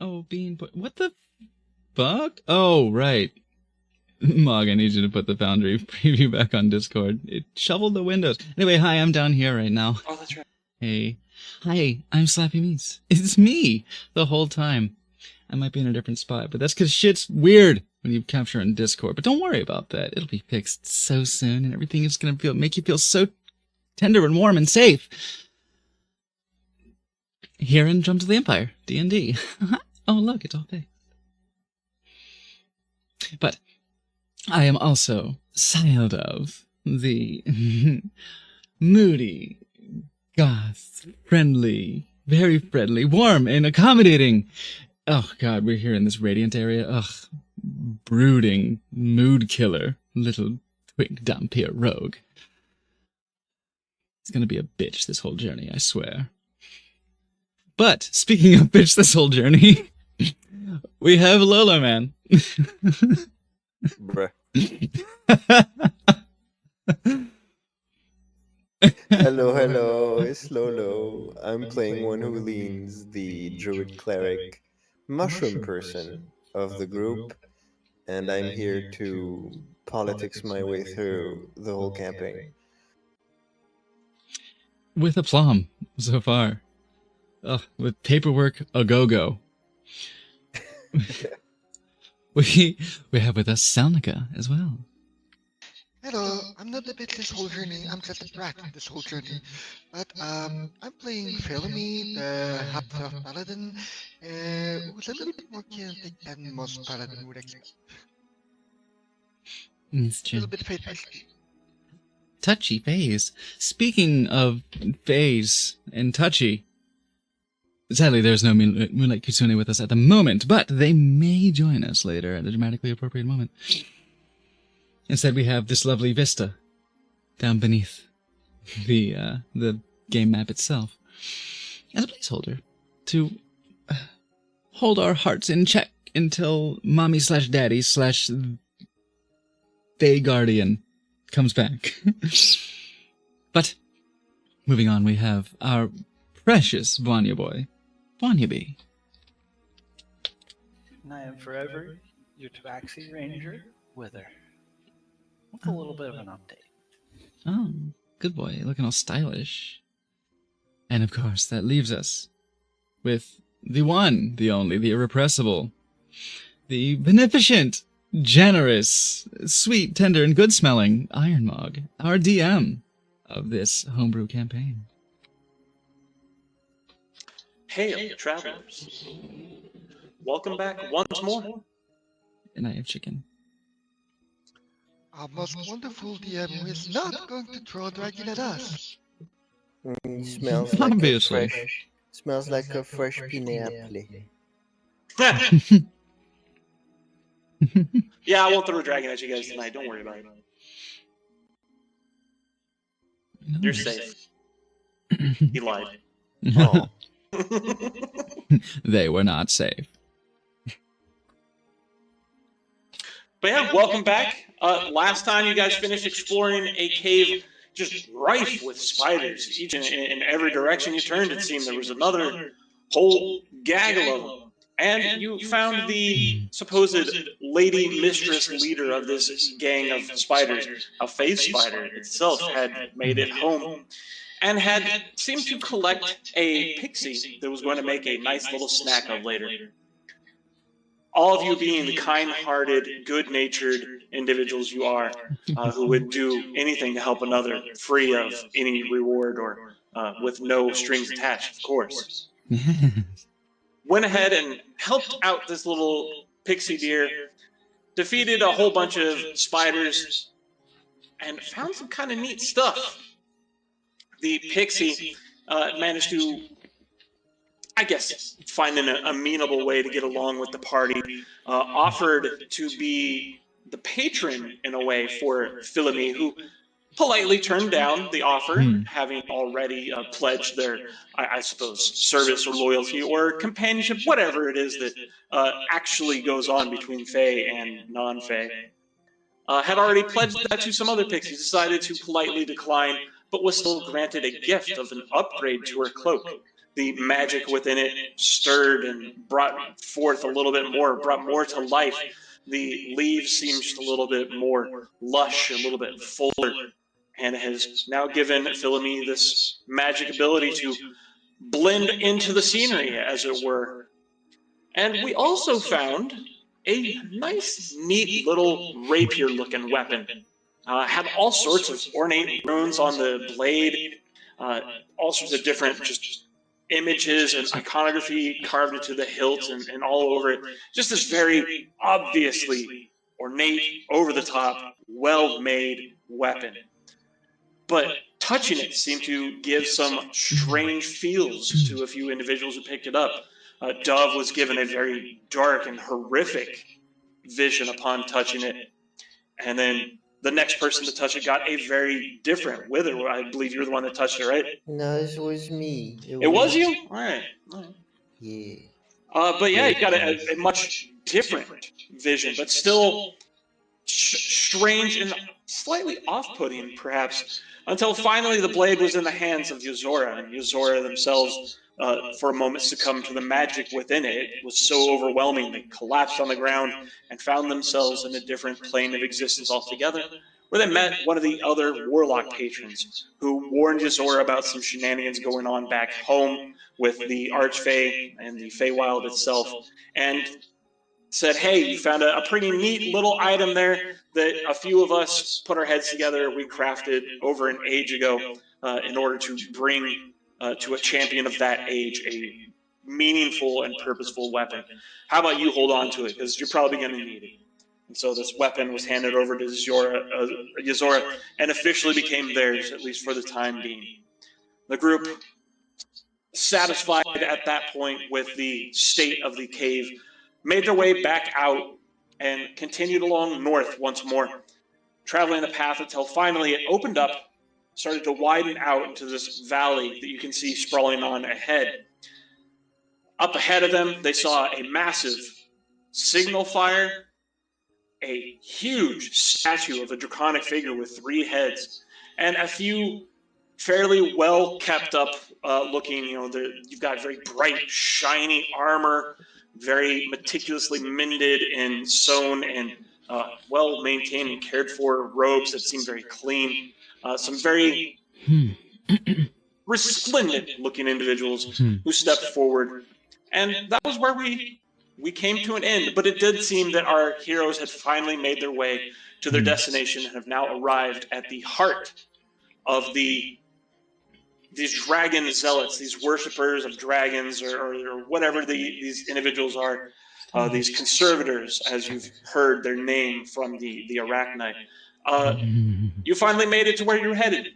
Oh, Bean, what the fuck? Oh, right. Mog, I need you to put the Foundry preview back on Discord. It shoveled the windows. Anyway, hi, I'm down here right now. Oh, that's right. Hey. Hi, I'm Slappy Meats. It's me the whole time. I might be in a different spot, but that's because shit's weird when you capture on Discord. But don't worry about that. It'll be fixed so soon, and everything is going to make you feel so tender and warm and safe. Here in Drums of the Empire, D&D. Oh, look, it's all fixed. But I am also child of the moody, goth, friendly, very friendly, warm, and accommodating. Oh, God, we're here in this radiant area. Ugh, brooding, mood killer, little twink Dhampir rogue. It's gonna be a bitch this whole journey, I swear. But, speaking of bitch this whole journey, we have Lola Man. Bruh. Hello, it's Lolo. I'm playing one who leans the druid cleric mushroom person of the group, and I'm here to politics my way through the whole campaign. With aplomb, so far. With paperwork a go-go. We have with us Selnica as well. Hello, I'm not the bitch this whole journey, I'm just a brat this whole journey. But I'm playing Felemy, the half-elf paladin, who's a little bit more chaotic than most paladin would expect. It's A true. little bit fate-touchy. Touchy phase. Speaking of phase and touchy, sadly there's no Moonlight Kitsune with us at the moment, but they may join us later at a dramatically appropriate moment. Instead, we have this lovely vista down beneath the game map itself as a placeholder to hold our hearts in check until mommy/daddy/Fae Guardian comes back. But moving on, we have our precious Vanya boy, Vanya B. And I am forever your Tabaxi Ranger, Wither. With a little bit of an update. Oh, good boy, looking all stylish. And of course, that leaves us with the one, the only, the irrepressible, the beneficent, generous, sweet, tender, and good-smelling Iron Mog, our DM of this homebrew campaign. Hail, travelers. Welcome back once more. And I have chicken. Our most wonderful DM who is not going to throw a dragon at us. Smells like Obviously. smells like a fresh pine apple. Yeah, I won't throw a dragon at you guys tonight. Don't worry about it. You're safe. He lied. Oh. They were not safe. But yeah, welcome back. Last time you guys finished exploring a cave just rife with spiders. Each in every direction you turned, it seemed there was another whole gaggle of them. And you found the supposed lady mistress leader of this gang of spiders. A phase spider itself had made it home and had seemed to collect a pixie that was going to make a nice little snack of later. All of you being the kind-hearted, good-natured individuals you are, who would do anything to help another, free of any reward or with no strings attached, of course. Went ahead and helped out this little pixie deer, defeated a whole bunch of spiders, and found some kind of neat stuff. The pixie managed to, I guess, find an amenable way to get along with the party, offered to be the patron, in a way, for Philomene, who politely turned down the offer, having already pledged their, I suppose, service or loyalty or companionship, whatever it is that actually goes on between Fae and non-Fae. Had already pledged that to some other pixies, decided to politely decline, but was still granted a gift of an upgrade to her cloak. the magic within it stirred and brought forth a little bit more, brought more to life. The leaves seemed just a little bit more lush, a little bit fuller, and has now given Philomene this magic ability to blend into the scenery, as it were. And we also found a nice, neat little rapier-looking weapon. Had all sorts of ornate runes on the blade, all sorts of different just images and iconography carved into the hilt and all over it. Just this very obviously ornate, over-the-top, well-made weapon. But touching it seemed to give some strange feels to a few individuals who picked it up. Dove was given a very dark and horrific vision upon touching it. And then the next person to touch it got a very different Wither. I believe you were the one that touched it, right? No, it was me. It was you? All right. Yeah. But yeah, you got a much different vision, but still strange and slightly off-putting, perhaps, until finally the blade was in the hands of Yozora, and Yozora themselves, for a moment, succumbed to the magic within it. It was so overwhelming, they collapsed on the ground and found themselves in a different plane of existence altogether, where they met one of the other warlock patrons, who warned Yozora about some shenanigans going on back home with the Archfey and the Feywild itself, and said, hey, you found a pretty neat little item there that a few of us put our heads together, we crafted over an age ago in order to bring to a champion of that age a meaningful and purposeful weapon. How about you hold on to it, because you're probably going to need it. And so this weapon was handed over to Yozora and officially became theirs, at least for the time being. The group, satisfied at that point with the state of the cave, made their way back out and continued along north once more, traveling the path until finally it opened up, started to widen out into this valley that you can see sprawling on ahead. Up ahead of them, they saw a massive signal fire, a huge statue of a draconic figure with 3 heads, and a few fairly well kept up looking, you've got very bright, shiny armor, very meticulously mended and sewn and well maintained and cared for robes that seem very clean. Some very resplendent looking individuals who stepped forward. And that was where we came to an end. But it did seem that our heroes had finally made their way to their destination and have now arrived at the heart of these dragon zealots, these worshippers of dragons, or whatever these individuals are, these conservators, as you've heard their name from the Arachnite. You finally made it to where you're headed.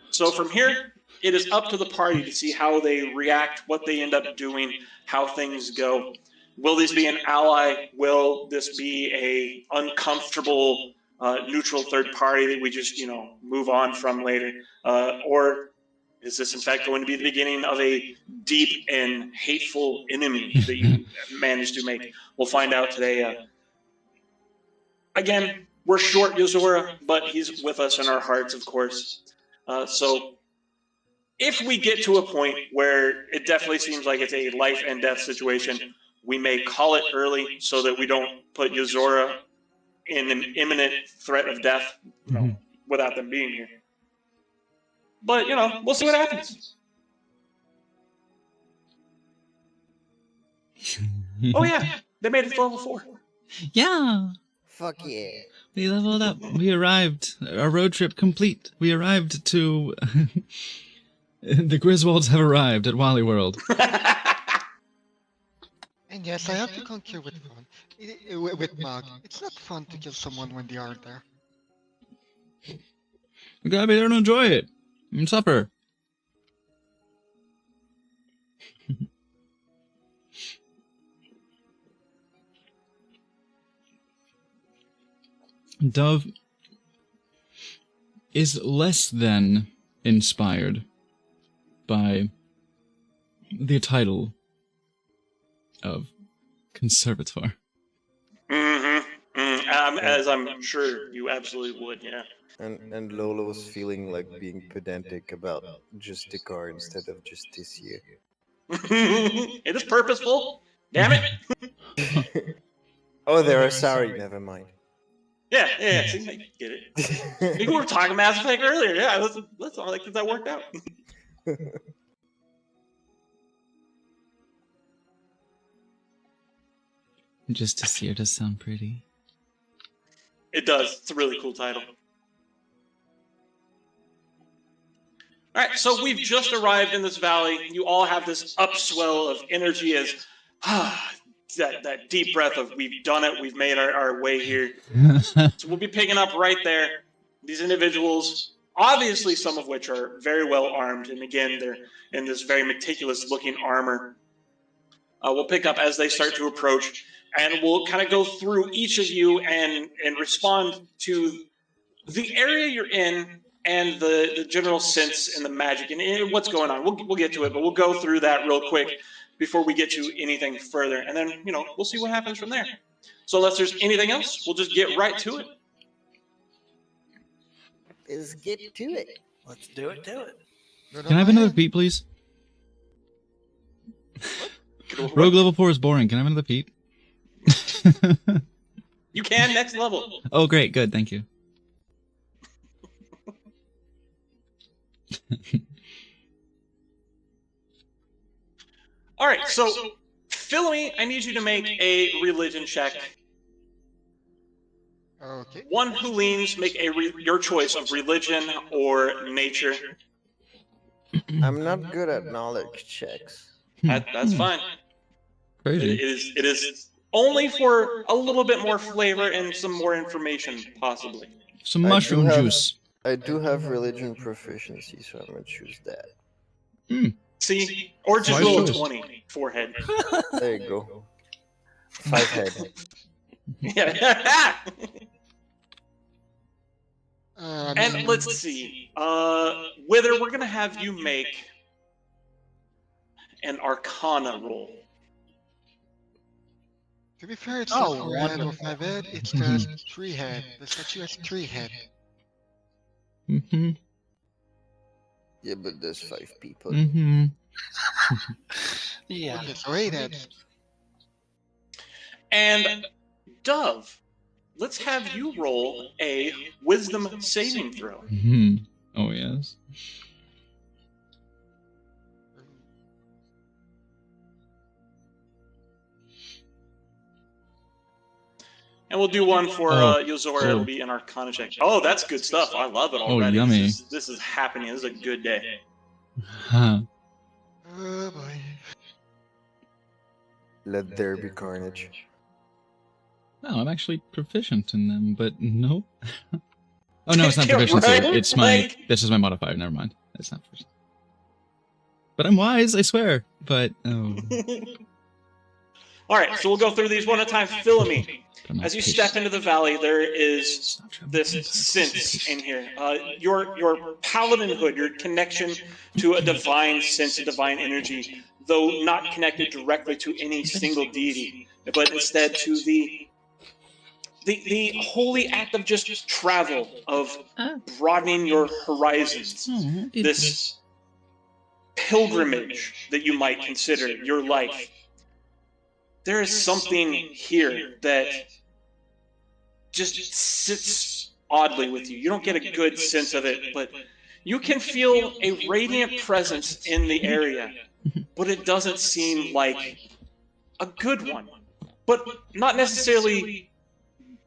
So from here, it is up to the party to see how they react, what they end up doing, how things go. Will this be an ally? Will this be a uncomfortable neutral third party that we just, move on from later? Or is this, in fact, going to be the beginning of a deep and hateful enemy that you managed to make? We'll find out today. Again, we're short Yozora, but he's with us in our hearts, of course. So if we get to a point where it definitely seems like it's a life and death situation, we may call it early so that we don't put Yozora in an imminent threat of death, without them being here. But, we'll see what happens. Oh yeah, they made it to level 4. Yeah, Fuck yeah. we leveled up. We arrived. Our road trip complete. We arrived to... The Griswolds have arrived at Wally World. And yes, I have to concur with with Mog. It's not fun to kill someone when they aren't there. We gotta be there to enjoy it. And supper. Dove is less than inspired by the title of conservator. as I'm sure you absolutely would. Yeah. And Lolo's feeling like being pedantic about Justica instead of Justicia. It is purposeful. Damn it. Oh, there are sorry. Never mind. Yeah. See, I get it. We were talking Mass Effect earlier. Yeah, that's all. Like that worked out. Just to see her does sound pretty. It does. It's a really cool title. All right, so we've just arrived in this valley. You all have this upswell of energy as that deep breath of we've done it, we've made our way here. So we'll be picking up right there. These individuals, obviously some of which are very well armed, and again, they're in this very meticulous looking armor. We'll pick up as they start to approach, and we'll kind of go through each of you and respond to the area you're in and the general sense and the magic and what's going on. We'll get to it, but we'll go through that real quick before we get to anything further. And then, we'll see what happens from there. So unless there's anything else, we'll just get right to it. Let's get to it. Let's do it. Can I have another Pete, please? Rogue level 4 is boring. Can I have another Pete? You can, next level. Oh, great. Good. Thank you. All right, so Philly, I need you to make a religion check. Okay. One who leans, make your choice of religion or nature. I'm not good at knowledge checks. That's fine. Crazy. It is only for a little bit more flavor and some more information, possibly. Some I do mushroom have- juice. I do have religion proficiency, so I'm gonna choose that. See, or just Wise roll a choice. 20 forehead. There you go. 5 head. Yeah. I And mean, let's see. Wither, we're gonna have you make an Arcana roll. to be fair, it's Oh, not 4 head or wonderful. 5 head, it's just 3 head. The statue has 3 head. Mm-hmm. Yeah, but there's 5 people. Mm-hmm. Yeah. Okay, so 8 heads. And Dove, let's have you roll a Wisdom saving throw. Mm-hmm. Oh, yes. And we'll do one for Oh, Yozora. cool. It'll be an Arcana check. Oh, that's good stuff. I love it already. yummy. This is happening. This is a good day. Huh. Oh boy. Let there be carnage. No, I'm actually proficient in them, but nope. Oh no, it's not Yeah, proficiency. right? It's my. Like- This is my modifier. Never mind. It's not proficiency. But I'm wise, I swear. But oh, All right, so we'll go through these one at a time. Philomene, but I'm not as you patient. step into the valley, there is It's not true. this sense in here. Your paladinhood, your connection to a divine sense, a divine energy, though not connected directly to any single deity, but instead to the holy act of just travel, of broadening your horizons. Oh, This pilgrimage that you might consider your life. There is something here that just sits oddly with you. You don't get a good sense of it, but you can feel a radiant presence in the area, but it doesn't seem like a good one. But not necessarily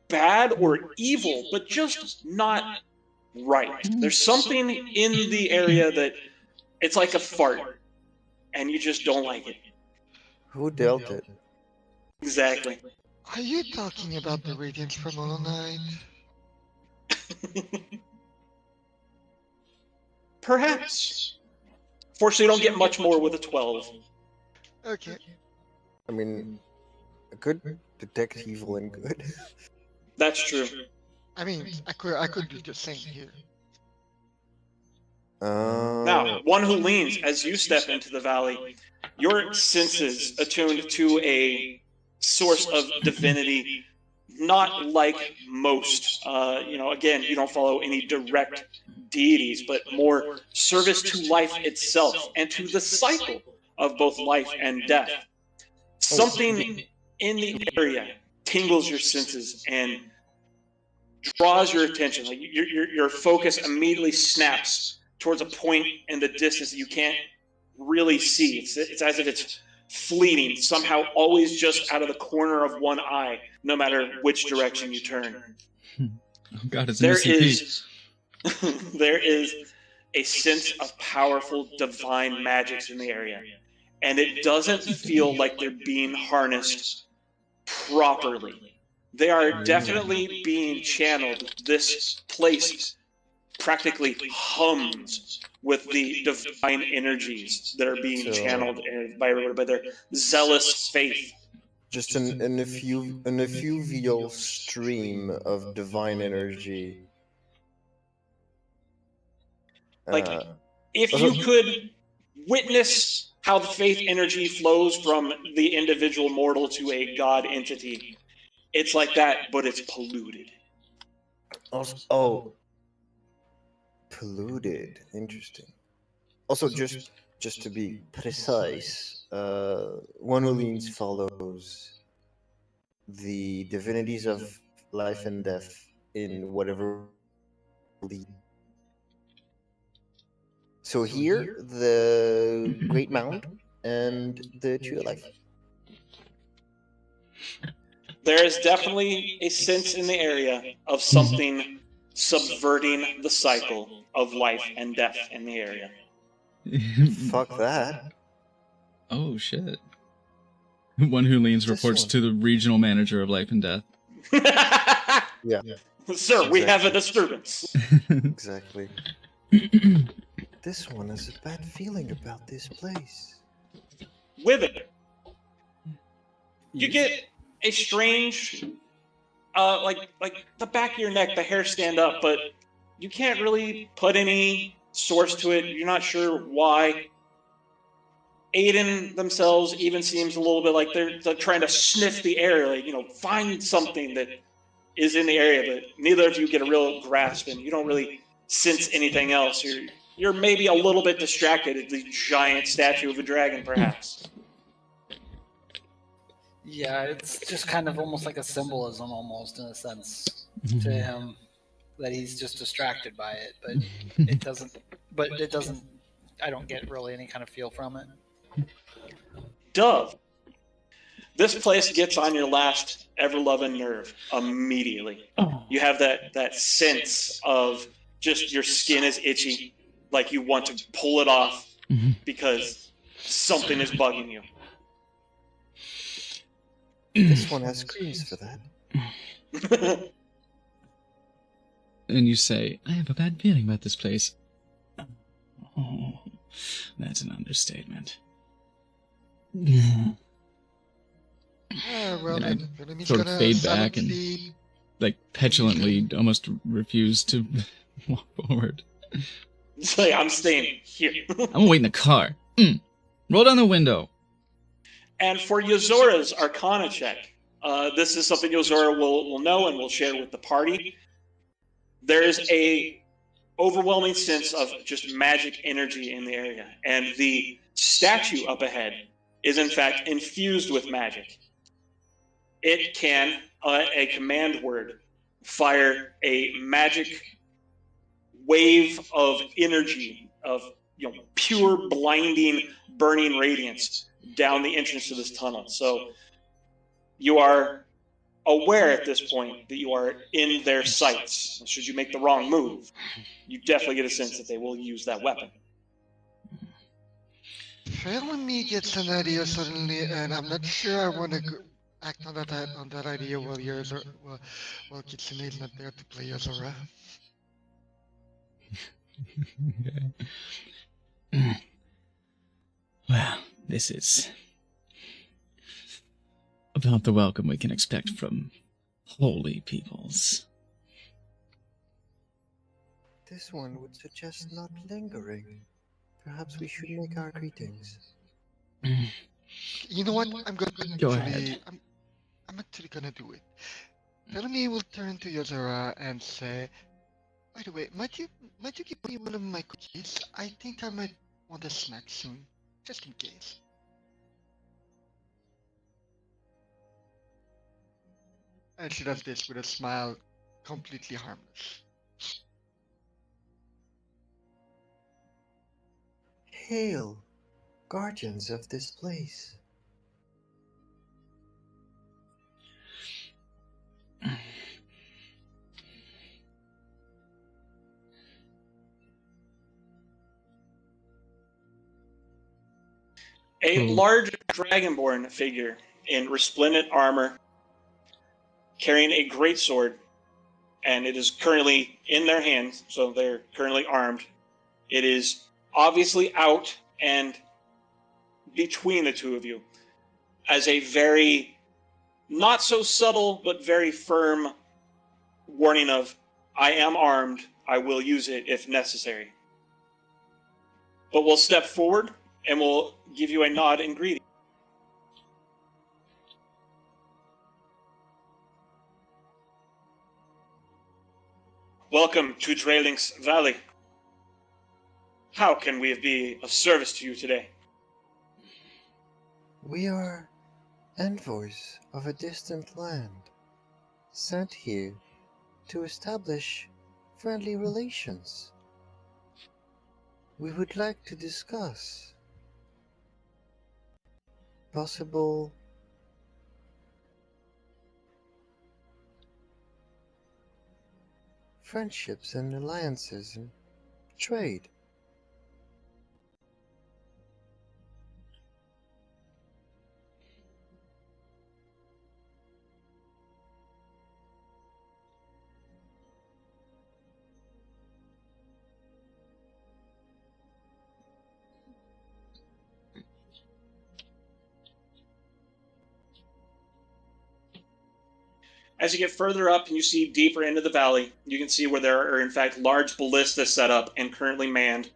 bad or evil, but just not right. There's something in the area that it's like a fart, and you just don't like it. Who dealt it? Exactly. Are you talking about the radiance from Hollow Knight? Perhaps. Fortunately, you don't get much more with a 12. Okay. I mean, I could detect evil and good. That's true. I mean, I could do the same here. Now, one who leans as you step into the valley, your senses attuned to a source of divinity not like most. Again, you don't follow any direct deities, but more service to life itself and to the cycle of both life and death. Something in the area tingles your senses and draws your attention. Like your focus immediately snaps towards a point in the distance that you can't really see. It's as if it's fleeting, somehow always just out of the corner of one eye, no matter which direction you turn. Oh God, it's an There SCP. is there is a sense of powerful divine magics in the area, and it doesn't feel like they're being harnessed properly. They are definitely being channeled. This place practically hums with the divine energies that are being channeled by everybody, by their zealous faith. Just an effuvial stream of divine energy. Like, if you could witness how the faith energy flows from the individual mortal to a god entity, it's like that, but it's polluted. Polluted. Interesting. Also, just to be precise, One Who Leans follows the divinities of life and death in whatever lead. So here, the Great Mound and the Tree of Life. There is definitely a sense in the area of something subverting the cycle of life and death in the area. Fuck that. Oh shit. One Who Leans This reports one. to the regional manager of life and death. Yeah, Sir, we have a disturbance. exactly. This one has a bad feeling about this place. Wither, you get a strange, like the back of your neck, the hair stand up, but you can't really put any source to it. You're not sure why. Aiden themselves even seems a little bit like they're trying to sniff the air, like, find something that is in the area, but neither of you get a real grasp, and you don't really sense anything else. You're maybe a little bit distracted at the giant statue of a dragon, perhaps. Yeah, it's just kind of almost like a symbolism, almost in a sense, to him, that he's just distracted by it. But it doesn't. I don't get really any kind of feel from it. Dove, this place gets on your last ever-loving nerve immediately. You have that sense of just your skin is itchy, like you want to pull it off because something is bugging you. This one has screens for that. And you say, I have a bad feeling about this place. Oh, that's an understatement. Well, And I then Philomene's sort of gonna fade summon back and- the- Like, petulantly almost refuse to walk forward. Say, I'm staying here. I'm gonna wait in the car. Roll down the window. And for Yozora's Arcana check, this is something Yozora will know and will share with the party. There is a overwhelming sense of just magic energy in the area, and the statue up ahead is in fact infused with magic. It can, a command word, fire a magic wave of energy, of pure, blinding, burning radiance down the entrance to this tunnel. So you are aware at this point that you are in their sights. Should you make the wrong move, you definitely get a sense that they will use that weapon. Philomene's gets an idea suddenly, and I'm not sure I want to act on that idea while Kitsune's not there to play Yozora. Okay. Well, this is about the welcome we can expect from holy peoples. This one would suggest not lingering. Perhaps we should make our greetings. You know what? I'm gonna Go actually, ahead. I'm actually gonna do it. Felony will turn to Yozora and say, by the way, might you give me one of my cookies? I think I might want a snack soon, just in case. And she does this with a smile, completely harmless. Hail, guardians of this place. A Cool. large dragonborn figure in resplendent armor, carrying a great sword, and it is currently in their hands, so they're currently armed. It is obviously out and between the two of you, as a very not so subtle but very firm warning of, I am armed, I will use it if necessary. But we'll step forward and we'll give you a nod and greeting. Welcome to Dreylinks Valley. How can we be of service to you today? We are envoys of a distant land, sent here to establish friendly relations. We would like to discuss possible friendships and alliances and trade. As you get further up and you see deeper into the valley, you can see where there are, in fact, large ballistas set up and currently manned,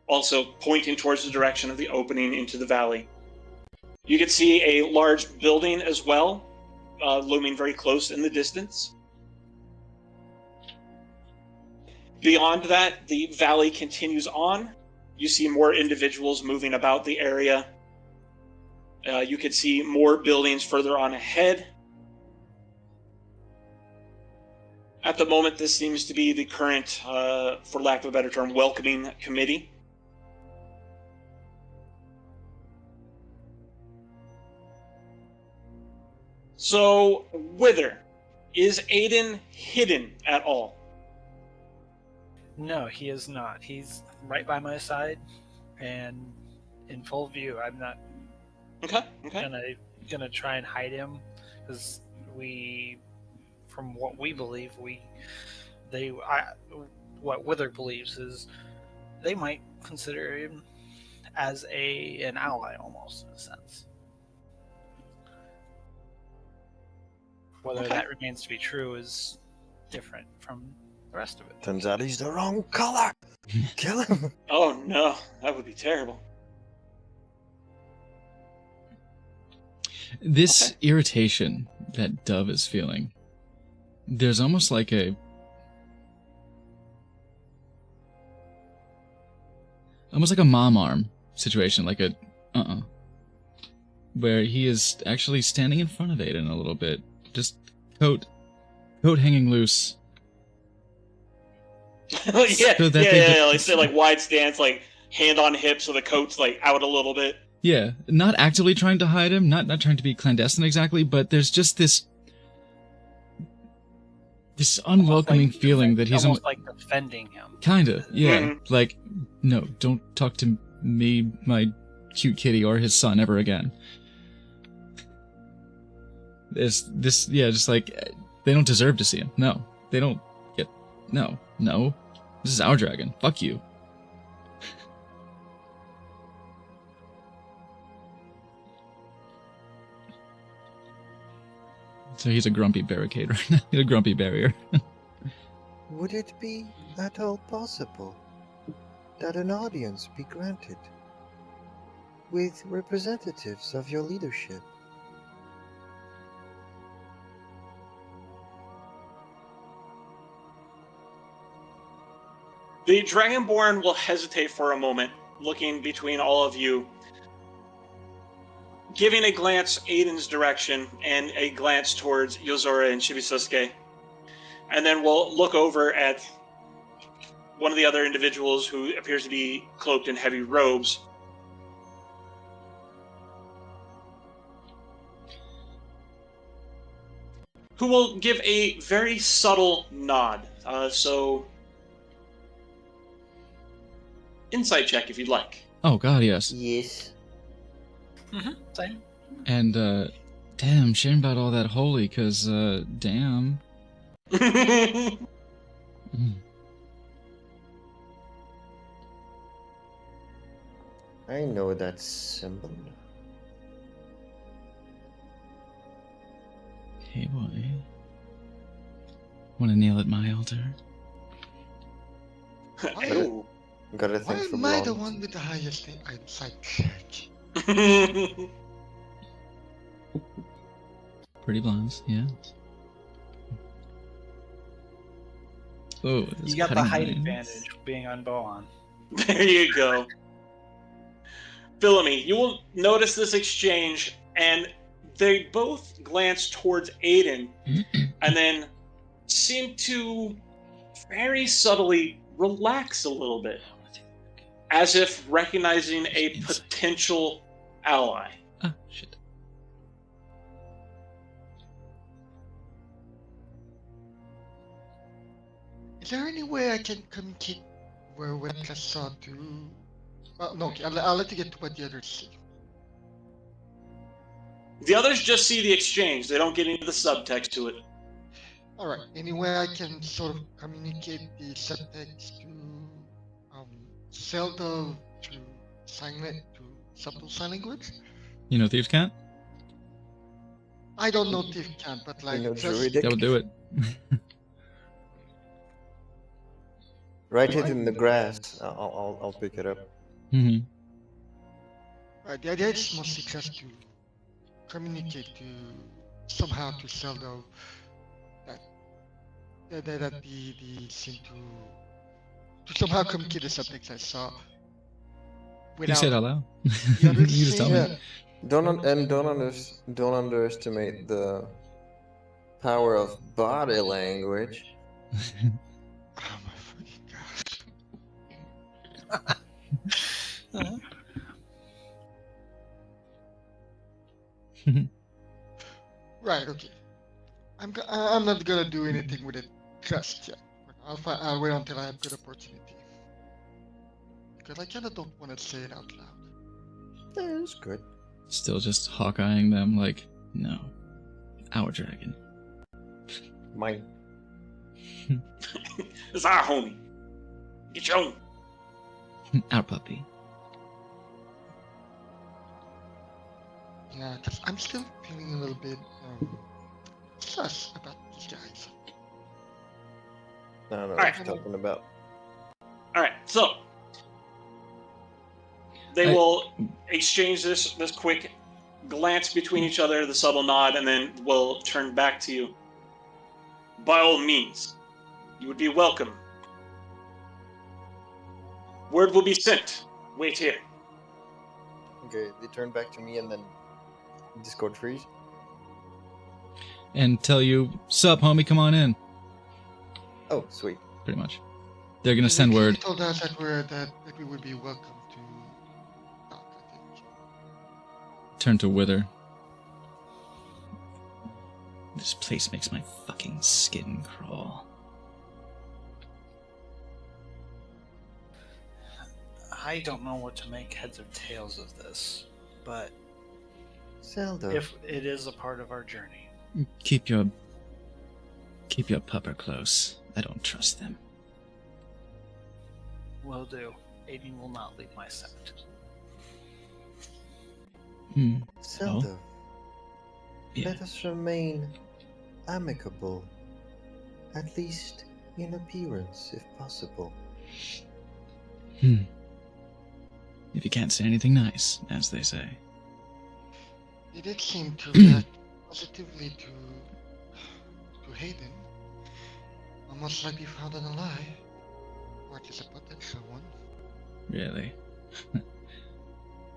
also pointing towards the direction of the opening into the valley. You can see a large building as well, looming very close in the distance. Beyond that, the valley continues on. You see more individuals moving about the area. You could see more buildings further on ahead. At the moment, this seems to be the current, for lack of a better term, welcoming committee. So, Wither, is Aiden hidden at all? No, he is not. He's right by my side and in full view. I'm not Okay. gonna try and hide him because from what we believe, what Wither believes is they might consider him as an ally almost in a sense. Whether that remains to be true is different from the rest of it. Turns out he's the wrong color. Kill him. Oh no, that would be terrible. This irritation that Dove is feeling, there's almost like a mom arm situation, like a where he is actually standing in front of Aiden a little bit, just coat hanging loose. yeah, So that like say like wide stance, like hand on hip, so the coat's like out a little bit. Yeah, not actively trying to hide him, not trying to be clandestine exactly, but there's just this unwelcoming feeling that he's almost like defending him. Kinda, yeah. Mm-hmm. Like, no, don't talk to me, my cute kitty, or his son ever again. There's this, yeah, just like, they don't deserve to see him. No, they don't get, no. This is our dragon. Fuck you. So he's a grumpy barricade right now. He's a grumpy barrier. Would it be at all possible that an audience be granted with representatives of your leadership? The Dragonborn will hesitate for a moment, looking between all of you, giving a glance Aiden's direction and a glance towards Yozora and Chibisosuke. And then we'll look over at one of the other individuals who appears to be cloaked in heavy robes. Who will give a very subtle nod. So, insight check if you'd like. Oh God, yes. Yes. Same. And damn, sharing about all that holy, cause damn. Mm. I know that symbol. Hey boy, wanna kneel at my altar? Ooh. Gotta Why think for am I the blondes. one with the highest insight check? Pretty blondes, yeah. Oh, You got the height advantage being on Boan. There you go. Philomene, you will notice this exchange, and they both glance towards Aiden, and then seem to very subtly relax a little bit, as if recognizing a potential ally. Ah, shit. Is there any way I can communicate where what I saw to? No, okay, I'll let you get to what the others see. The others just see the exchange; they don't get into the subtext to it. All right. Any way I can sort of communicate the subtext to Zelda to subtle sign language? You know thieves can't? I don't know if can, but like You know, just druidic. That would do it. Write it in the grass. I'll pick it up. Hmm. right, the idea is mostly just to communicate to somehow to Zelda that the seem to somehow communicate the subtext I saw. You say it out loud. the others You just tell saying- me. Yeah. Don't underestimate the power of body language. Oh my fucking god. Right, okay. I'm not gonna do anything with it just yet. I'll wait until I have good opportunity. Because I kinda don't wanna say it out loud. Yeah, it's good. Still just hawk-eyeing them like, no. Our dragon. Mine. It's our homie. Get your own. Our puppy. Yeah, because I'm still feeling a little bit sus about these guys. I don't know Alright. what you're talking about. All right, so they I- will exchange this quick glance between each other, the subtle nod, and then will turn back to you. By all means, you would be welcome. Word will be sent. Wait here. Okay, they turn back to me and then Discord freeze. And tell you, sup, homie, come on in. Oh, sweet. Pretty much. They're gonna send They word. told us that we would be welcome to talk, I think. Turn to Wither. This place makes my fucking skin crawl. I don't know what to make heads or tails of this, but Zelda. if it is a part of our journey, Keep your pupper close. I don't trust them. will do. Aiden will not leave my side. Hmm. Zelda. Yeah. Let us remain amicable. At least in appearance, if possible. Hmm. If you can't say anything nice, as they say. They did seem to react positively to Hayden. Almost like we found an ally. What is a potential one? Really.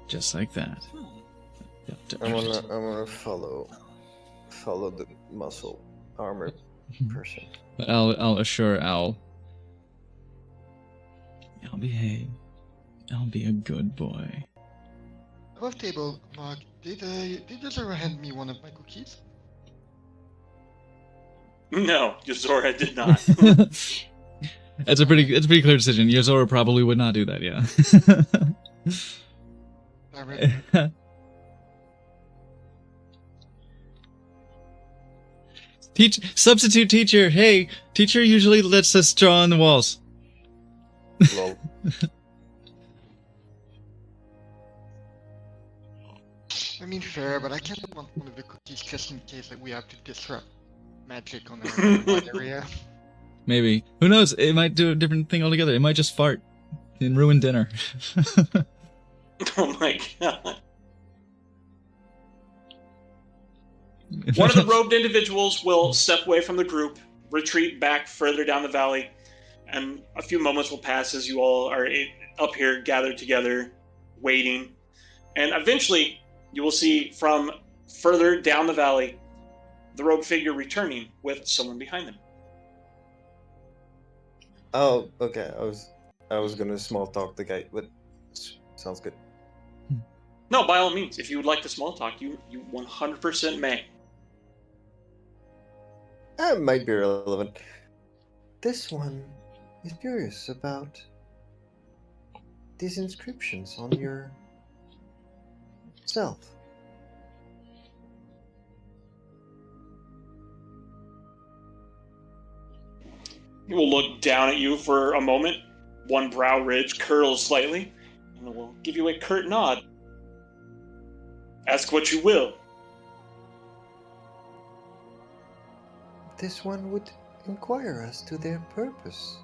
Just like that. I'm gonna follow the muscle armor person. But I'll assure Al. I'll behave. I'll be a good boy. Above table, Mark, did Azura hand me one of my cookies? No, Yozora did not. It's a pretty clear decision. Yozora probably would not do that, yeah. Damn it. Substitute teacher. Hey, teacher usually lets us draw on the walls. Lol. I mean, fair, but I can't want one of the cookies just in case that we have to disrupt magic on one area. Maybe. Who knows? It might do a different thing altogether. It might just fart and ruin dinner. Oh my god. One of the robed individuals will step away from the group, retreat back further down the valley, and a few moments will pass as you all are up here gathered together, waiting. And eventually, you will see from further down the valley, the robed figure returning with someone behind them. Oh, okay. I was gonna small talk the guy, but sounds good. No, by all means, if you would like to small talk, you 100% may. That might be relevant. This one is curious about these inscriptions on your self. He will look down at you for a moment. One brow ridge curls slightly, and will give you a curt nod. Ask what you will. This one would inquire as to their purpose,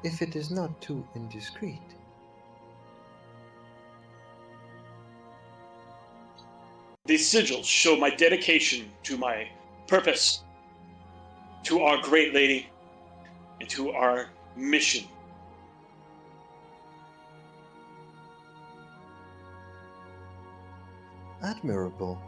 if it is not too indiscreet. These sigils show my dedication to my purpose, to our great lady, and to our mission. Admirable.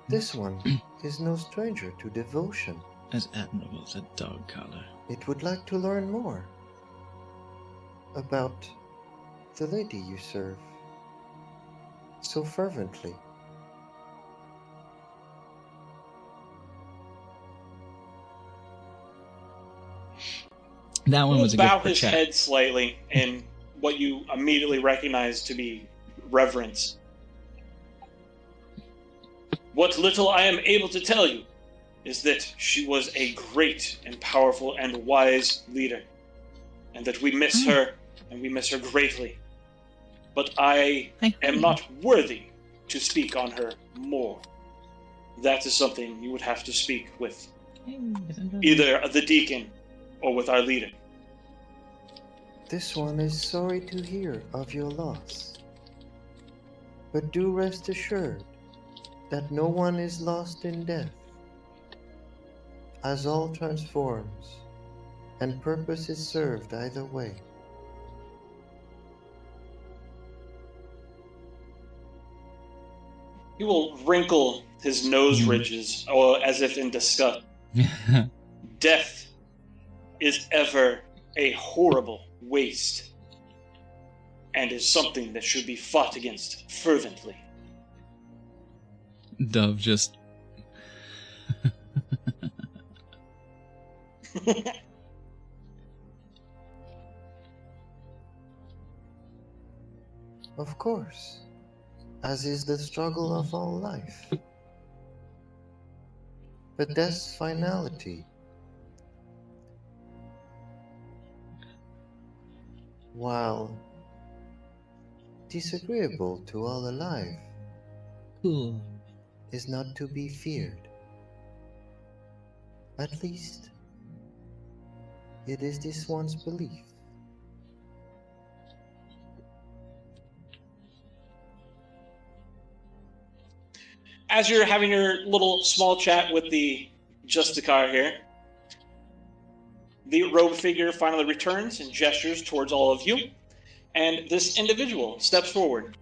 This one is no stranger to devotion. As admirable as a dog collar. It would like to learn more about the lady you serve so fervently. That one He'll was a bow gift for his chat. head slightly in what you immediately recognize to be reverence. What little I am able to tell you is that she was a great and powerful and wise leader, and that we miss her, and we miss her greatly. But I am not worthy to speak on her more. That is something you would have to speak with either the deacon or with our leader. This one is sorry to hear of your loss, but do rest assured that no one is lost in death, as all transforms, and purpose is served either way. He will wrinkle his nose ridges as if in disgust. Death is ever a horrible waste, and is something that should be fought against fervently. Dove just... Of course, as is the struggle of all life. But death's finality, while disagreeable to all alive, Cool. is not to be feared. At least, it is this one's belief. As you're having your little small chat with the Justicar here. The robe figure finally returns and gestures towards all of you, and this individual steps forward.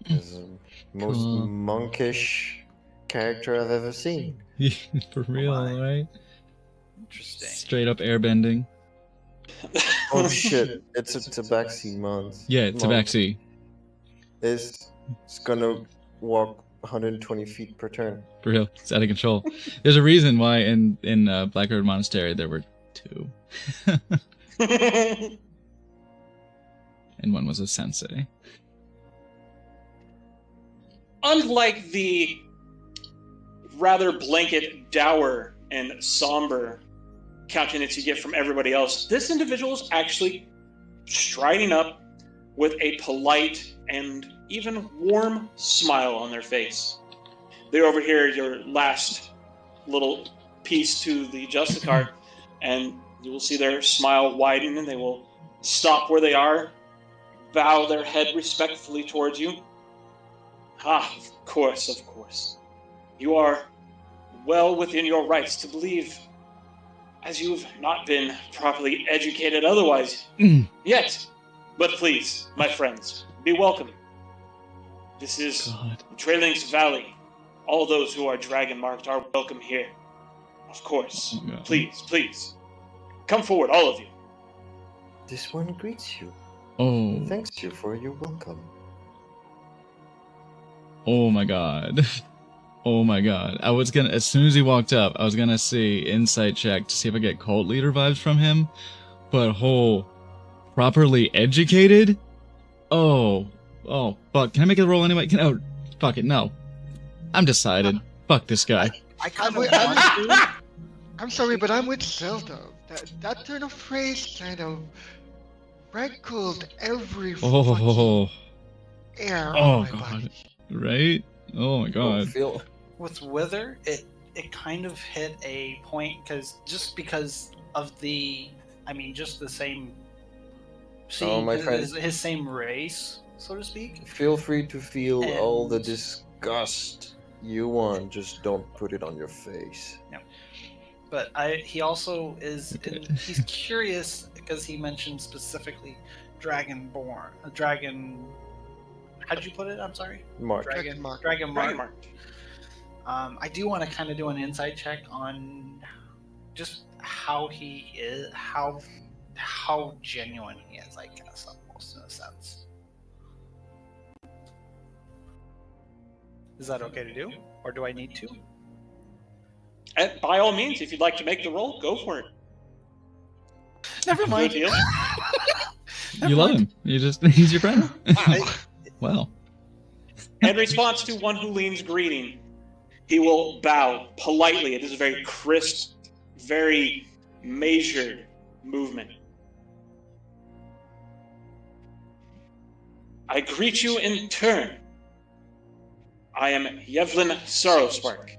Is the most Cool. monkish character I've ever seen. For real, my. right? Interesting. Straight up airbending. Oh shit! It's a Tabaxi monk. Yeah, Tabaxi. It's gonna walk 120 feet per turn. For real. It's out of control. There's a reason why in Blackroad Monastery there were 2. And one was a sensei. Unlike the rather blanket, dour, and somber countenance you get from everybody else, this individual is actually striding up with a polite and even warm smile on their face. They overhear your last little piece to the Justicar, and you will see their smile widen, and they will stop where they are, bow their head respectfully towards you. Ah, of course, of course. You are well within your rights to believe, as you've not been properly educated otherwise yet. But please, my friends, be welcome. This is God. Trailings Valley. All those who are dragon marked are welcome here. Of course. Oh, God. Please, please. Come forward, all of you. This one greets you. Oh. Thanks you for your welcome. Oh my god. Oh my god. I was gonna, as soon as he walked up, I was gonna see insight check to see if I get cult leader vibes from him. But properly educated? Oh, fuck. Can I make a roll anyway? Fuck it, no. I'm decided. Fuck this guy. I kind of I'm, want to. I'm sorry, but I'm with Zelda. That turn of phrase kind of rankled every fucking Oh, air Oh, on my God. body. right? Oh my Oh, god. Phil. With Wither, it kind of hit a point because of the, I mean, just the same. Oh, my friend. his same race, so to speak. Feel free to feel all the And- disgust you want. Just don't put it on your face. But he also is Okay. he's curious because he mentioned specifically Dragonborn, a dragon. How did you put it? I'm sorry. Mark. Dragon Mark. Dragon Dragon Mark. marked. I do want to kind of do an insight check on just how he is, how genuine he is, I guess, almost in a sense. Is that okay to do, or do I need to? And by all means, if you'd like to make the roll, go for it. Never Good mind. deal. You love him. He's your friend. Wow. In response to one who leans greeting, he will bow politely. It is a very crisp, very measured movement. I greet you in turn. I am Yevlin Sorrowspark.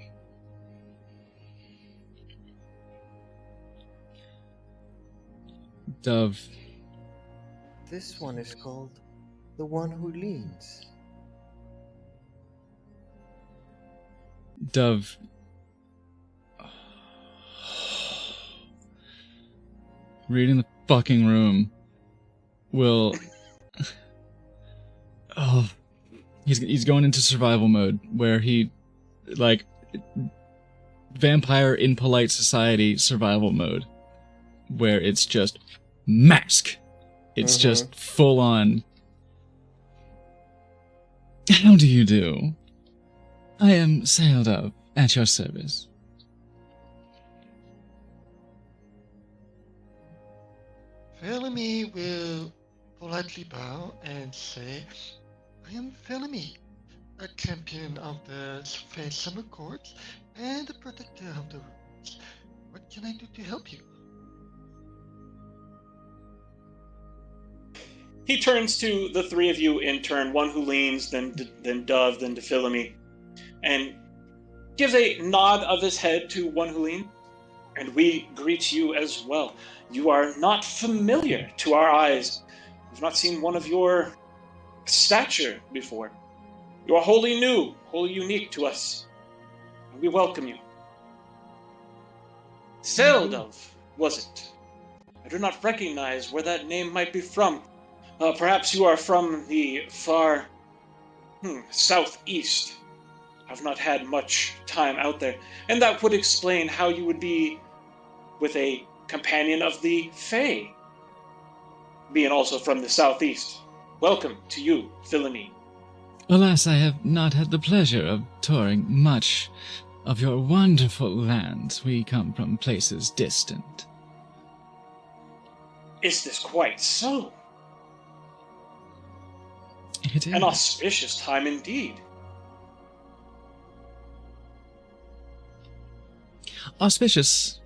Dove. This one is called the one who leans. Dove. Reading the fucking room will. Oh. He's going into survival mode where he. Like. Vampire in polite society survival mode. Where it's just mask. It's Mhm. just full on. How do you do? I am Sailed Up at your service. Felemy will politely bow and say, I am Felemy, a champion of the Fair Summer Courts and a protector of the rules. What can I do to help you? He turns to the three of you in turn, one who leans, then Dove, then Dephilemy, and gives a nod of his head to one who leans. And we greet you as well. You are not familiar to our eyes. We've not seen one of your stature before. You are wholly new, wholly unique to us, and we welcome you. Seldov, was it? I do not recognize where that name might be from. Perhaps you are from the far southeast. I've not had much time out there, and that would explain how you would be with a companion of the Fae, being also from the southeast. Welcome to you, Philomene. Alas, I have not had the pleasure of touring much of your wonderful lands. We come from places distant. Is this quite so? It is. An auspicious time indeed. Auspicious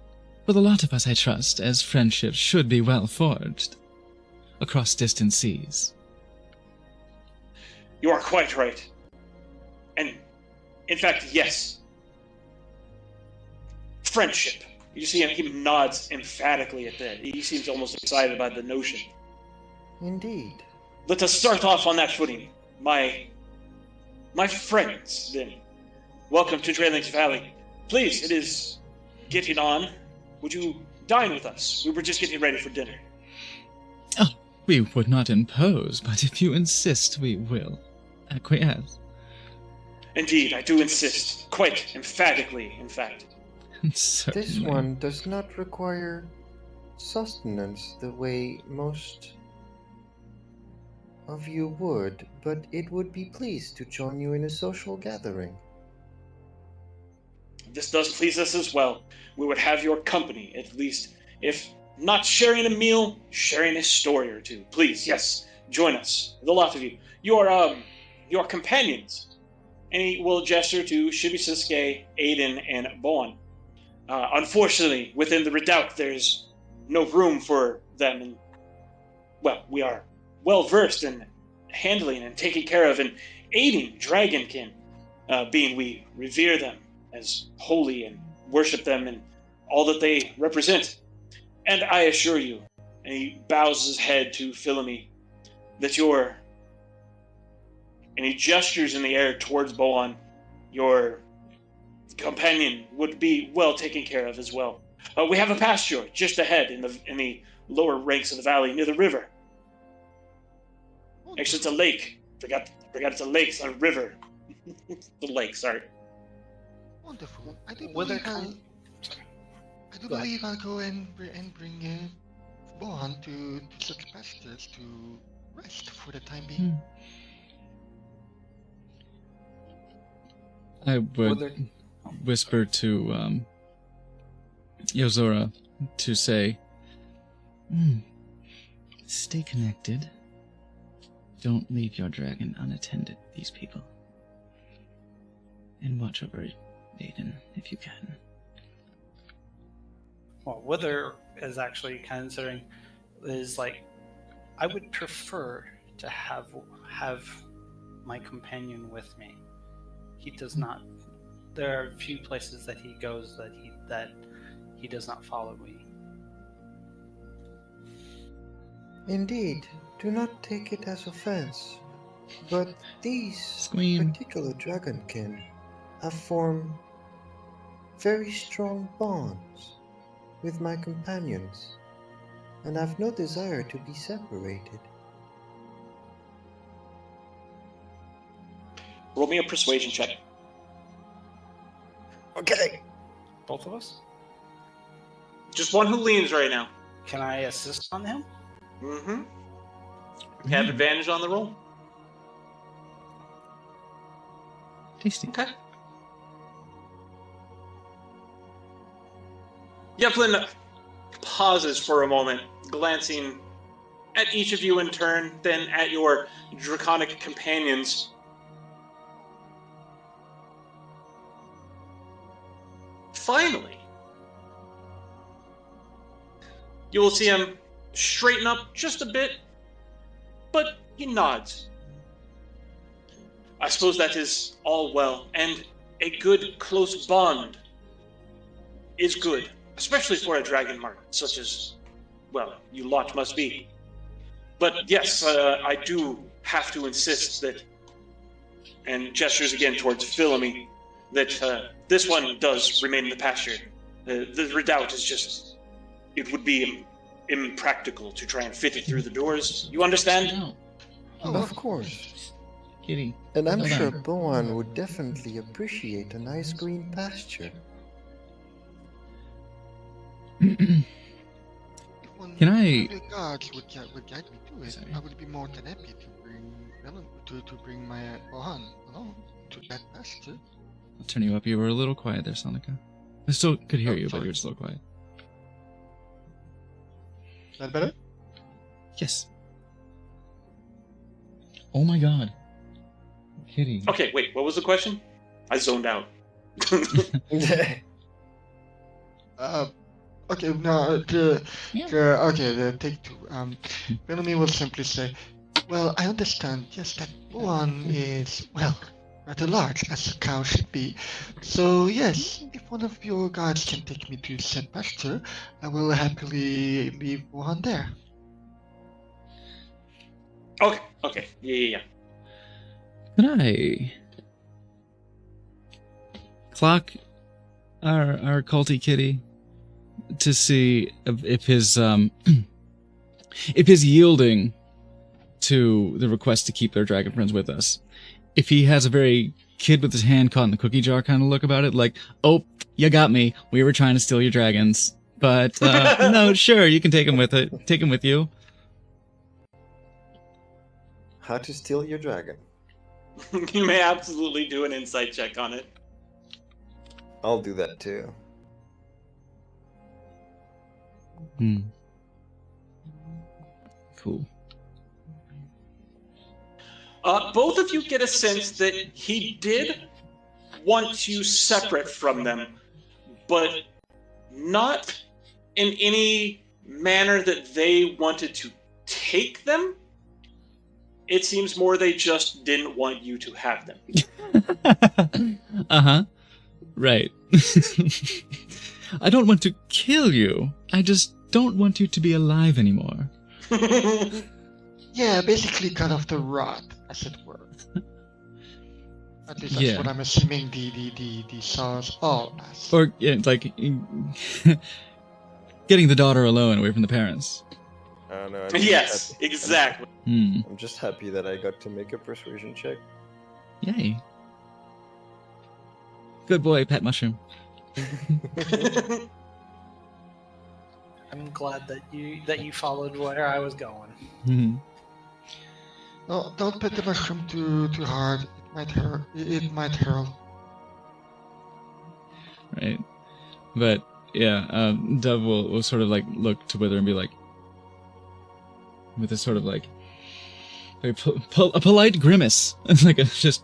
for the lot of us, I trust, as friendships should be well forged across distant seas. You are quite right. And, in fact, yes. Friendship. You see him, he nods emphatically at that. He seems almost excited about the notion. Indeed. Let us start off on that footing. My friends, then. Welcome to Drayling's Valley. Please, it is getting on. Would you dine with us? We were just getting ready for dinner. Oh, we would not impose, but if you insist, we will acquiesce. Indeed, I do insist. Quite emphatically, in fact. Certainly. This one does not require sustenance the way most of you would, but it would be pleased to join you in a social gathering. This does please us as well. We would have your company, at least, if not sharing a meal, sharing a story or two. Please, yes, join us, the lot of you. Your companions. And he will gesture to Shibisuke, Aiden, and Boan. Unfortunately, within the redoubt, there's no room for them. And, well, we are well versed in handling and taking care of and aiding Dragonkin, being we revere them as holy and worship them and all that they represent. And I assure you, and he bows his head to Philomene, that and he gestures in the air towards Boan, your companion would be well taken care of as well. We have a pasture just ahead in the lower ranks of the valley near the river. Actually, it's a lake. Forgot it's a lake, it's not a river. The lake, sorry. Wonderful. I do Whether believe I'll go and bring Bohan to such pastures to rest for the time being. I would whisper to Yozora to say, stay connected. Don't leave your dragon unattended, these people. And watch over Aiden if you can. Well, Wither is actually considering is like, I would prefer to have my companion with me. He does not. There are a few places that he goes that he does not follow me. Indeed, do not take it as offense, but these Squeam. particular dragonkin have formed very strong bonds with my companions, and have no desire to be separated. Roll me a persuasion check. Okay. Both of us? Just one who leans right now. Can I assist on him? Mm-hmm. You have advantage on the roll. Tasty. Okay. Yevlin pauses for a moment, glancing at each of you in turn, then at your draconic companions. Finally, you will see him straighten up just a bit, but he nods. I suppose that is all well, and a good close bond is good, especially for a dragon mark such as, well, you lot must be. But yes, I do have to insist that and gestures again towards Philomene, that this one does remain in the pasture. The redoubt is just... It would be impractical to try and fit it through the doors. You understand? No. Oh, Of course. Kitty. And I'm Hold sure on. Boan would definitely appreciate a nice green pasture. If one Can I- of your guards would guide me to it, Sorry. I would be more than happy to bring my Bohan along to that pasture. I'll turn you up. You were a little quiet there, Sonica. I still could hear Oh, you, but sorry. you were just a little quiet. That better? Yes. Oh my god. Kitty. Okay, wait, what was the question? I zoned out. Okay, no, the take two. Bellamy will simply say, well, I understand, yes, that one is, well, rather large, as a cow should be. So, yes, if one of your guards can take me to said pasture, I will happily leave one there. Okay, yeah. Could I clock our culty kitty to see if his if his yielding to the request to keep their dragon friends with us, if he has a very kid with his hand caught in the cookie jar kind of look about it, like, oh, you got me, we were trying to steal your dragons, but no, sure, you can take him with you. How to steal your dragon. You may absolutely do an insight check on it. I'll do that too. Cool. Both of you get a sense that he did want you separate from them, but not in any manner that they wanted to take them. It seems more they just didn't want you to have them. Uh-huh. Right. I don't want to kill you. I just don't want you to be alive anymore. Yeah, basically cut off the rod, as it were. At least that's Yeah. what I'm assuming the saws all as. Or, yeah, like, getting the daughter alone away from the parents. I don't know. I'm just Yes, happy- exactly. I'm just happy that I got to make a persuasion check. Yay. Good boy, Pet Mushroom. I'm glad that you followed where I was going. Mhm. No, don't pet the mushroom too hard. It might hurt. It might hurt. Right. But, yeah, Dove will sort of, like, look to Wither and be like, with a sort of, like, very a polite grimace. Like a, just,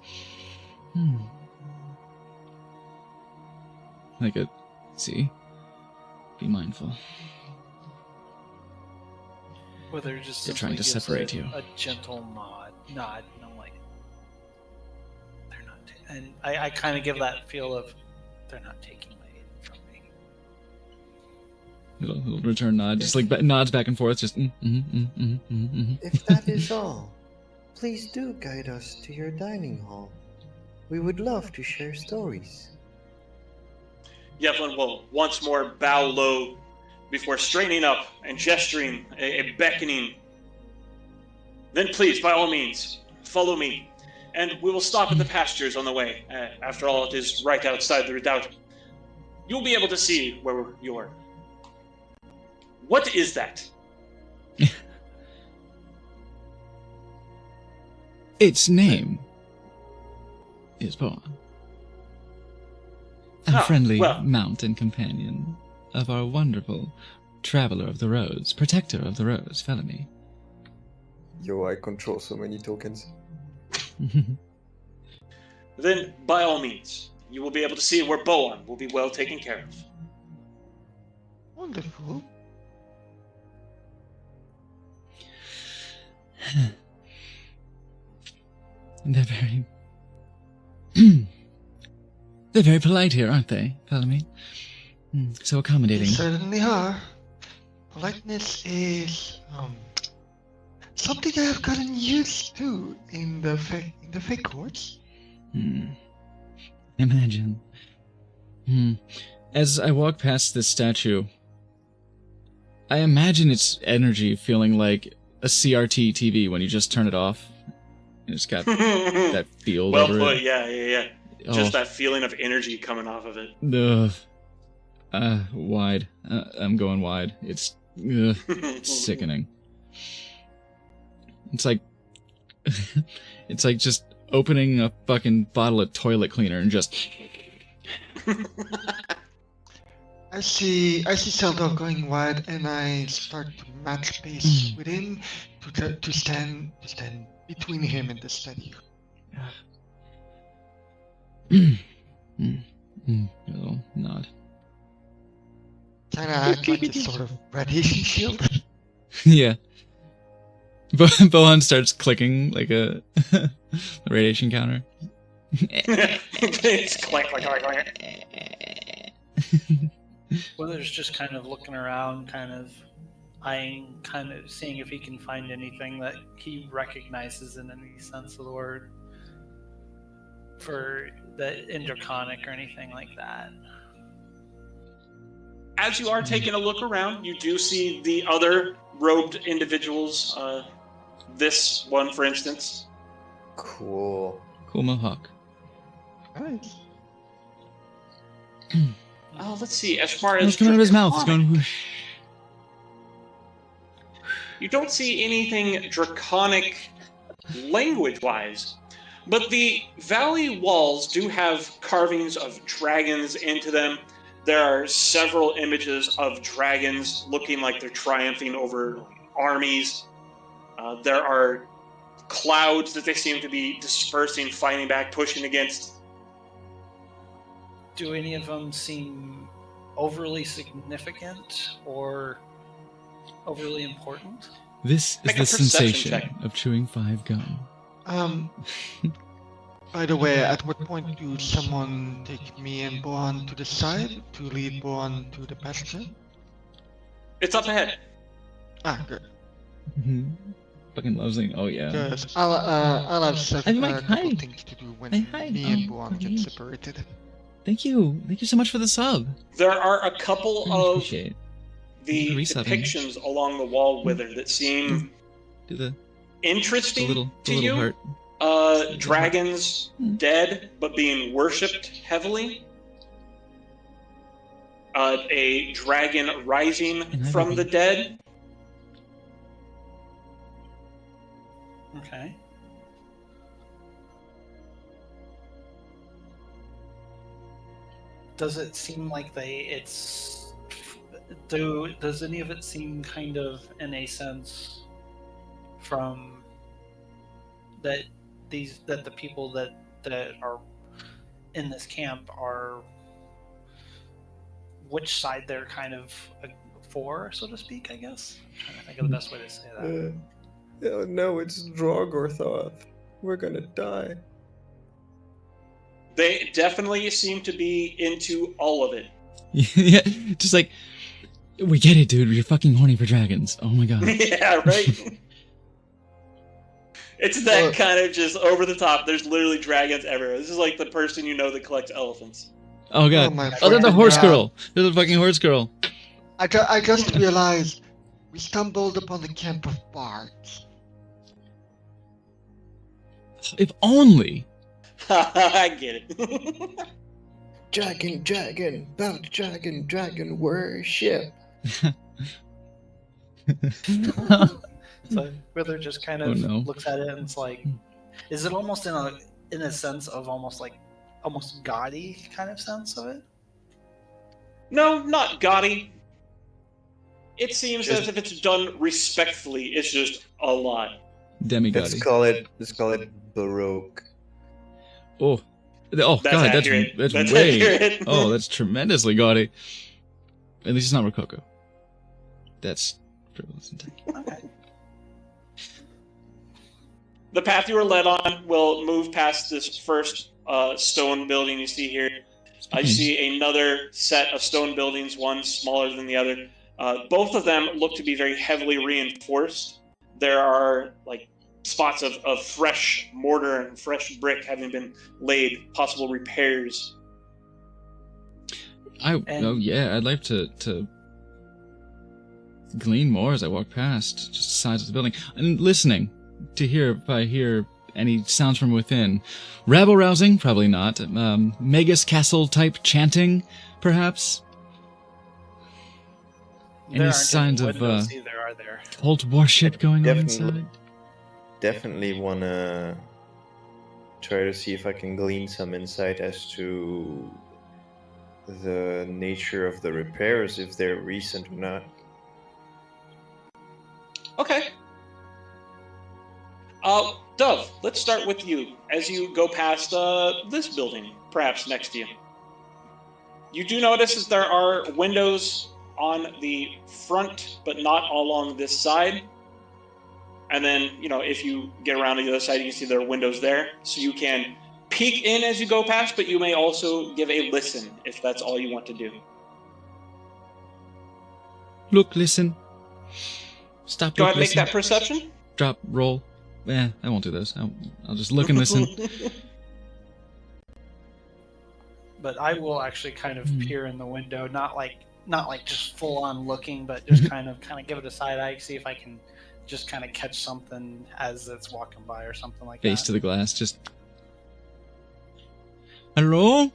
Like a, see? Be mindful. Whether it just They're trying to simply gives separate you. a gentle nod, and I'm like, they're not. And I kind of give that feel of they're not taking my aid from me. Little return nod, just like nods back and forth, just If that is all, please do guide us to your dining hall. We would love to share stories. Yevlin will once more bow low before straightening up and gesturing a beckoning. Then please, by all means, follow me, and we will stop at the pastures on the way. After all, it is right outside the redoubt. You'll be able to see where you're. What is that? Its name is Boan. A Ah, friendly well. mount and companion of our wonderful traveler of the roads, protector of the roads, Felony. Yo, I control so many tokens. Then, by all means, you will be able to see where Boan will be well taken care of. Wonderful. They're very... They're very polite here, aren't they, Felony? So They accommodating. certainly are. Politeness is something I have gotten used to in the fake courts. Imagine. As I walk past this statue, I imagine its energy feeling like a CRT TV when you just turn it off. It's got that field Well over put, it. yeah. Oh. Just that feeling of energy coming off of it. Wide. I'm going wide. It's sickening. It's like it's like just opening a fucking bottle of toilet cleaner and just I see Seldor going wide, and I start to match pace with him to stand between him and the statue. a little nod. Kind of act like a sort of radiation shield. Yeah. Bohan starts clicking like a radiation counter. It's click. Wither's just kind of looking around, kind of eyeing, kind of seeing if he can find anything that he recognizes in any sense of the word for the Indraconic or anything like that. As you are taking a look around, you do see the other robed individuals. This one, for instance. Cool. Cool mohawk. Nice. Let's see. As far as It's coming out of his mouth. It's Draconic, going whoosh. you don't see anything draconic language-wise, but the valley walls do have carvings of dragons into them. There are several images of dragons looking like they're triumphing over armies. There are clouds that they seem to be dispersing, fighting back, pushing against. Do any of them seem overly significant or overly important? This is Make a the perception sensation check. of chewing 5 gum. By the way, at what point do someone take me and Bohan to the side to lead Bohan to the pasture? It's up ahead. Ah, good. Fucking loves it. Oh yeah. Because I'll have I'm like, a couple hi. things to do when Hi. me and Oh, Bohan okay. get separated. Thank you so much for the sub. There are a couple Really of appreciate it. the Resubbing. depictions along the wall Wither that seem Do the interesting little to you. heart. Dragons dead but being worshipped heavily. A dragon rising from the dead. Okay. Does it seem like does any of it seem kind of in a sense from that the people that are in this camp are which side they're kind of for, so to speak, I guess? I'm trying to think of the best way to say that. Oh, no, it's Drogorthoth. We're gonna die. They definitely seem to be into all of it. Yeah, just like we get it, dude. You're fucking horny for dragons. Oh my god. Yeah, right? It's that kind of just over the top. There's literally dragons everywhere. This is like the person you know that collects elephants. Oh god. my Oh, they're the friend, horse yeah. girl. They're the fucking horse girl. I just realized we stumbled upon the camp of bards. If only. I get it. Dragon, bout dragon worship. So Wither just kind of Oh, no. looks at it and it's like, is it almost in a sense of almost gaudy kind of sense of it? No, not gaudy. It seems as if it's done respectfully. It's just a lot. Demigod. Let's call it Baroque. Oh. Oh That's god, accurate. that's That's way. accurate. Oh, that's tremendously gaudy. At least it's not Rococo. That's frivolous and tacky. Okay. The path you were led on will move past this first stone building you see here. I see another set of stone buildings, one smaller than the other. Both of them look to be very heavily reinforced. There are like spots of fresh mortar and fresh brick having been laid, possible repairs. I'd like to glean more as I walk past, just the sides of the building, and listening to hear if I hear any sounds from within. Rabble rousing? Probably not. Magus Castle type chanting, perhaps? There Any aren't signs of windows either, are there? cult worship going on Definitely. inside? Definitely wanna try to see if I can glean some insight as to the nature of the repairs, if they're recent or not. Okay. Dove, let's start with you. As you go past this building, perhaps next to you, you do notice that there are windows on the front, but not along this side. And then, if you get around to the other side, you can see there are windows there. So you can peek in as you go past, but you may also give a listen if that's all you want to do. Look, listen. Stop, Go look, ahead and make listen. that perception. Drop, roll. I won't do those. I'll just look and listen. But I will actually kind of peer in the window, not like just full on looking, but just kind of give it a side eye, see if I can just kind of catch something as it's walking by or something like Face that. to the glass, just... Hello?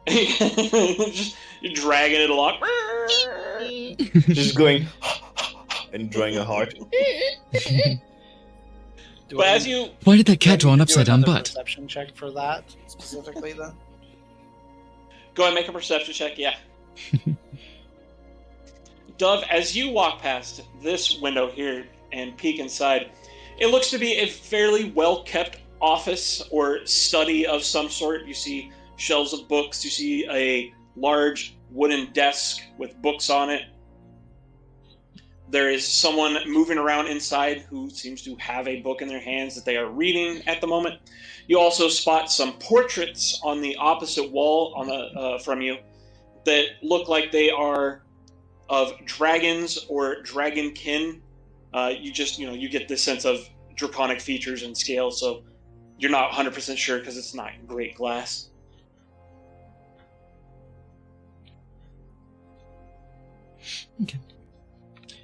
Just you're dragging it along. Just going and drawing a heart. But as you Why did that do I cat draw an need to do upside down another butt? Perception check for that specifically, then. go ahead and make a perception check, yeah. Dove, as you walk past this window here and peek inside, it looks to be a fairly well-kept office or study of some sort. You see shelves of books. You see a large wooden desk with books on it. There is someone moving around inside who seems to have a book in their hands that they are reading at the moment. You also spot some portraits on the opposite wall from you that look like they are of dragons or dragonkin. You get this sense of draconic features and scale, so you're not 100% sure because it's not great glass. Okay.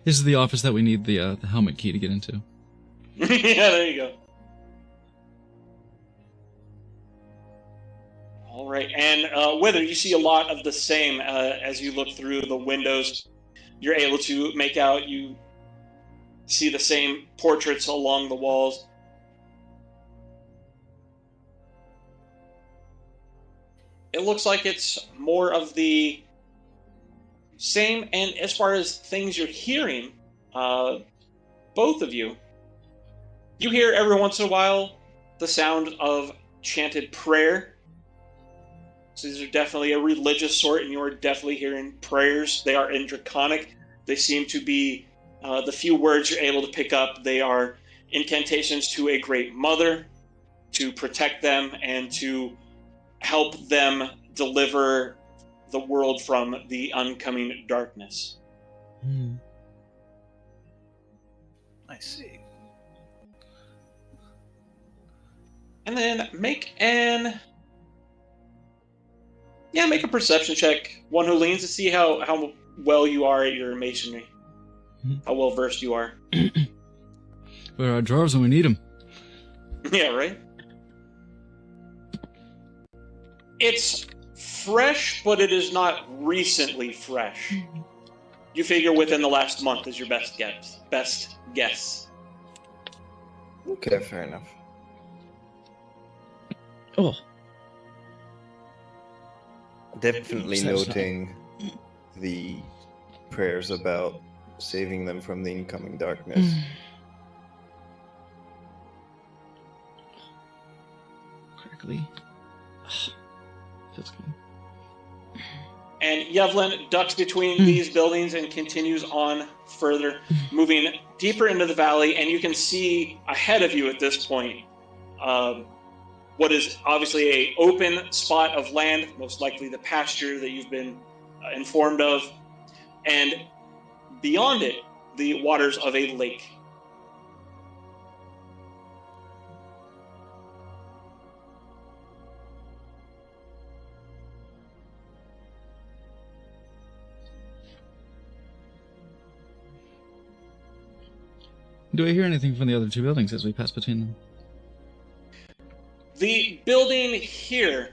This is the office that we need the helmet key to get into. Yeah, there you go. All right, and Wither, you see a lot of the same as you look through the windows. You're able to make out, you see the same portraits along the walls. It looks like it's more of the same, and as far as things you're hearing, both of you hear every once in a while the sound of chanted prayer. So these are definitely a religious sort, and you're definitely hearing prayers. They are in Draconic. They seem to be, the few words you're able to pick up, they are incantations to a great mother to protect them and to help them deliver the world from the oncoming darkness. I see. And then make a perception check. One who leans to see how well you are at your masonry. How well versed you are. Where are our drawers when we need them? Yeah, right? It's fresh, but it is not recently fresh. You figure within the last month is your best guess. Okay, fair enough. Oh. Definitely noting the prayers about saving them from the incoming darkness. Crackly. Feels good. And Yevlin ducks between these buildings and continues on further, moving deeper into the valley, and you can see ahead of you at this point what is obviously a open spot of land, most likely the pasture that you've been informed of, and beyond it, the waters of a lake. Do I hear anything from the other two buildings as we pass between them? The building here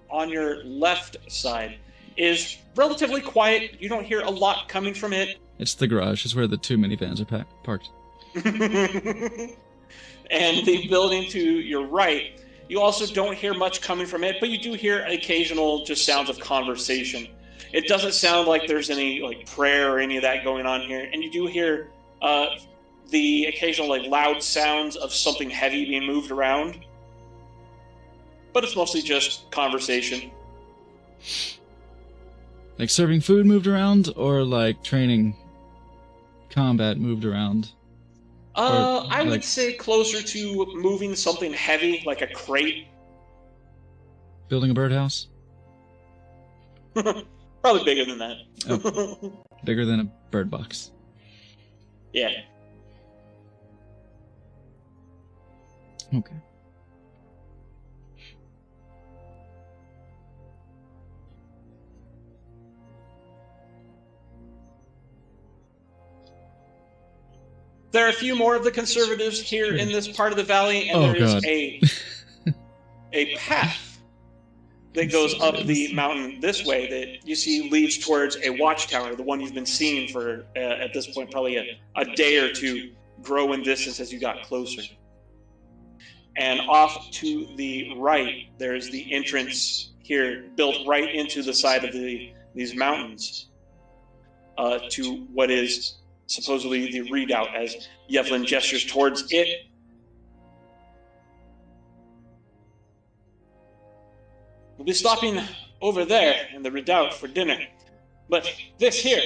on your left side is relatively quiet. You don't hear a lot coming from it. It's the garage. It's where the two minivans are parked. And the building to your right, you also don't hear much coming from it, but you do hear occasional just sounds of conversation. It doesn't sound like there's any like prayer or any of that going on here, and you do hear the occasional like loud sounds of something heavy being moved around, but it's mostly just conversation. Like serving food moved around, or like training combat moved around? I would like- say closer to moving something heavy, like a crate. Building a birdhouse? Probably bigger than that. Bigger than a bird box. Yeah. Okay. There are a few more of the conservatives here in this part of the valley, and Oh, there is God. a path that goes up the mountain this way that you see leads towards a watchtower, the one you've been seeing for, at this point, probably a day or two, grow in distance as you got closer. And off to the right, there's the entrance here, built right into the side of these mountains, to what is supposedly the redoubt, as Yevlin gestures towards it. We'll be stopping over there in the redoubt for dinner. But this here,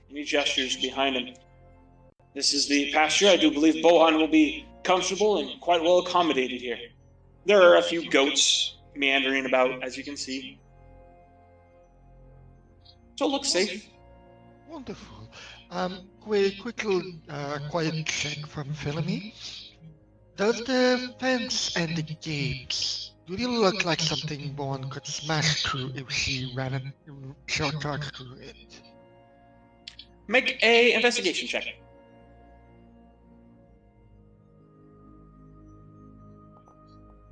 and he gestures behind him, this is the pasture. I do believe Bohan will be comfortable and quite well accommodated here. There are a few goats meandering about, as you can see. So it looks safe. Wonderful. Quick little quiet check from Philemy. Does the fence and the gates, do they look like something one could smash through if she ran a short charge through it? Make a investigation check.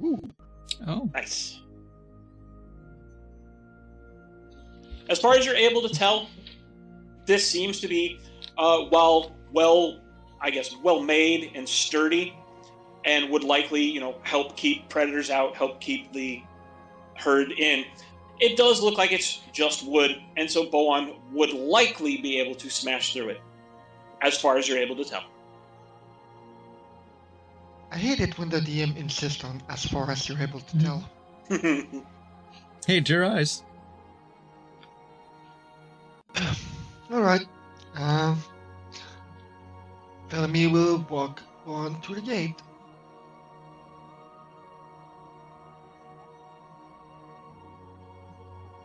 Ooh. Oh. Nice. As far as you're able to tell, this seems to be, well made and sturdy, and would likely, help keep predators out, help keep the herd in. It does look like it's just wood, and so Bohan would likely be able to smash through it, as far as you're able to tell. I hate it when the DM insists on as far as you're able to tell. Hey, it's your eyes. Alright. Philemy will walk on to the gate.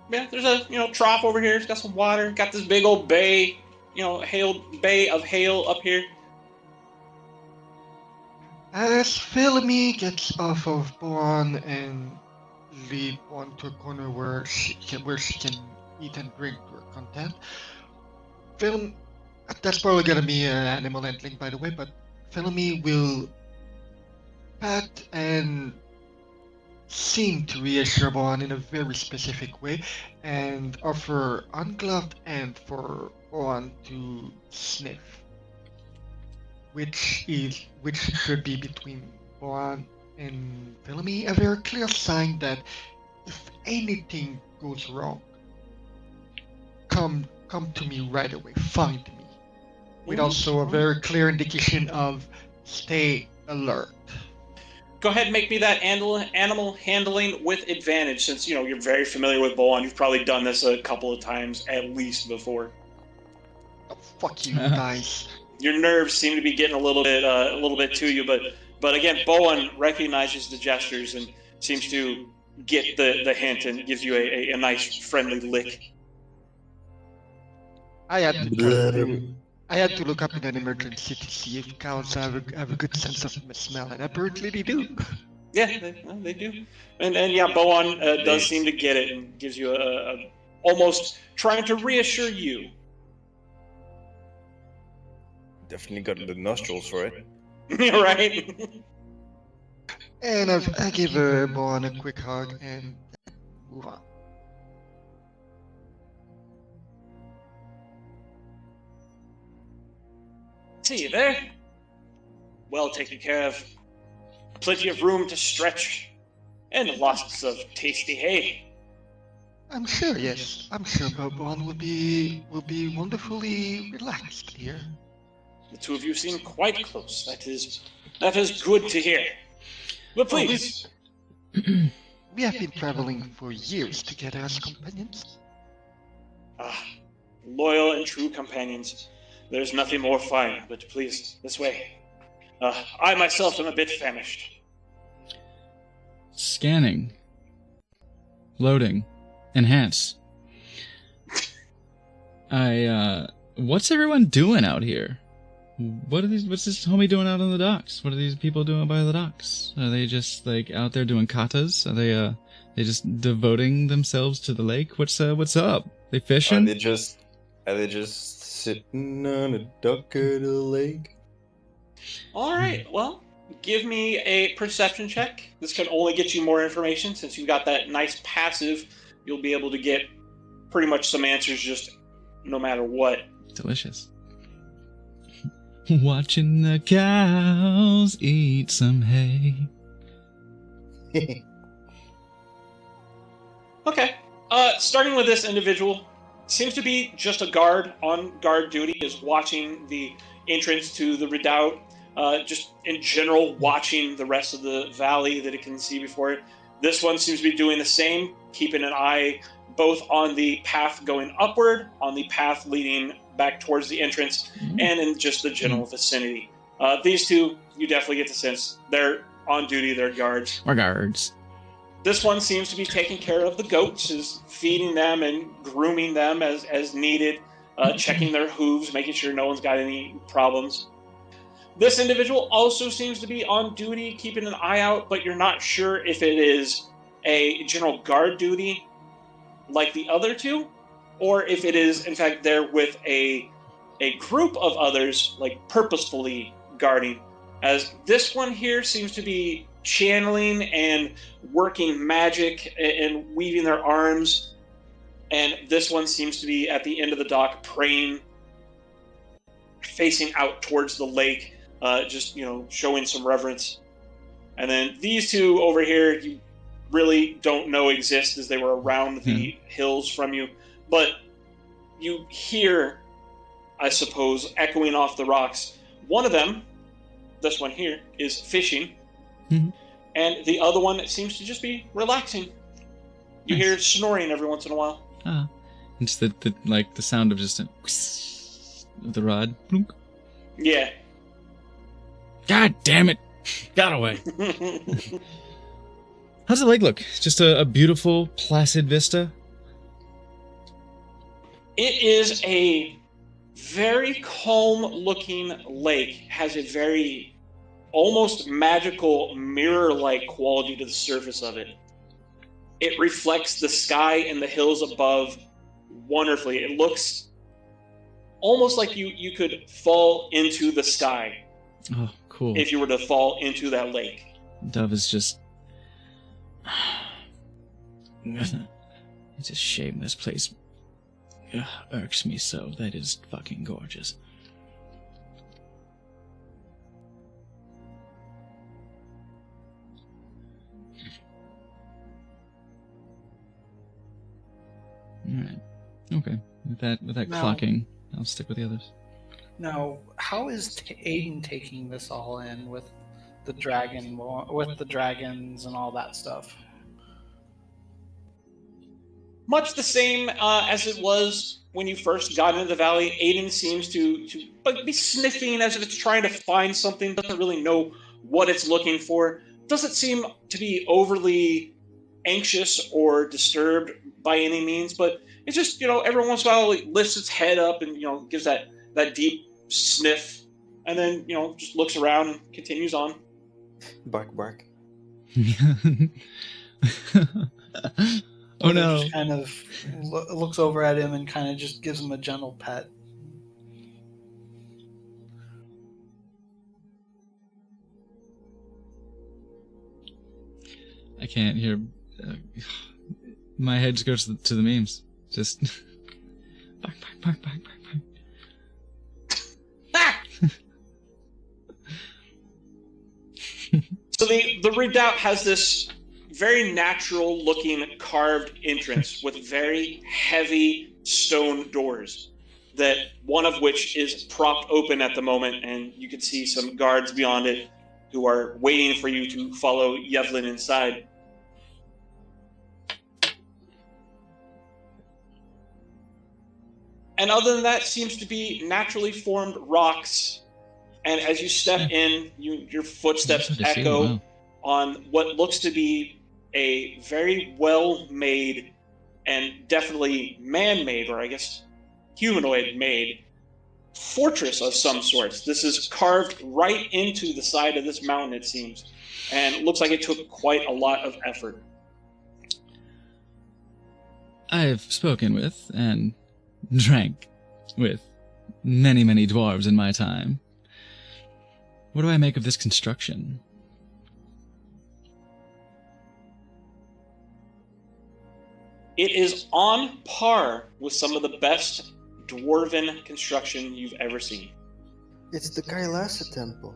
Yeah, there's a trough over here. It's got some water. Got this big old bay, bay of hail up here. As Philemy gets off of Bohan and lead on to a corner where she can eat and drink to her content, that's probably gonna be an animal handling, by the way, but Philemy will pat and seem to reassure Bohan in a very specific way and offer ungloved hand for Bohan to sniff. Which should be between Bohan and Philemy a very clear sign that if anything goes wrong, come to me right away, find me. With also a very clear indication of stay alert. Go ahead and make me that animal handling with advantage, since you're very familiar with Bohan. You've probably done this a couple of times at least before. Oh, fuck you guys. Your nerves seem to be getting a little bit to you, but again, Bohan recognizes the gestures and seems to get the hint and gives you a nice friendly lick. I had to look up in an emergency to see if cows have a good sense of smell, and apparently they do. Yeah, they do. And yeah, Bohan does seem to get it and gives you a almost trying to reassure you. Definitely got the nostrils for it. Right? And I give Bohan a quick hug and move on. See you there. Well taken care of. Plenty of room to stretch. And lots of tasty hay. I'm sure, yes. I'm sure Bohan will be wonderfully relaxed here. The two of you seem quite close. That is good to hear. But please, We have been traveling for years together as companions. Loyal and true companions. There's nothing more fine, but please, this way. I myself am a bit famished. Scanning. Loading. Enhance. What's everyone doing out here? What's this homie doing out on the docks? What are these people doing by the docks? Are they just, like, out there doing katas? Are they just devoting themselves to the lake? What's up? They fishing? Are they just sitting on a dock at a lake? Alright, well, give me a perception check. This can only get you more information. Since you got that nice passive, you'll be able to get pretty much some answers just no matter what. Delicious. Watching the cows eat some hay. Okay. Starting with this individual, seems to be just a guard on guard duty, is watching the entrance to the redoubt, just in general watching the rest of the valley that it can see before it. This one seems to be doing the same, keeping an eye both on the path going upward, on the path leading back towards the entrance, and in just the general vicinity. These two, you definitely get the sense they're on duty, they're guards. Or guards. This one seems to be taking care of the goats, is feeding them and grooming them as needed, checking their hooves, making sure no one's got any problems. This individual also seems to be on duty, keeping an eye out, but you're not sure if it is a general guard duty like the other two, or if it is, in fact, there with a group of others, like purposefully guarding, as this one here seems to be channeling and working magic and weaving their arms, and this one seems to be at the end of the dock praying, facing out towards the lake, just, showing some reverence. And then these two over here, you really don't know exist, as they were around the hills from you, but you hear, I suppose, echoing off the rocks. One of them, this one here, is fishing, and the other one seems to just be relaxing. You hear snoring every once in a while. It's the sound of just the rod. Plunk. Yeah. God damn it! Got away. How's the lake look? Just a beautiful, placid vista? It is a very calm-looking lake. Has a very almost magical mirror-like quality to the surface of it. It reflects the sky and the hills above wonderfully. It looks almost like you could fall into the sky. Oh, cool. If you were to fall into that lake. Dove is just... It's a shame this place irks me so. That is fucking gorgeous. Alright. Okay. With that Now- clocking, I'll stick with the others. Now, how is Aiden taking this all in with the dragons and all that stuff? Much the same as it was when you first got into the valley. Aiden seems to be sniffing as if it's trying to find something, doesn't really know what it's looking for. Doesn't seem to be overly anxious or disturbed by any means, but it's just, every once in a while it lifts its head up and, gives that deep sniff, and then, just looks around and continues on. Bark, bark. Oh no. Just kind of looks over at him and kind of just gives him a gentle pet. I can't hear. My head just goes to the memes. Just. Bark, bark, bark, bark, bark, bark. So the redoubt has this very natural looking carved entrance with very heavy stone doors, that one of which is propped open at the moment, and you can see some guards beyond it who are waiting for you to follow Yevlin inside. And other than that, seems to be naturally formed rocks. And as you step in, your footsteps echo on what looks to be a very well-made and definitely man-made, or I guess humanoid-made, fortress of some sorts. This is carved right into the side of this mountain, it seems, and it looks like it took quite a lot of effort. I've spoken with and drank with many, many dwarves in my time. What do I make of this construction? It is on par with some of the best dwarven construction you've ever seen. It's the Kailasa temple.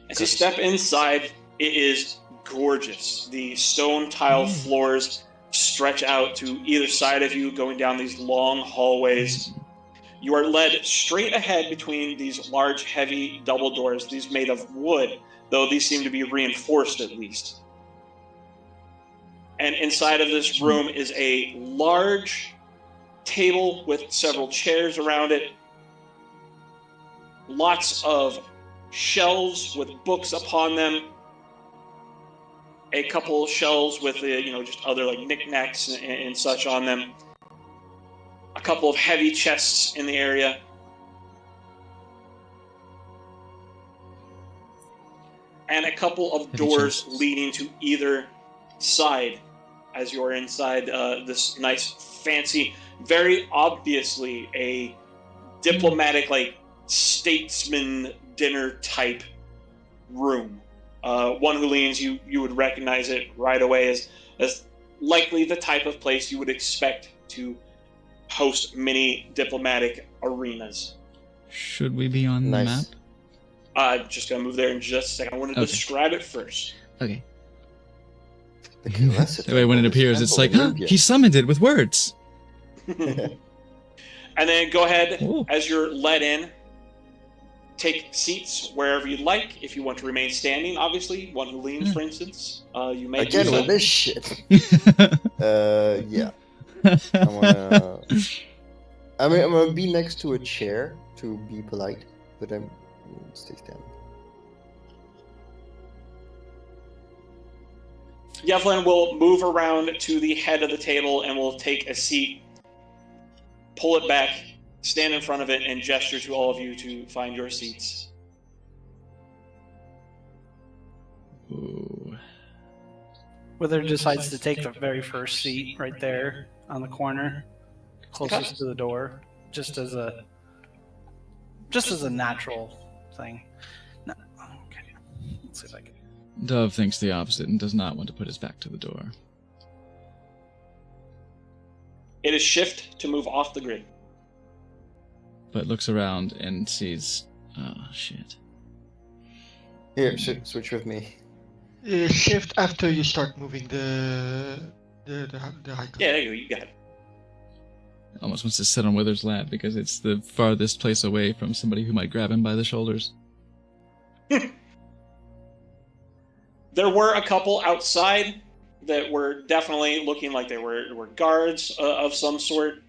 As you step inside, it is gorgeous. The stone tile floors stretch out to either side of you, going down these long hallways. You are led straight ahead between these large, heavy double doors, these made of wood, though these seem to be reinforced at least. And inside of this room is a large table with several chairs around it. Lots of shelves with books upon them. A couple shelves with just other like knickknacks and such on them. A couple of heavy chests in the area. And a couple of doors leading to either side as you're inside this nice, fancy, very obviously a diplomatic, like, statesman dinner type room. One who leans, you would recognize it right away as likely the type of place you would expect to host many diplomatic arenas. Should we be on the map? I'm just going to move there in just a second. I want to describe it first. Okay. The way when it appears, it's like, he summoned it with words. And then go ahead, as you're led in, take seats wherever you'd like. If you want to remain standing, obviously, one who leans, for instance, you may again do so. with this shit. Yeah. I'm gonna be next to a chair to be polite, but I'm stay standing. Yevlin will move around to the head of the table and will take a seat, pull it back, stand in front of it, and gesture to all of you to find your seats. Ooh. Whether decides to take the very first seat right there on the corner, closest to the door, just as a natural thing. No, okay. Let's see if I can. Dove thinks the opposite and does not want to put his back to the door. It is shift to move off the grid. But looks around and sees... Oh, shit. Here, switch with me. Shift after you start moving the icon. Yeah, there you go. You got it. Almost wants to sit on Wither's lap because it's the farthest place away from somebody who might grab him by the shoulders. There were a couple outside that were definitely looking like they were guards of some sort.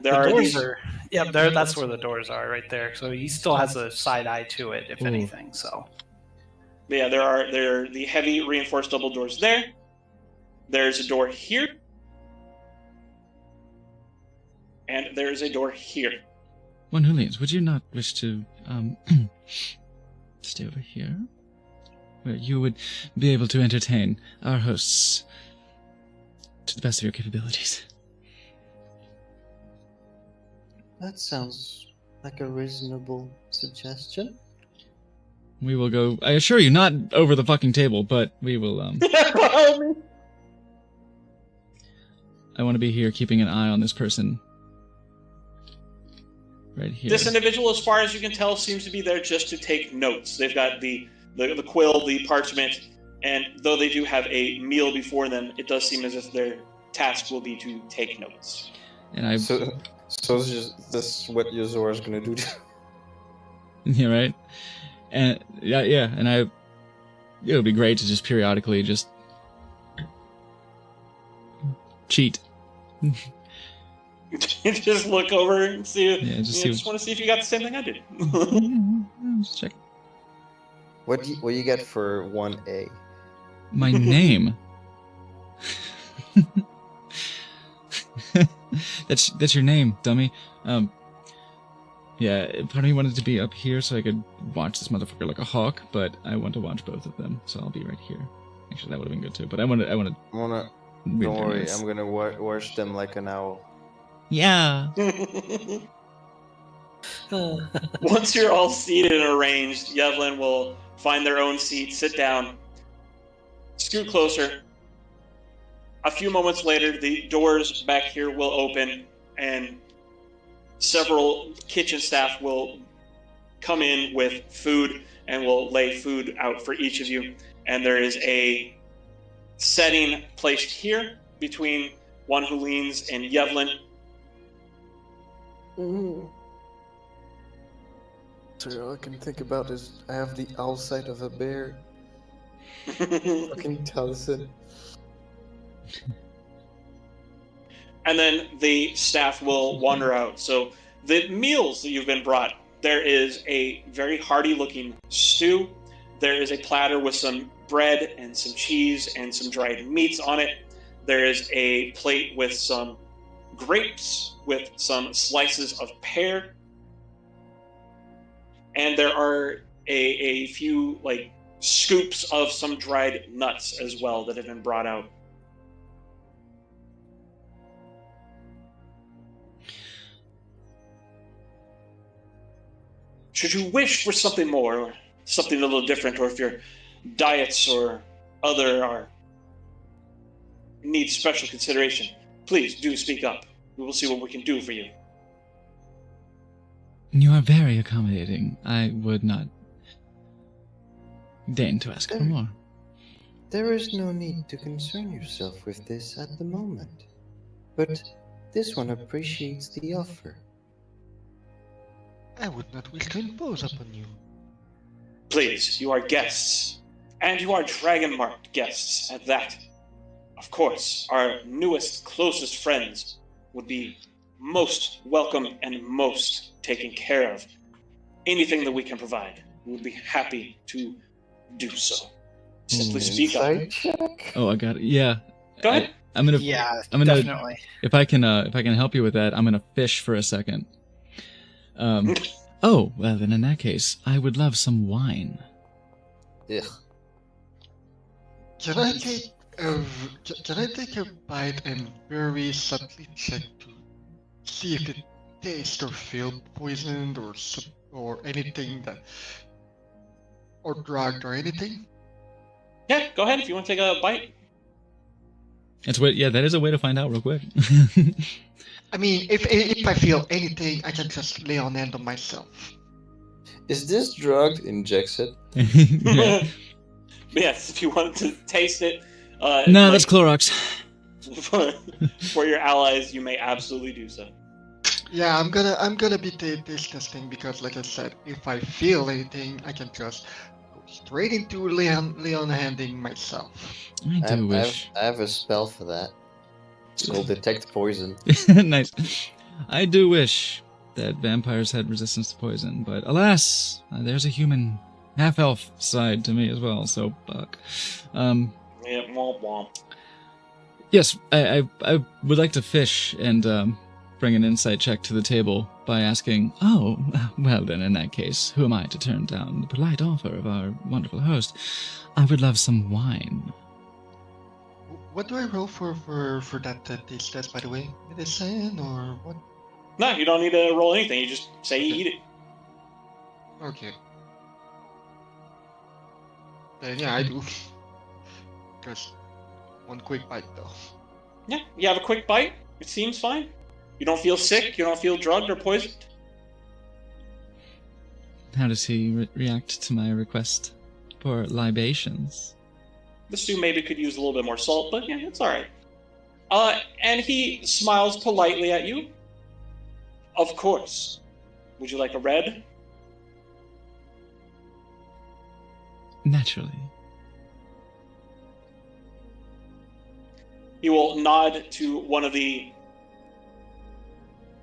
That's where the doors are, right there. So he still has a side eye to it, if anything. So, but yeah, there are the heavy reinforced double doors there. There's a door here, and there is a door here. One who leans, would you not wish to stay over here, where you would be able to entertain our hosts to the best of your capabilities? That sounds like a reasonable suggestion. We will go. I assure you, not over the fucking table, but we will. I want to be here, keeping an eye on this person. Right here. This individual, as far as you can tell, seems to be there just to take notes. They've got the quill, the parchment, and though they do have a meal before them, it does seem as if their task will be to take notes. And I. So is just this what Yozora is gonna do? Yeah, right. And yeah, and it would be great to just periodically just cheat. Just look over and see. Yeah, just want to see if you got the same thing I did. Just check. What do you get for 1A? My name. That's your name, dummy. Yeah, part of me wanted to be up here so I could watch this motherfucker like a hawk, but I want to watch both of them, so I'll be right here. Actually, that would have been good too, but I want to. Don't worry, I'm gonna watch them like an owl. Yeah. Once you're all seated and arranged, Yevlin will find their own seat, sit down, scoot closer. A few moments later, the doors back here will open, and several kitchen staff will come in with food and will lay food out for each of you. And there is a setting placed here between one who leans and Yevlin. So all I can think about is I have the owl sight of a bear. Fucking Taliesin. And then the staff will wander out. So the meals that you've been brought, there is a very hearty looking stew. There is a platter with some bread and some cheese and some dried meats on it. There is a plate with some grapes with some slices of pear. And there are a few like scoops of some dried nuts as well that have been brought out. Should you wish for something more, or something a little different, or if your diets or other are need special consideration, please do speak up. We will see what we can do for you. You are very accommodating. I would not deign to ask for more. There is no need to concern yourself with this at the moment. But this one appreciates the offer. I would not wish to impose upon you. Please, you are guests. And you are dragon-marked guests at that. Of course, our newest, closest friends would be most welcome and most taken care of. Anything that we can provide, we would be happy to do so. Simply speak up. Insight check? Oh, I got it. Yeah. Go ahead. I'm gonna. Yeah, I'm gonna. definitely. If I can help you with that, I'm gonna fish for a second. Oh, well then in that case, I would love some wine. Ugh. Can I take a bite and very subtly check to see if it tastes or feels poisoned or anything that, or drugged or anything? Yeah, go ahead if you want to take a bite. It's way, yeah, that is a way to find out real quick. I mean, if I feel anything, I can just lay on hand on myself. Is this drugged? Injects it? Yeah. Yes, if you wanted to taste it. No, that's Clorox. For your allies, you may absolutely do so. Yeah, I'm gonna be taste testing because, like I said, if I feel anything, I can just go straight into lay on handing myself. I do wish. I have a spell for that. It's called Detect Poison. Nice. I do wish that vampires had resistance to poison, but alas, there's a human half-elf side to me as well, so fuck. Yeah, womp womp. Yes, I would like to fish and bring an insight check to the table by asking, oh, well then in that case, who am I to turn down the polite offer of our wonderful host? I would love some wine. What do I roll for that taste test, by the way? Medicine or what? No, you don't need to roll anything. You just say you eat it. Okay. Then yeah, I do. Just one quick bite though. Yeah, you have a quick bite. It seems fine. You don't feel sick. You don't feel drugged or poisoned. How does he react to my request for libations? The stew maybe could use a little bit more salt, but yeah, it's all right. And he smiles politely at you. Of course. Would you like a red? Naturally. He will nod to one of the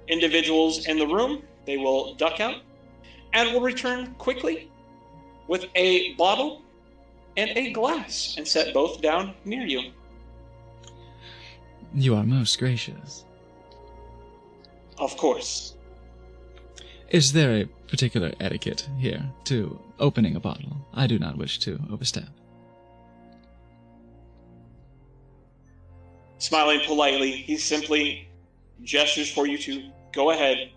individuals in the room. They will duck out and will return quickly with a bottle and a glass and set both down near you. You are most gracious. Of course. Is there a particular etiquette here to opening a bottle? I do not wish to overstep. Smiling politely, he simply gestures for you to go ahead.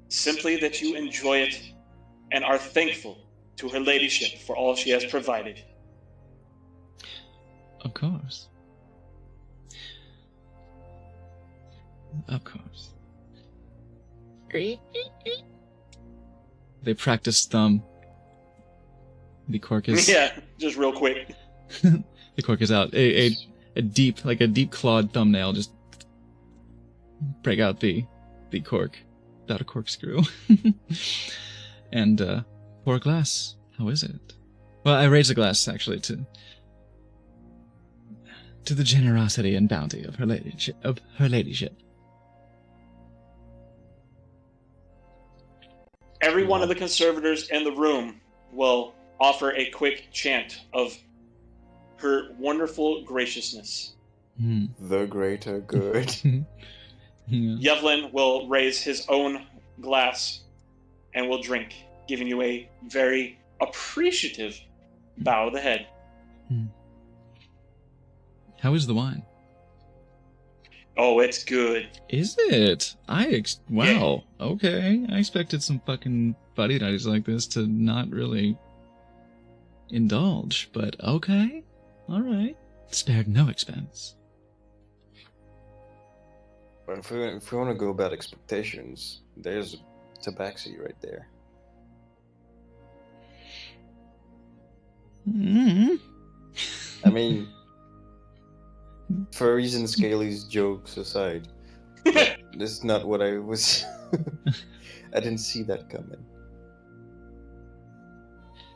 Simply that you enjoy it and are thankful to her ladyship for all she has provided. Of course. Of course. They practice thumb. The cork is Yeah, just real quick. the cork is out. A deep, like a deep clawed thumbnail, just break out the cork without a corkscrew. And pour a glass. How is it? Well, I raise a glass actually to the generosity and bounty of her ladyship. Every one of the conservators in the room will offer a quick chant of her wonderful graciousness. The greater good. Yeah. Yevlin will raise his own glass and will drink, giving you a very appreciative bow of the head. How is the wine? Oh, it's good. Is it? Wow. Okay. I expected some fucking fuddy-duddies like this to not really indulge, but okay. All right. Spared no expense. If we want to go about expectations, there's Tabaxi right there. I mean, furries and scalies jokes aside, this is not what I was. I didn't see that coming.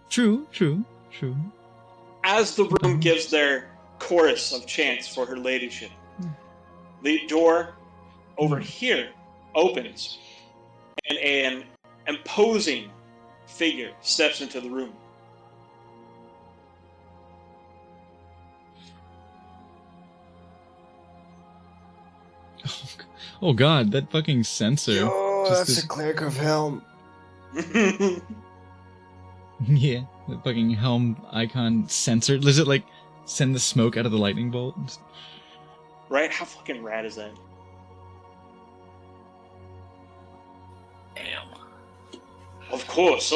True. As the room gives their chorus of chants for her ladyship, the door over here opens, and an imposing figure steps into the room. Oh god, that fucking censor. Oh, Just that's this- a cleric of Helm. Yeah, the fucking helm icon censored. Does it like send the smoke out of the lightning bolt? Just- Right? How fucking rad is that? Of course.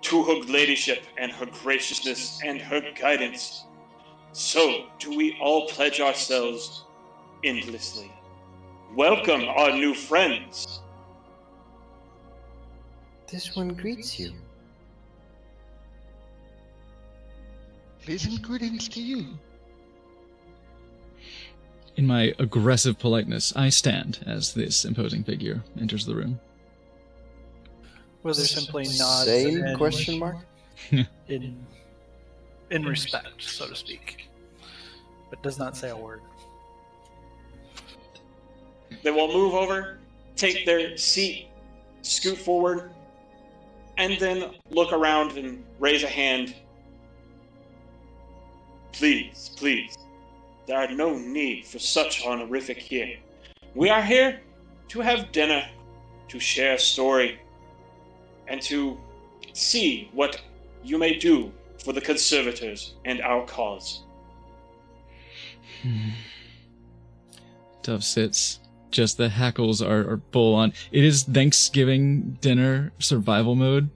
To her ladyship and her graciousness and her guidance. So, do we all pledge ourselves endlessly? Welcome our new friends. This one greets you. Pleasant greetings to you. In my aggressive politeness, I stand as this imposing figure enters the room. Whether simply nods Same in, question mark? in respect, so to speak, but does not say a word. They will move over, take their seat, scoot forward, and then look around and raise a hand. Please. There are no need for such honorific here. We are here to have dinner, to share a story, and to see what you may do for the conservators and our cause. Dove sits just the hackles are full on. It is Thanksgiving dinner survival mode.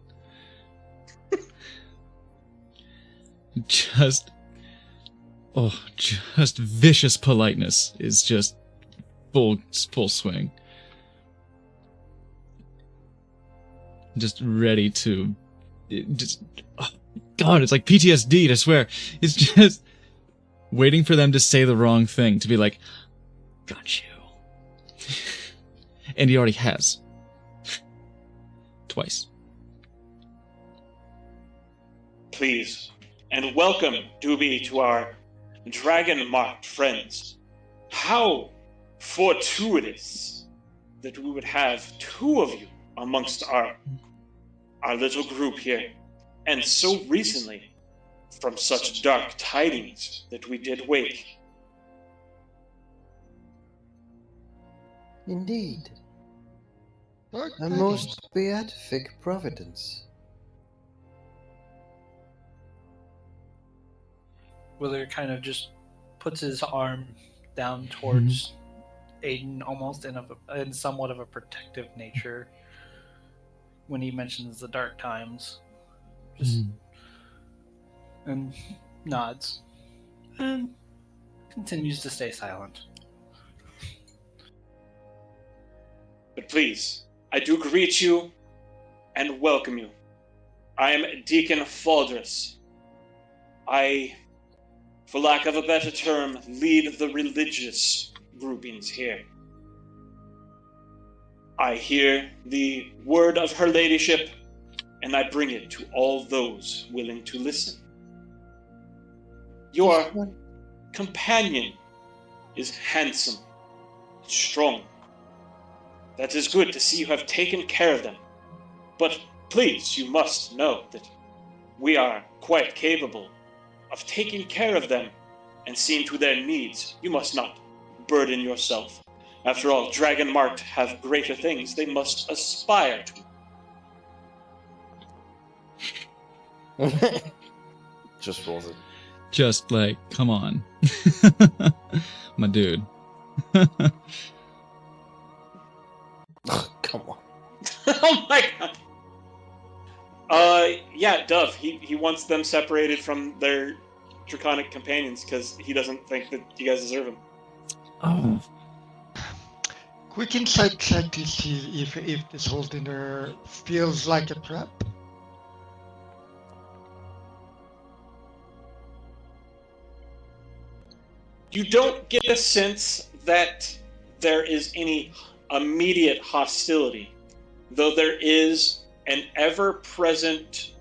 Just vicious politeness is just full swing. Just ready to, God, it's like PTSD, I swear. It's just waiting for them to say the wrong thing, to be like, got you. And he already has. Twice. Please, and welcome, Doobie, to our dragon-marked friends. How fortuitous that we would have two of you amongst our little group here, and so recently, from such dark tidings that we did wake. Indeed. Dark A tidings. most beatific providence. Wither kind of just puts his arm down towards Aiden, almost in somewhat of a protective nature. When he mentions the dark times, just and nods and continues to stay silent. But please, I do greet you and welcome you. I am Deacon Faldris. I, for lack of a better term, lead the religious groupings here. I hear the word of her ladyship, and I bring it to all those willing to listen. Your companion is handsome, strong. That is good to see you have taken care of them. But please, you must know that we are quite capable of taking care of them and seeing to their needs. You must not burden yourself. After all, Dragon-marked have greater things they must aspire to. Just rolls it. Just like, come on. My dude. Come on. Oh my god! Yeah, Dove, he wants them separated from their draconic companions because he doesn't think that you guys deserve them. Oh. Quick insight check to see if this whole dinner feels like a trap. You don't get a sense that there is any immediate hostility, though there is an ever-present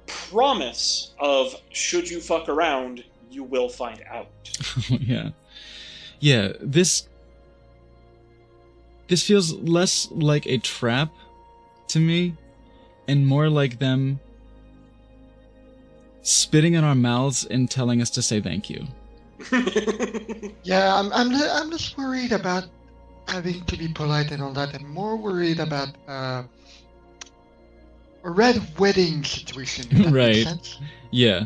promise of, should you fuck around, you will find out. Yeah. Yeah, this feels less like a trap to me and more like them spitting in our mouths and telling us to say thank you. Yeah, I'm less worried about having to be polite and all that. I'm more worried about a red wedding situation. If that Right. makes sense. Yeah.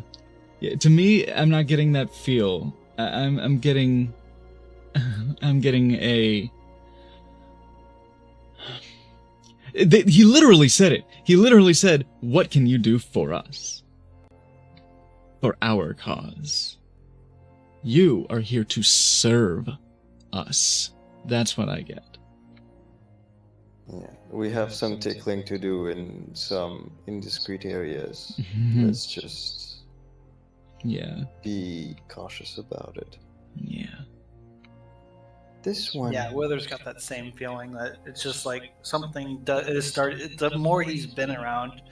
Yeah. To me, I'm not getting that feel. I'm getting a. He literally said it. He literally said, "What can you do for us? For our cause. You are here to serve us." That's what I get. Yeah, we have some tickling to do in some indiscreet areas. Mhm. Let's just Yeah. be cautious about it. Yeah. This one. Yeah, Wither's got that same feeling that it's just like something is started. The more he's been around,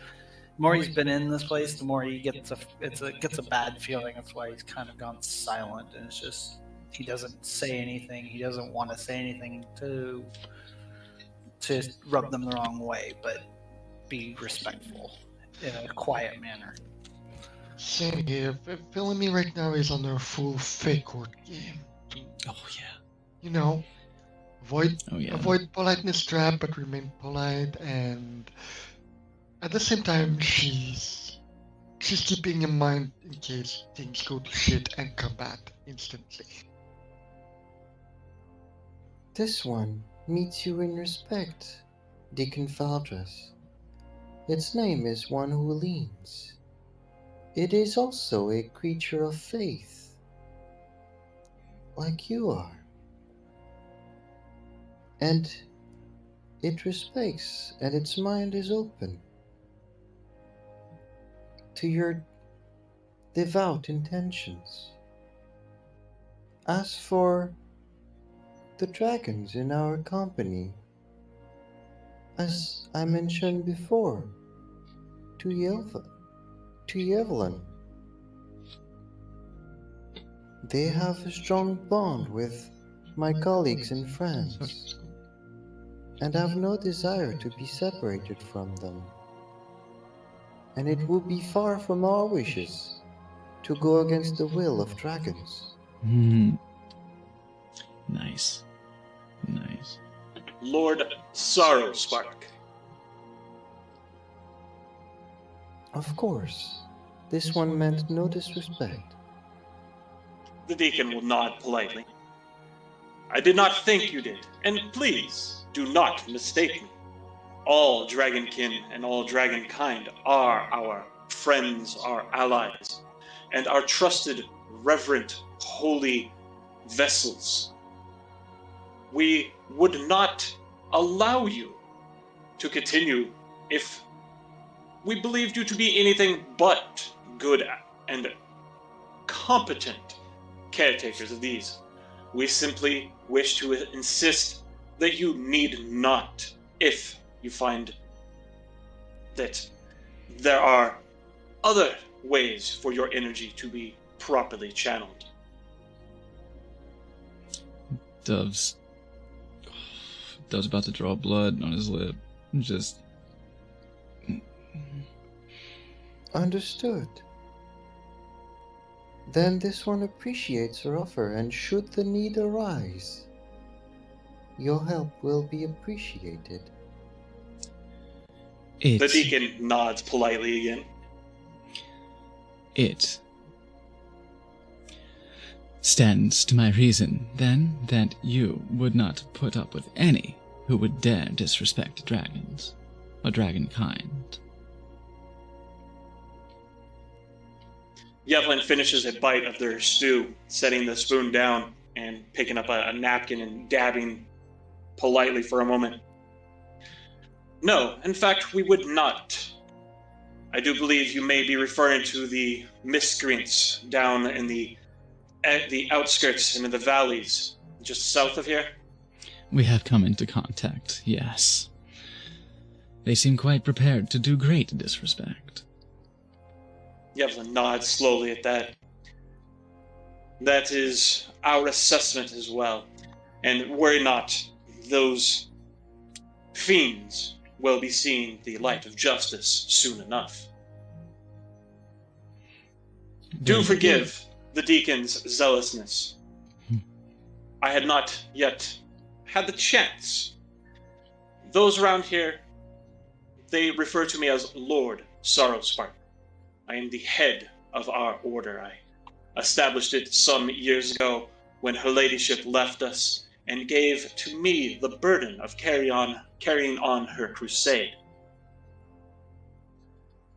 the more he's been in this place, the more he gets gets a bad feeling. That's why he's kind of gone silent, and it's just he doesn't say anything. He doesn't want to say anything to rub them the wrong way, but be respectful in a quiet manner. Same here. Filmy right now is on a full fake court game. Oh yeah. You know, avoid Oh yeah. avoid politeness trap, but remain polite, and at the same time, she's keeping in mind in case things go to shit and come back instantly. This one meets you in respect, Deacon Valdres. Its name is One Who Leans. It is also a creature of faith, like you are. And it respects and its mind is open to your devout intentions. As for the dragons in our company, as I mentioned before, to Yevlin, they have a strong bond with my colleagues and friends, and have no desire to be separated from them. And it would be far from our wishes to go against the will of dragons. Nice. Nice. Lord Sorrowspark. Of course, this one meant no disrespect. The deacon will nod politely. I did not think you did, and please do not mistake me. All dragonkin and all dragonkind are our friends, our allies, and our trusted, reverent, holy vessels. We would not allow you to continue if we believed you to be anything but good and competent caretakers of these. We simply wish to insist that you need not, if you find that there are other ways for your energy to be properly channeled. Dove's about to draw blood on his lip. Just Understood. Then this one appreciates her offer, and should the need arise, your help will be appreciated. The deacon nods politely again. It stands to my reason, then, that you would not put up with any who would dare disrespect dragons, or dragonkind. Yevlin finishes a bite of their stew, setting the spoon down and picking up a napkin and dabbing politely for a moment. No, in fact, we would not. I do believe you may be referring to the miscreants down in the outskirts and in the valleys, just south of here. We have come into contact, yes. They seem quite prepared to do great disrespect. Yevlin nods slowly at that. That is our assessment as well. And worry not, those fiends will be seeing the light of justice soon enough. Do forgive the deacon's zealousness. I had not yet had the chance. Those around here, they refer to me as Lord Sorrowspark. I am the head of our order. I established it some years ago when her ladyship left us and gave to me the burden of carrying on her crusade.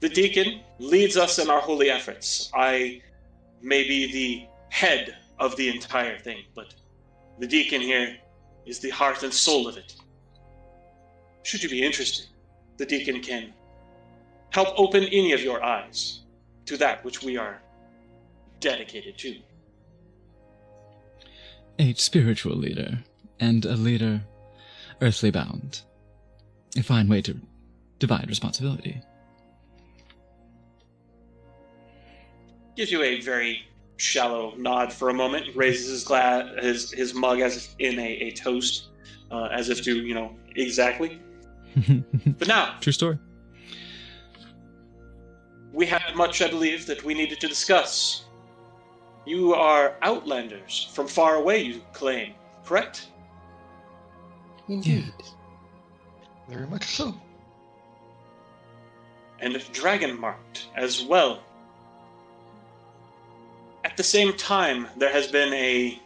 The deacon leads us in our holy efforts. I may be the head of the entire thing, but the deacon here is the heart and soul of it. Should you be interested, the deacon can help open any of your eyes to that which we are dedicated to. A spiritual leader, and a leader earthly bound. A fine way to divide responsibility. Gives you a very shallow nod for a moment, raises his mug as if in a toast, as if to, exactly. But now, True story. we had much, I believe, that we needed to discuss. You are outlanders from far away, you claim, correct? Indeed. Very much so. And dragon marked as well. At the same time, there has been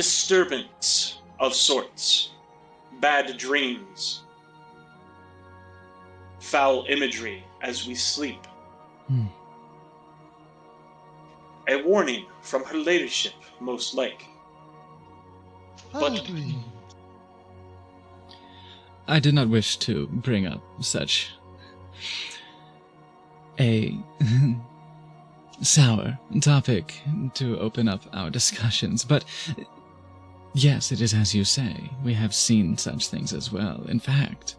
disturbance of sorts, bad dreams, foul imagery as we sleep. A warning from her ladyship, most like. Foul But- dream. I did not wish to bring up such a sour topic to open up our discussions, but yes, it is as you say. We have seen such things as well. In fact,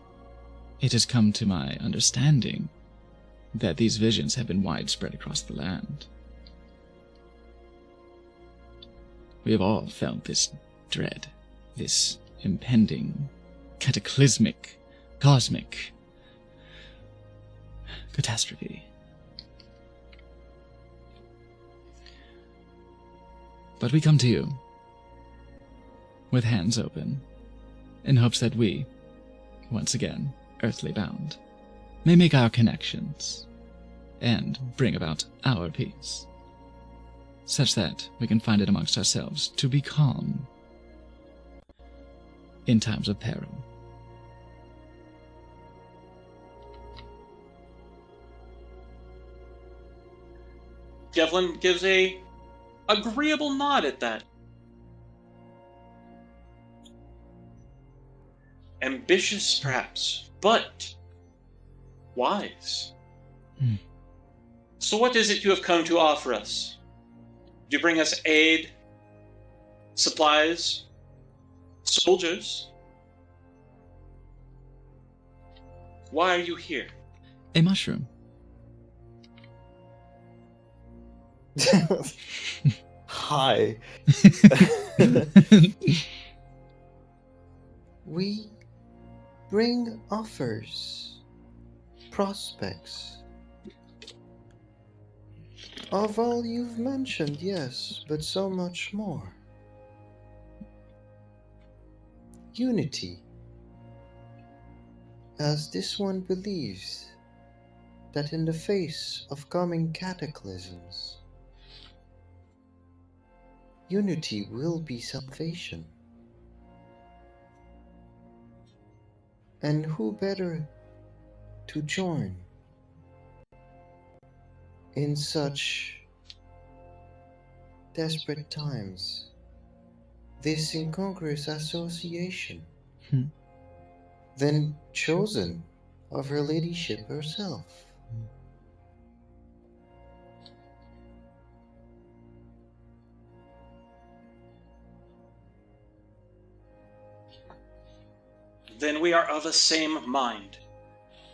it has come to my understanding that these visions have been widespread across the land. We have all felt this dread, this impending, cataclysmic, cosmic catastrophe. But we come to you with hands open, in hopes that we, once again, earthly bound, may make our connections and bring about our peace, such that we can find it amongst ourselves to be calm in times of peril. Devlin gives a agreeable nod at that. Ambitious, perhaps, but wise. So what is it you have come to offer us? Do you bring us aid, supplies, soldiers? Why are you here? A mushroom. Hi. We bring offers, prospects. Of all you've mentioned, yes, but so much more. Unity. As this one believes that in the face of coming cataclysms, unity will be salvation. And who better to join in such desperate times this incongruous association than chosen of her ladyship herself? Then we are of the same mind.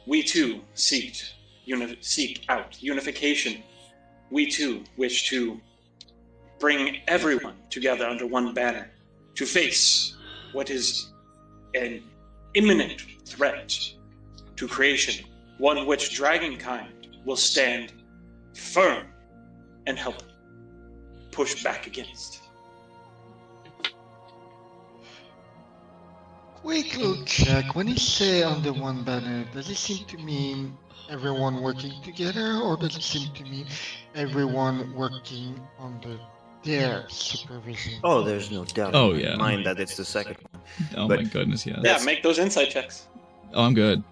We too seek out unification. We too wish to bring everyone together under one banner to face what is an imminent threat to creation, one which Dragonkind will stand firm and help push back against. Quick little check. When you say under one banner, does it seem to mean everyone working together, or does it seem to mean everyone working under their supervision? Oh, there's no doubt Oh, in my yeah. mind that it's the second one. Oh But- my goodness, yes. Yeah, make those insight checks. Oh, I'm good.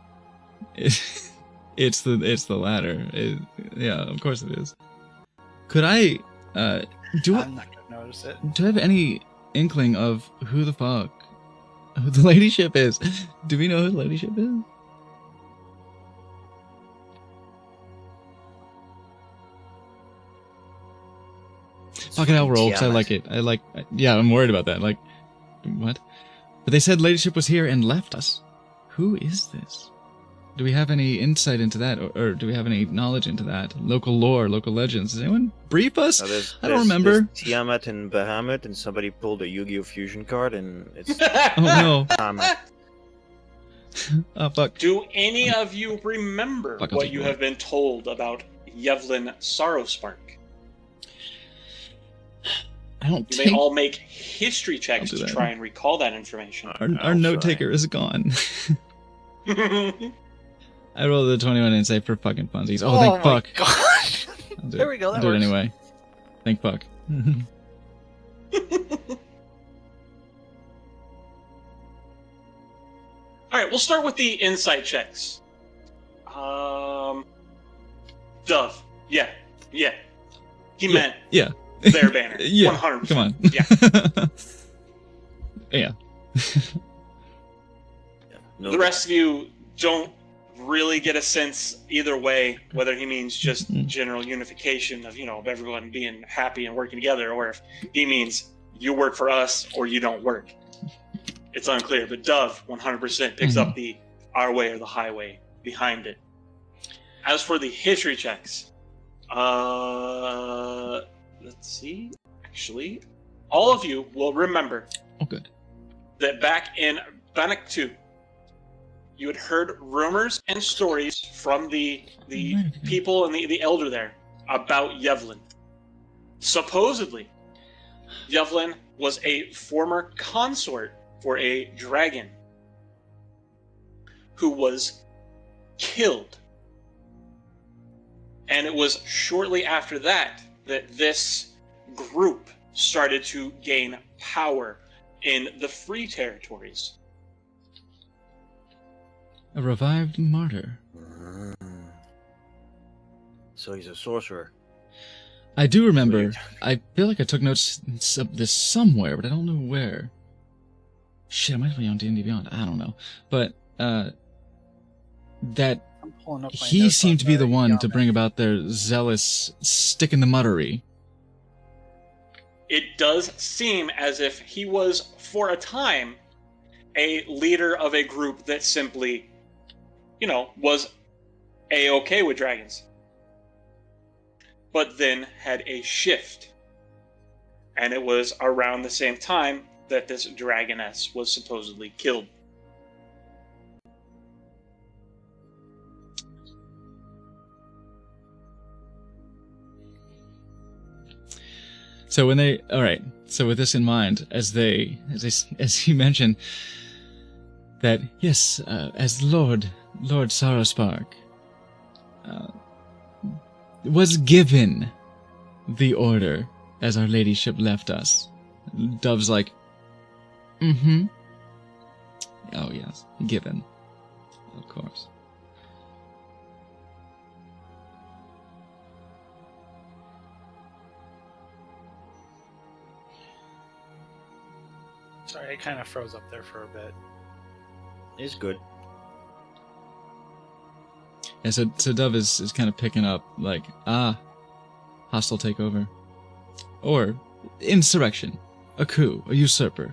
It's the latter. Yeah, of course it is. Could I do I'm not gonna notice it. I have any inkling of who the fuck who the ladyship is? Do we know who the ladyship is? Fuck it, I'll roll 'cause I like it. Yeah, I'm worried about that. Like, what? But they said ladyship was here and left us. Who is this? Do we have any insight into that, or do we have any knowledge into that? Local lore, local legends. Does anyone brief us? I don't remember. There's Tiamat and Bahamut, and somebody pulled a Yu-Gi-Oh! Fusion card, and it's Oh no! Bahamut. Oh fuck! Do any of you remember Fuck, I'll what take you one. have been told about Yevlin Sorrowspark? I don't You may think all make history checks I'll do to that. try and recall that information. our note taker is gone. I rolled the 21 and say for fucking funsies. Oh, thank my fuck! God. I'll do There it. we go, that I'll do it works. anyway. Thank fuck. All right, we'll start with the insight checks. Dove. Yeah. He meant Yeah. their banner. Yeah. 100%. Come on. Yeah. Yeah. No, The rest of you don't really get a sense either way whether he means just general unification of, of everyone being happy and working together, or if he means you work for us or you don't work. It's unclear, but Dove 100% picks up the our way or the highway behind it. As for the history checks, let's see. Actually, all of you will remember Good. that back in Bannock 2, you had heard rumors and stories from the people and the elder there about Yevlin. Supposedly, Yevlin was a former consort for a dragon who was killed. And it was shortly after that that this group started to gain power in the Free Territories. A revived martyr. So he's a sorcerer. I do remember. I feel like I took notes of this somewhere, but I don't know where. Shit, I might be on D&D Beyond. I don't know. But, that I'm pulling up my he notes seemed on to be the one to Yama. bring about their zealous stick in the muddery. It does seem as if he was, for a time, a leader of a group that simply, was A-okay with dragons. But then had a shift. And it was around the same time that this dragoness was supposedly killed. So when they, all right. So with this in mind, as you mentioned, that yes, as Lord Saraspark was given the order as our ladyship left us. Dove's like, oh yes, given, of course. Sorry, it kind of froze up there for a bit. He's good. Yeah, so Dove is kind of picking up, like, hostile takeover. Or insurrection. A coup. A usurper.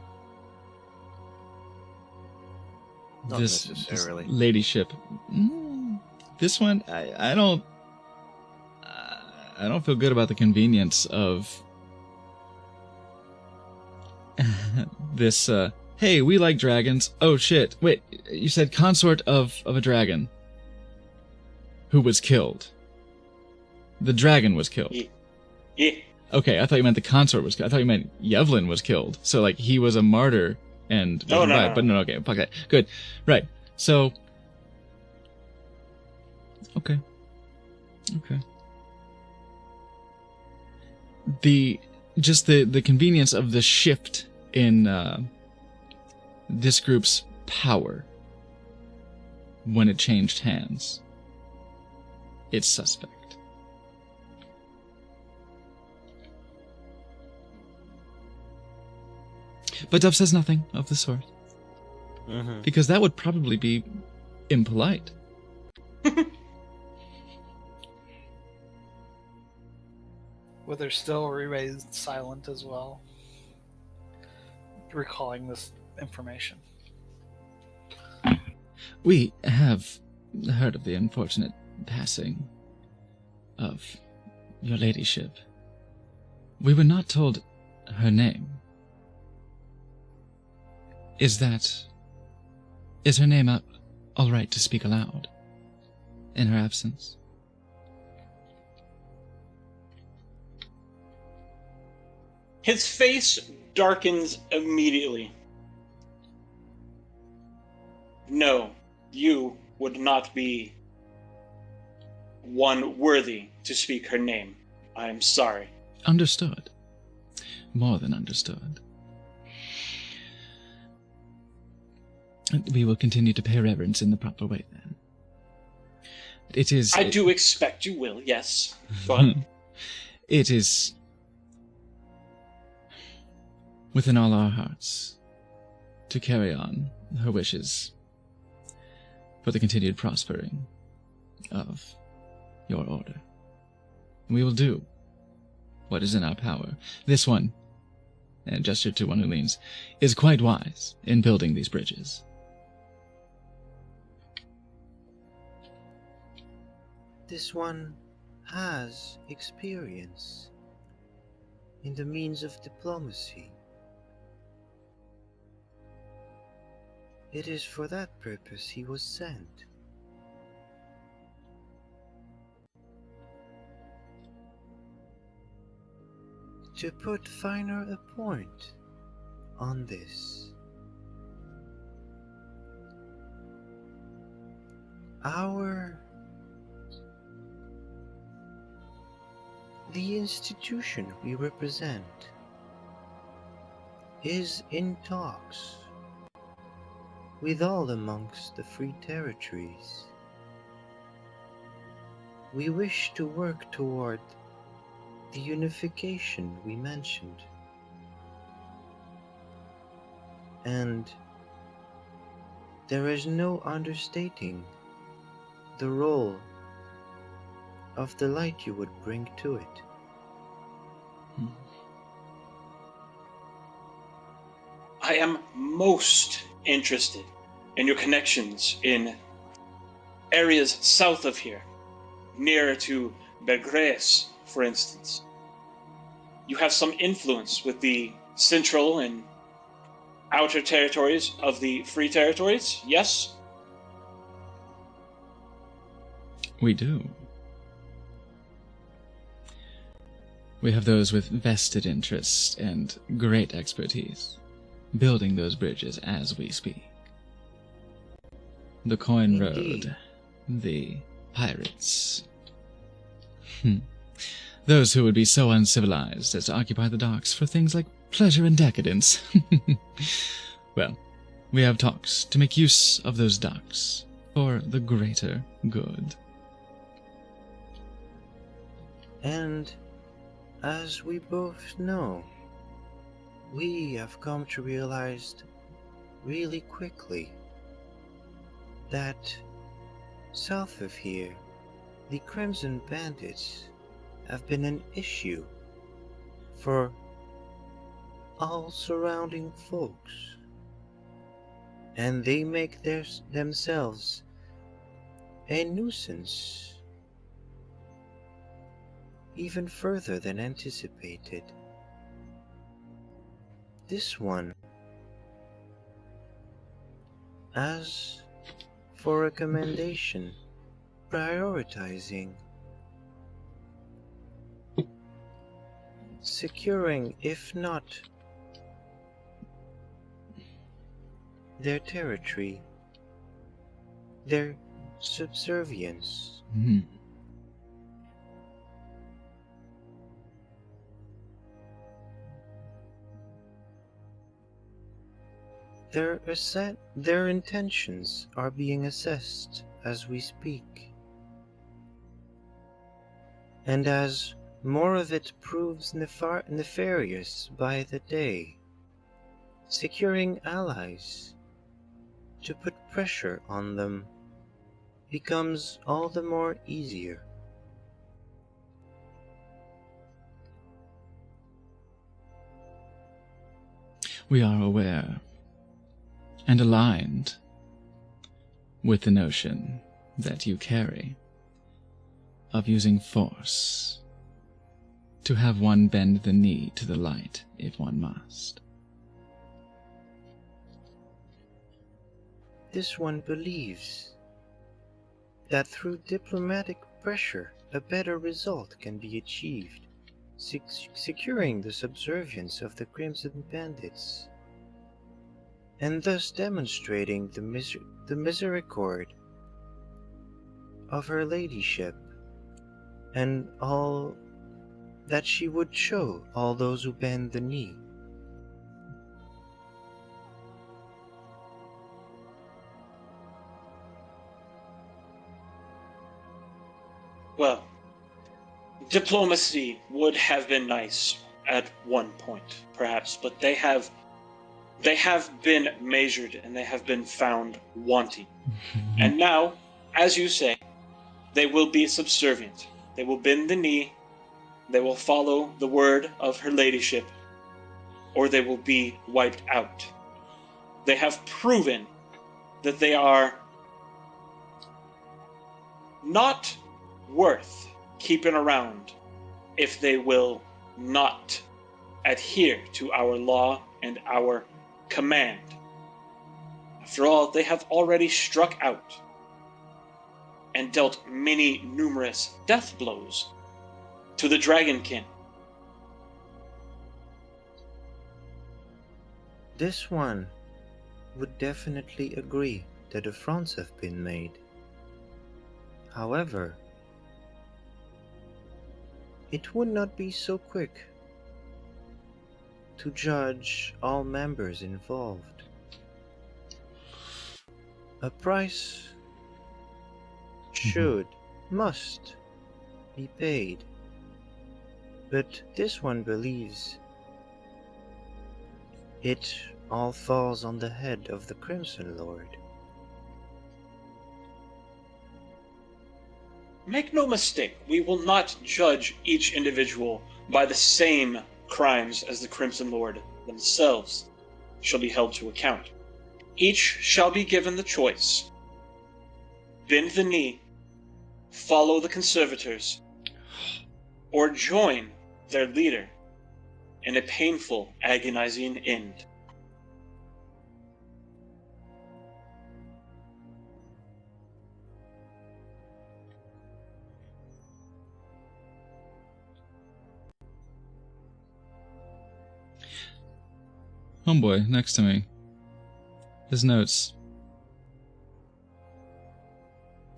Not necessarily. This ladyship. This one, I don't feel good about the convenience of this, hey, we like dragons. Oh shit. Wait, you said consort of a dragon who was killed. The dragon was killed. Yeah. Okay, I thought you meant the consort was killed. I thought you meant Yevlin was killed. So, like, he was a martyr and... No. But no, okay, fuck that. Good. Right. So... Okay. The convenience of the shift in this group's power when it changed hands. It's suspect. But Dove says nothing of the sort. Because that would probably be impolite. Wither still remains silent as well, recalling this information. We have heard of the unfortunate passing of your ladyship. We were not told her name. Is her name all right to speak aloud in her absence? His face darkens immediately. No, you would not be one worthy to speak her name. I am sorry. Understood. More than understood. We will continue to pay reverence in the proper way, then. It is... I do expect you will, yes. Go ahead. It is within all our hearts to carry on her wishes for the continued prospering of your order. We will do what is in our power. This one, and gesture to one who leans, is quite wise in building these bridges. This one has experience in the means of diplomacy. It is for that purpose he was sent. To put finer a point on this, the institution we represent is in talks with all amongst the free territories. We wish to work toward the unification we mentioned, and there is no understating the role of the light you would bring to it. I am most interested in your connections in areas south of here, nearer to Belgrès, for instance. You have some influence with the central and outer territories of the free territories, yes? We do. We have those with vested interests and great expertise, building those bridges as we speak. The Coin Indeed. Road, the pirates. Those who would be so uncivilized as to occupy the docks for things like pleasure and decadence. Well, we have talks to make use of those docks for the greater good. And as we both know, we have come to realize really quickly that south of here, the Crimson Bandits have been an issue for all surrounding folks, and they make themselves a nuisance even further than anticipated. This one, as for recommendation, prioritizing securing, if not their territory, their subservience. Their intentions are being assessed as we speak, and as more of it proves nefarious by the day, securing allies to put pressure on them becomes all the more easier. We are aware and aligned with the notion that you carry of using force to have one bend the knee to the light if one must. This one believes that through diplomatic pressure a better result can be achieved, securing the subservience of the Crimson Bandits, and thus demonstrating the misericord of her ladyship, and all that she would show all those who bend the knee. Well, diplomacy would have been nice at one point, perhaps, but they have been measured and they have been found wanting. And now, as you say, they will be subservient. They will bend the knee, they will follow the word of her ladyship, or they will be wiped out. They have proven that they are not worth keeping around if they will not adhere to our law and our command. After all, they have already struck out and dealt many numerous death blows to the Dragonkin. This one would definitely agree that affronts have been made. However, it would not be so quick to judge all members involved. A price should, must be paid. But this one believes it all falls on the head of the Crimson Lord. Make no mistake, we will not judge each individual by the same crimes as the Crimson Lord themselves shall be held to account. Each shall be given the choice. Bend the knee, follow the conservators, or join their leader in a painful, agonizing end. Homeboy next to me. His notes.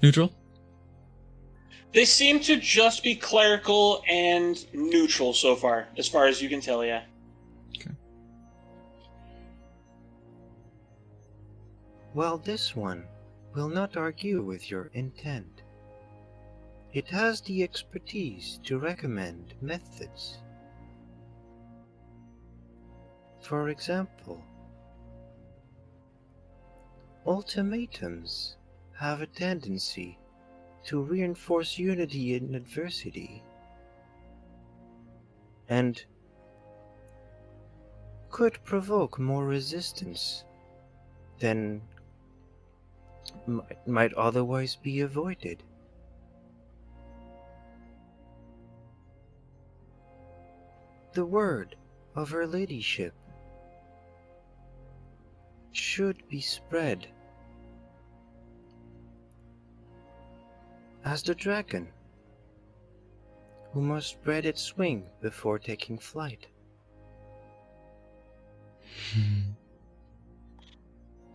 Neutral? They seem to just be clerical and neutral so far as you can tell, yeah. Okay. Well, this one will not argue with your intent. It has the expertise to recommend methods. For example, ultimatums have a tendency to reinforce unity in adversity, and could provoke more resistance than might otherwise be avoided. The word of her ladyship should be spread as the dragon, who must spread its wing before taking flight.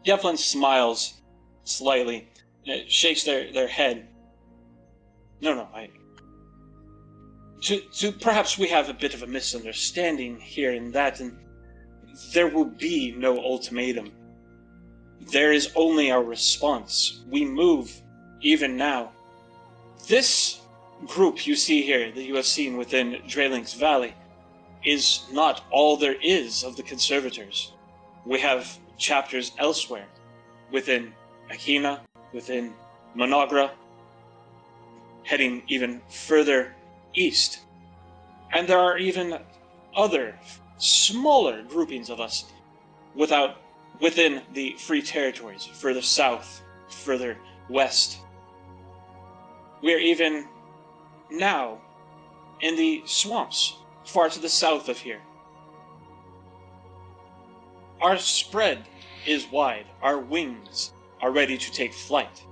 Yevlin smiles slightly, shakes their head. No, to perhaps we have a bit of a misunderstanding here in that, and there will be no ultimatum. There is only our response. We move, even now. This group you see here, that you have seen within Dralink's Valley, is not all there is of the Conservators. We have chapters elsewhere, within Akina, within Monogra, heading even further east. And there are even other, smaller groupings of us within the Free Territories, further south, further west. We are even now in the swamps, far to the south of here. Our spread is wide. Our wings are ready to take flight.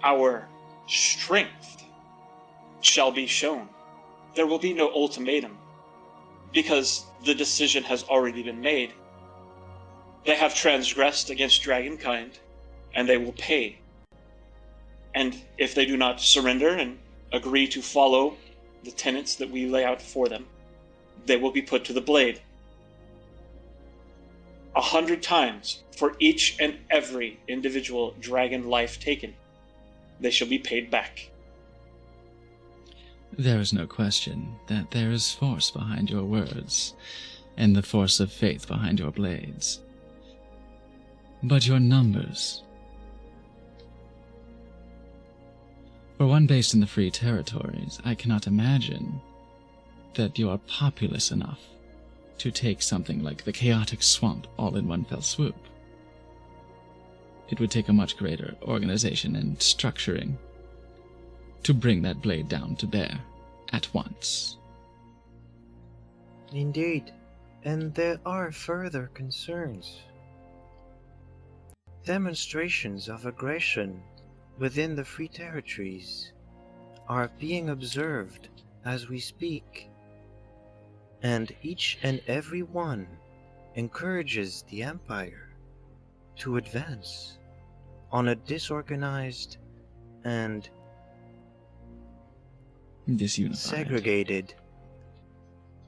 Our strength shall be shown. There will be no ultimatum, because the decision has already been made. They have transgressed against Dragonkind, and they will pay. And if they do not surrender and agree to follow the tenets that we lay out for them, they will be put to the blade. 100 times for each and every individual dragon life taken, they shall be paid back. There is no question that there is force behind your words, and the force of faith behind your blades. But your numbers... For one based in the Free Territories, I cannot imagine that you are populous enough to take something like the Chaotic Swamp all in one fell swoop. It would take a much greater organization and structuring to bring that blade down to bear at once. Indeed, and there are further concerns. Demonstrations of aggression within the Free Territories are being observed as we speak, and each and every one encourages the Empire to advance on a disorganized and Disunified. segregated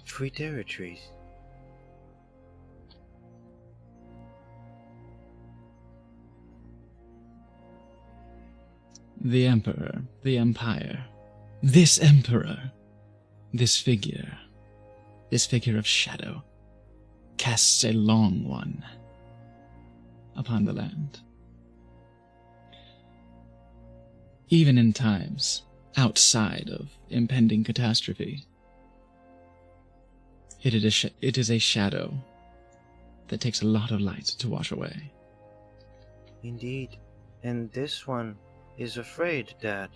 Free Territories. The Emperor, the Empire, this Emperor, this figure of shadow, casts a long one upon the land. Even in times outside of impending catastrophe, it is a shadow that takes a lot of light to wash away. Indeed, and this one is afraid that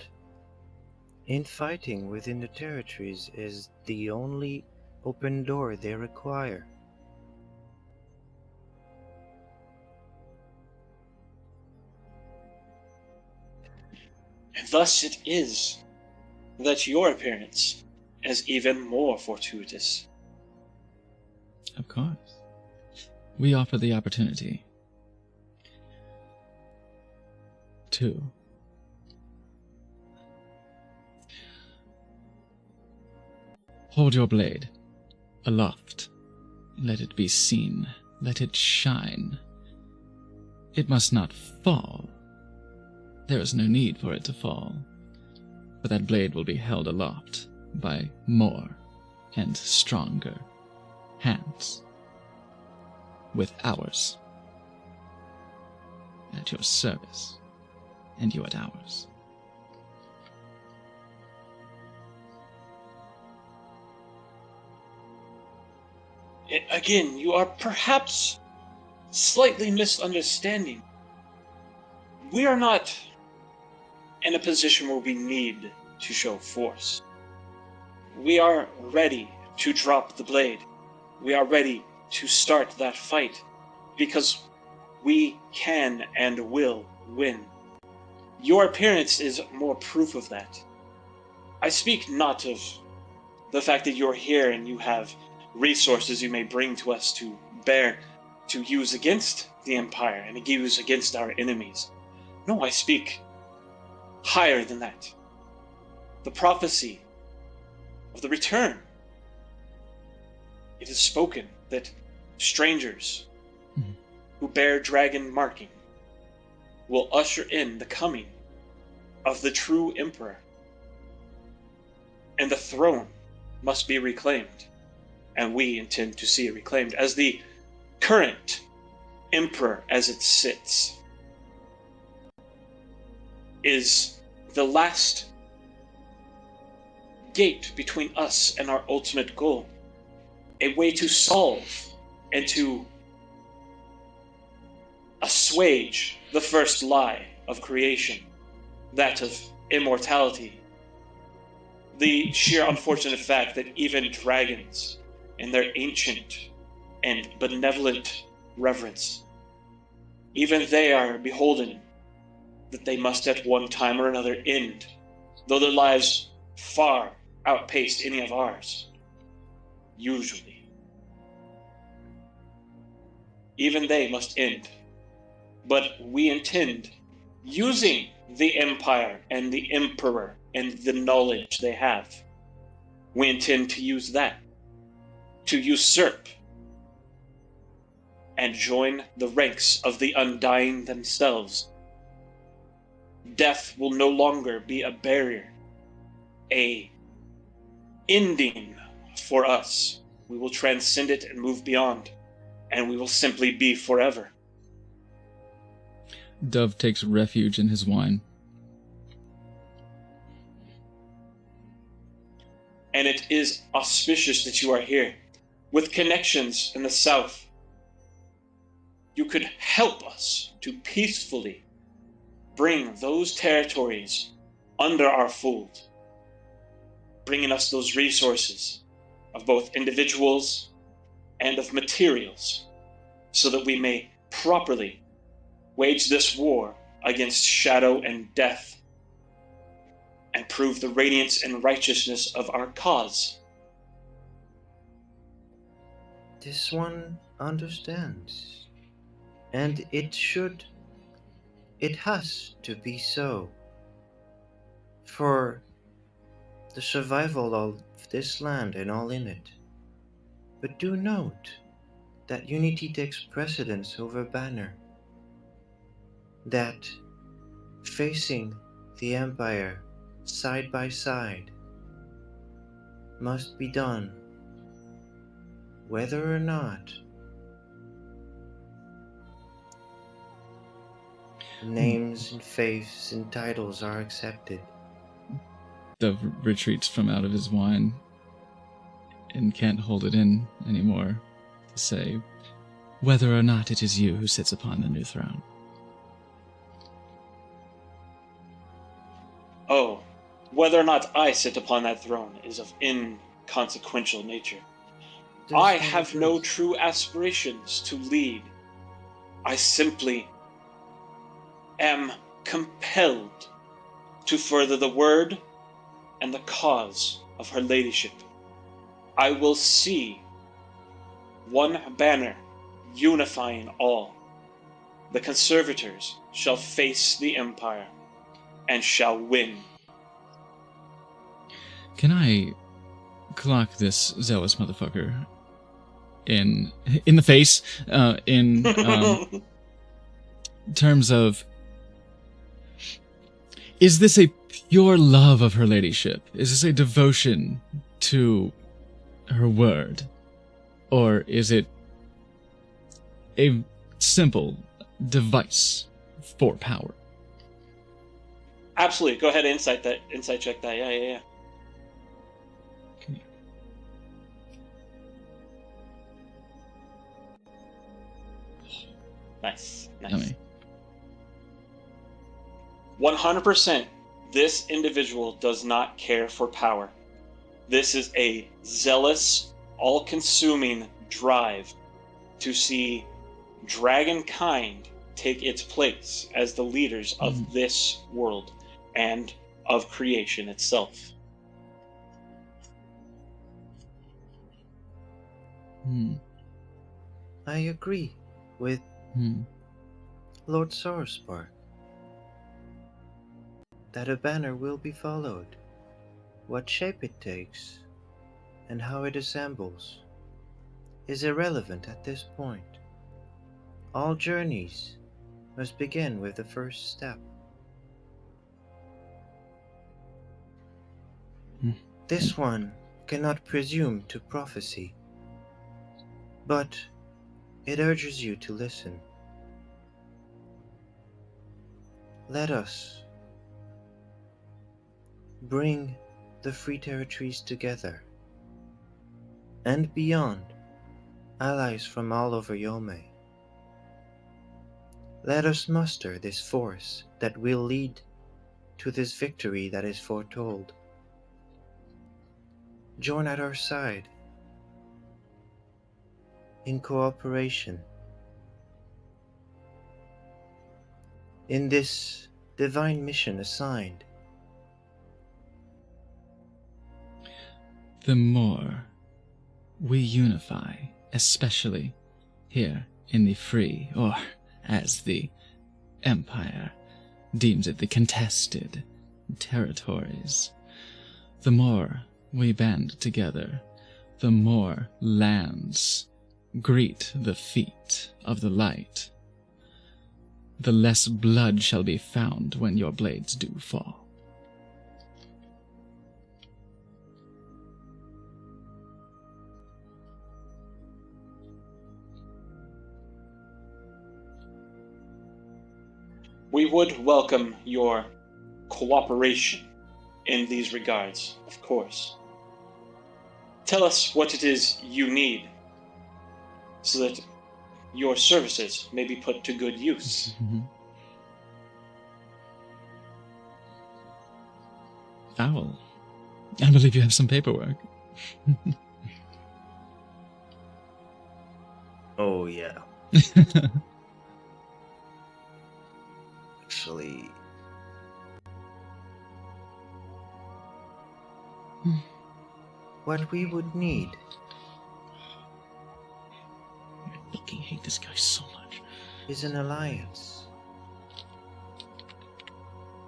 infighting within the territories is the only open door they require. And thus it is that your appearance is even more fortuitous. Of course. We offer the opportunity to hold your blade aloft. Let it be seen. Let it shine. It must not fall. There is no need for it to fall, for that blade will be held aloft by more and stronger hands, with ours at your service, and you at ours. Again, you are perhaps slightly misunderstanding. We are not in a position where we need to show force. We are ready to drop the blade. We are ready to start that fight because we can and will win. Your appearance is more proof of that. I speak not of the fact that you're here and you have resources you may bring to us to bear, to use against the Empire and to use against our enemies. No, I speak higher than that. The prophecy of the return. It is spoken that strangers who bear dragon marking will usher in the coming of the true emperor. And the throne must be reclaimed. And we intend to see it reclaimed as the current emperor as it sits is the last gate between us and our ultimate goal. A way to solve and to assuage the first lie of creation, that of immortality. The sheer unfortunate fact that even dragons, in their ancient and benevolent reverence, even they are beholden that they must at one time or another end, though their lives far outpaced any of ours. Usually. Even they must end. But we intend using the Empire and the Emperor and the knowledge they have. We intend to use that to usurp and join the ranks of the Undying themselves. Death will no longer be a barrier, a ending for us. We will transcend it and move beyond, and we will simply be forever. Dove takes refuge in his wine. And it is auspicious that you are here, with connections in the south. You could help us to peacefully bring those territories under our fold, bringing us those resources of both individuals and of materials, so that we may properly wage this war against shadow and death, and prove the radiance and righteousness of our cause. This one understands. And it has to be so. For the survival of this land and all in it. But do note that unity takes precedence over banner. That facing the Empire side by side must be done, whether or not names and faiths and titles are accepted. Dove retreats from out of his wine and can't hold it in anymore to say, whether or not it is you who sits upon the new throne. Oh, whether or not I sit upon that throne is of inconsequential nature. I have no true aspirations to lead. I simply am compelled to further the word and the cause of her ladyship. I will see one banner unifying all. The conservators shall face the Empire and shall win. Can I clock this zealous motherfucker in the face in terms of, is this a pure love of her ladyship? Is this a devotion to her word? Or is it a simple device for power? Absolutely. Go ahead and insight check that. Yeah. Okay. Nice. Yummy. 100%, this individual does not care for power. This is a zealous, all-consuming drive to see dragonkind take its place as the leaders of this world and of creation itself. I agree with Lord Sarspark that a banner will be followed. What shape it takes and how it assembles is irrelevant at this point. All journeys must begin with the first step. This one cannot presume to prophecy, but it urges you to listen. Let us bring the free territories together, and beyond, allies from all over Yome. Let us muster this force that will lead to this victory that is foretold. Join at our side in cooperation in this divine mission assigned. The more we unify, especially here in the free, or as the Empire deems it, the contested territories, the more we band together, the more lands greet the feet of the light, the less blood shall be found when your blades do fall. We would welcome your cooperation in these regards, of course. Tell us what it is you need so that your services may be put to good use. Owl, I believe you have some paperwork. Oh, yeah. Actually. What we would need. I fucking hate this guy so much. Is an alliance.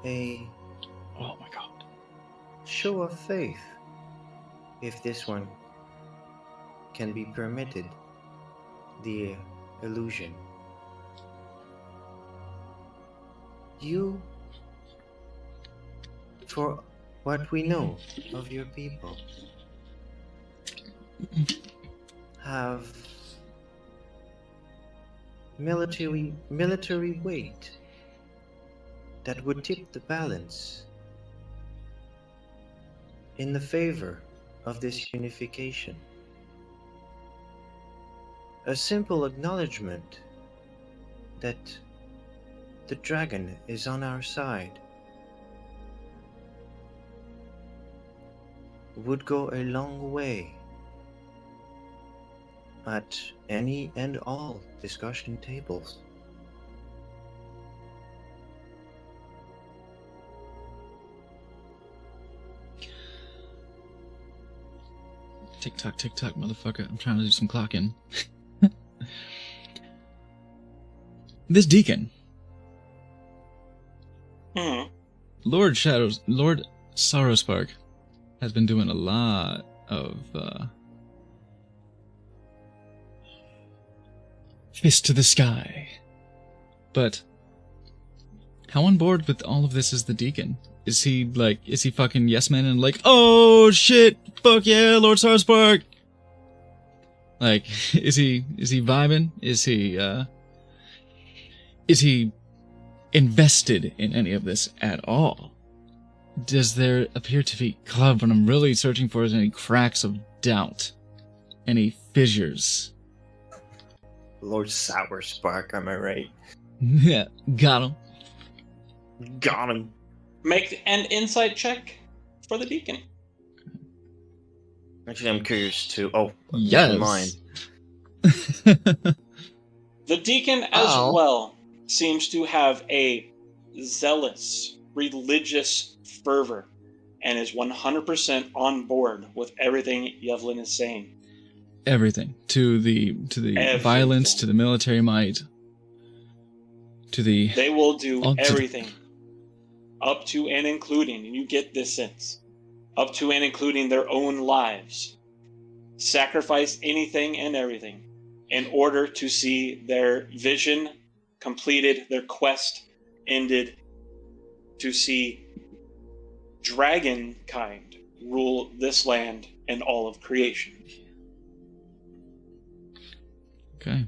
A Oh my god. show of faith. If this one can be permitted. The illusion. You, for what we know of your people, have military weight that would tip the balance in the favor of this unification. A simple acknowledgement that the dragon is on our side would go a long way at any and all discussion tables. Tick tock, motherfucker. I'm trying to do some clocking. This deacon, Lord Sorrowspark, has been doing a lot of fist to the sky. But how on board with all of this is the deacon? Is he fucking yes man and like, oh shit, fuck yeah, Lord Sorrowspark? Like, is he vibing? Is he invested in any of this at all? Does there appear to be, God, what I'm really searching for is any cracks of doubt, any fissures? Lord Sourspark, am I right? Yeah, got him. Got him. Make an insight check for the deacon. Actually, I'm curious too. Oh, Yes. mine. The deacon as Uh-oh. well seems to have a zealous religious fervor and is 100% on board with everything Yevlin is saying. Everything. To the Everything. violence, to the military might, to the... They will do Up to- everything. Up to and including, and you get this sense, up to and including their own lives. Sacrifice anything and everything in order to see their vision completed, their quest ended, to see dragonkind rule this land and all of creation. Okay.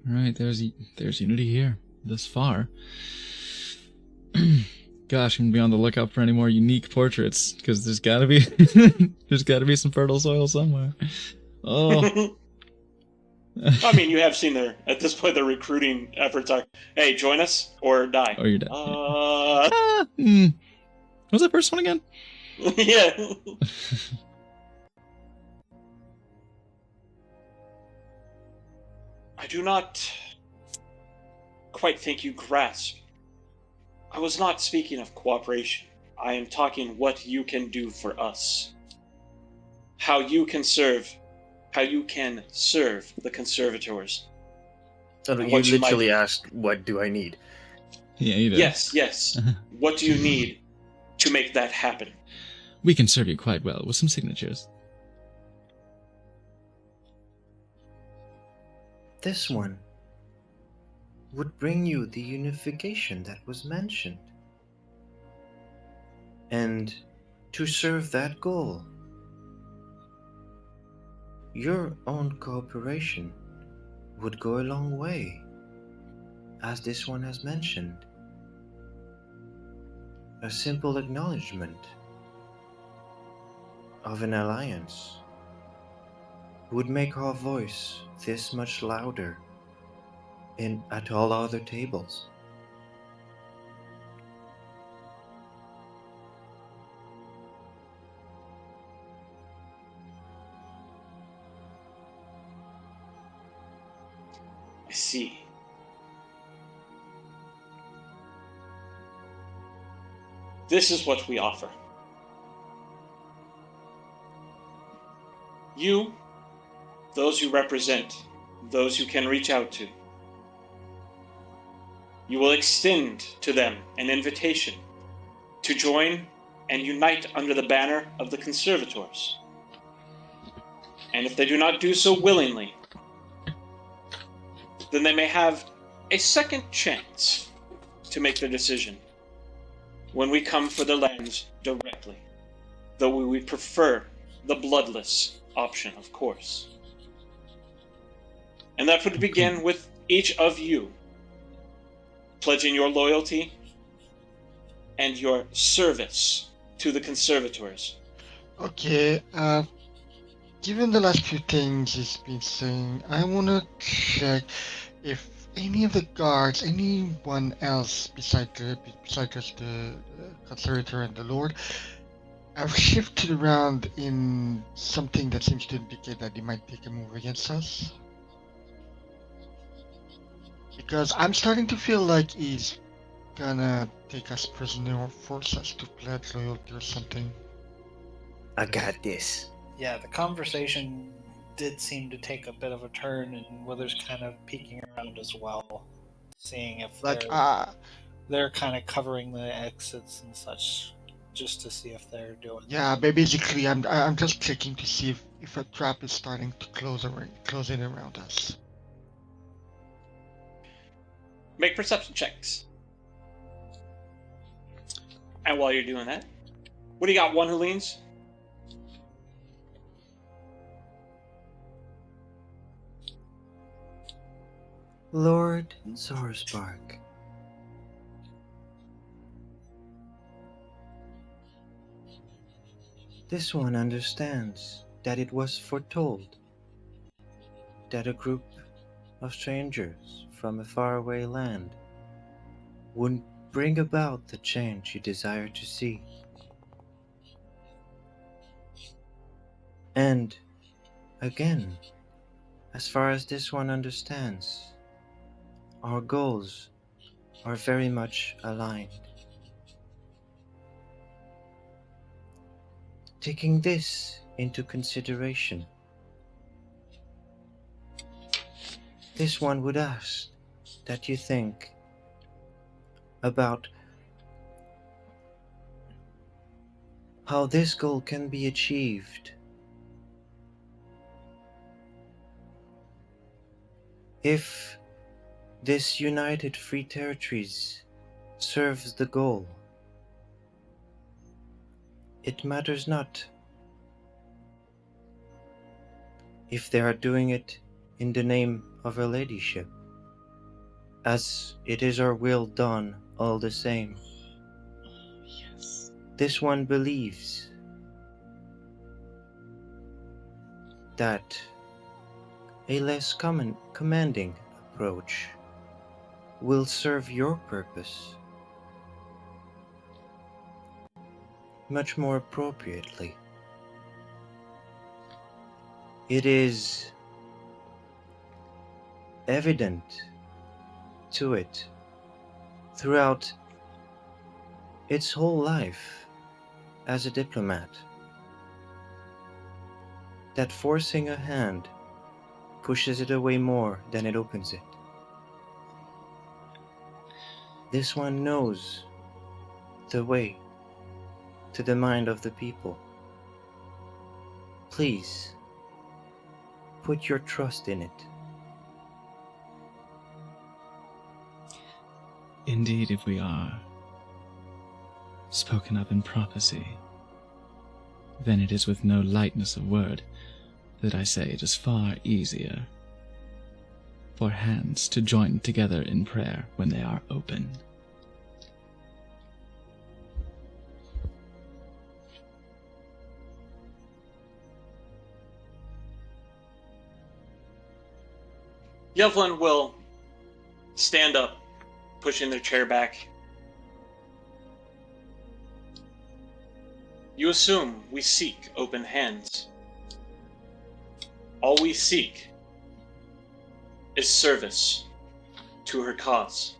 Alright, there's unity here, thus far. Gosh, I'm gonna be on the lookout for any more unique portraits, because there's gotta be some fertile soil somewhere. Oh. I mean, you have seen at this point, their recruiting efforts are, hey, join us or die. Or you're dead. What was that first one again? Yeah. I do not quite think you grasp. I was not speaking of cooperation. I am talking what you can do for us. How you can serve the conservators. So you What you literally asked, what do I need? Yeah, you did. Yes. What do you need to make that happen? We can serve you quite well with some signatures. This one would bring you the unification that was mentioned. And to serve that goal, your own cooperation would go a long way, as this one has mentioned. A simple acknowledgement of an alliance would make our voice this much louder at all other tables. I see. This is what we offer. You, those you represent, those you can reach out to, you will extend to them an invitation to join and unite under the banner of the Conservators. And if they do not do so willingly, then they may have a second chance to make their decision when we come for their lands directly, though we would prefer the bloodless option, of course. And that would begin with each of you pledging your loyalty and your service to the Conservators. Okay, given the last few things he's been saying, I want to check if any of the guards, anyone else besides just the Conservator and the Lord, have shifted around in something that seems to indicate that they might take a move against us. Because I'm starting to feel like he's gonna take us prisoner or force us to pledge loyalty or something. I got this. Yeah, the conversation did seem to take a bit of a turn, and Withers kind of peeking around as well, seeing if Like, they're kind of covering the exits and such, just to see if they're doing. yeah, but basically, I'm just checking to see if a trap is starting to close in around us. Make perception checks. And while you're doing that, what do you got? One who leans? Lord Zorspark. This one understands that it was foretold that a group of strangers from a faraway land would bring about the change you desire to see. And, again, as far as this one understands, our goals are very much aligned. Taking this into consideration, this one would ask that you think about how this goal can be achieved if this United Free Territories serves the goal. It matters not if they are doing it in the name of Her Ladyship, as it is our will done all the same. Yes. This one believes that a less commanding approach will serve your purpose much more appropriately. It is evident to it throughout its whole life as a diplomat that forcing a hand pushes it away more than it opens it. This one knows the way to the mind of the people. Please, put your trust in it. Indeed, if we are spoken of in prophecy, then it is with no lightness of word that I say it is far easier for hands to join together in prayer when they are open. Yevlin will stand up, pushing their chair back. You assume we seek open hands. All we seek is service to her cause.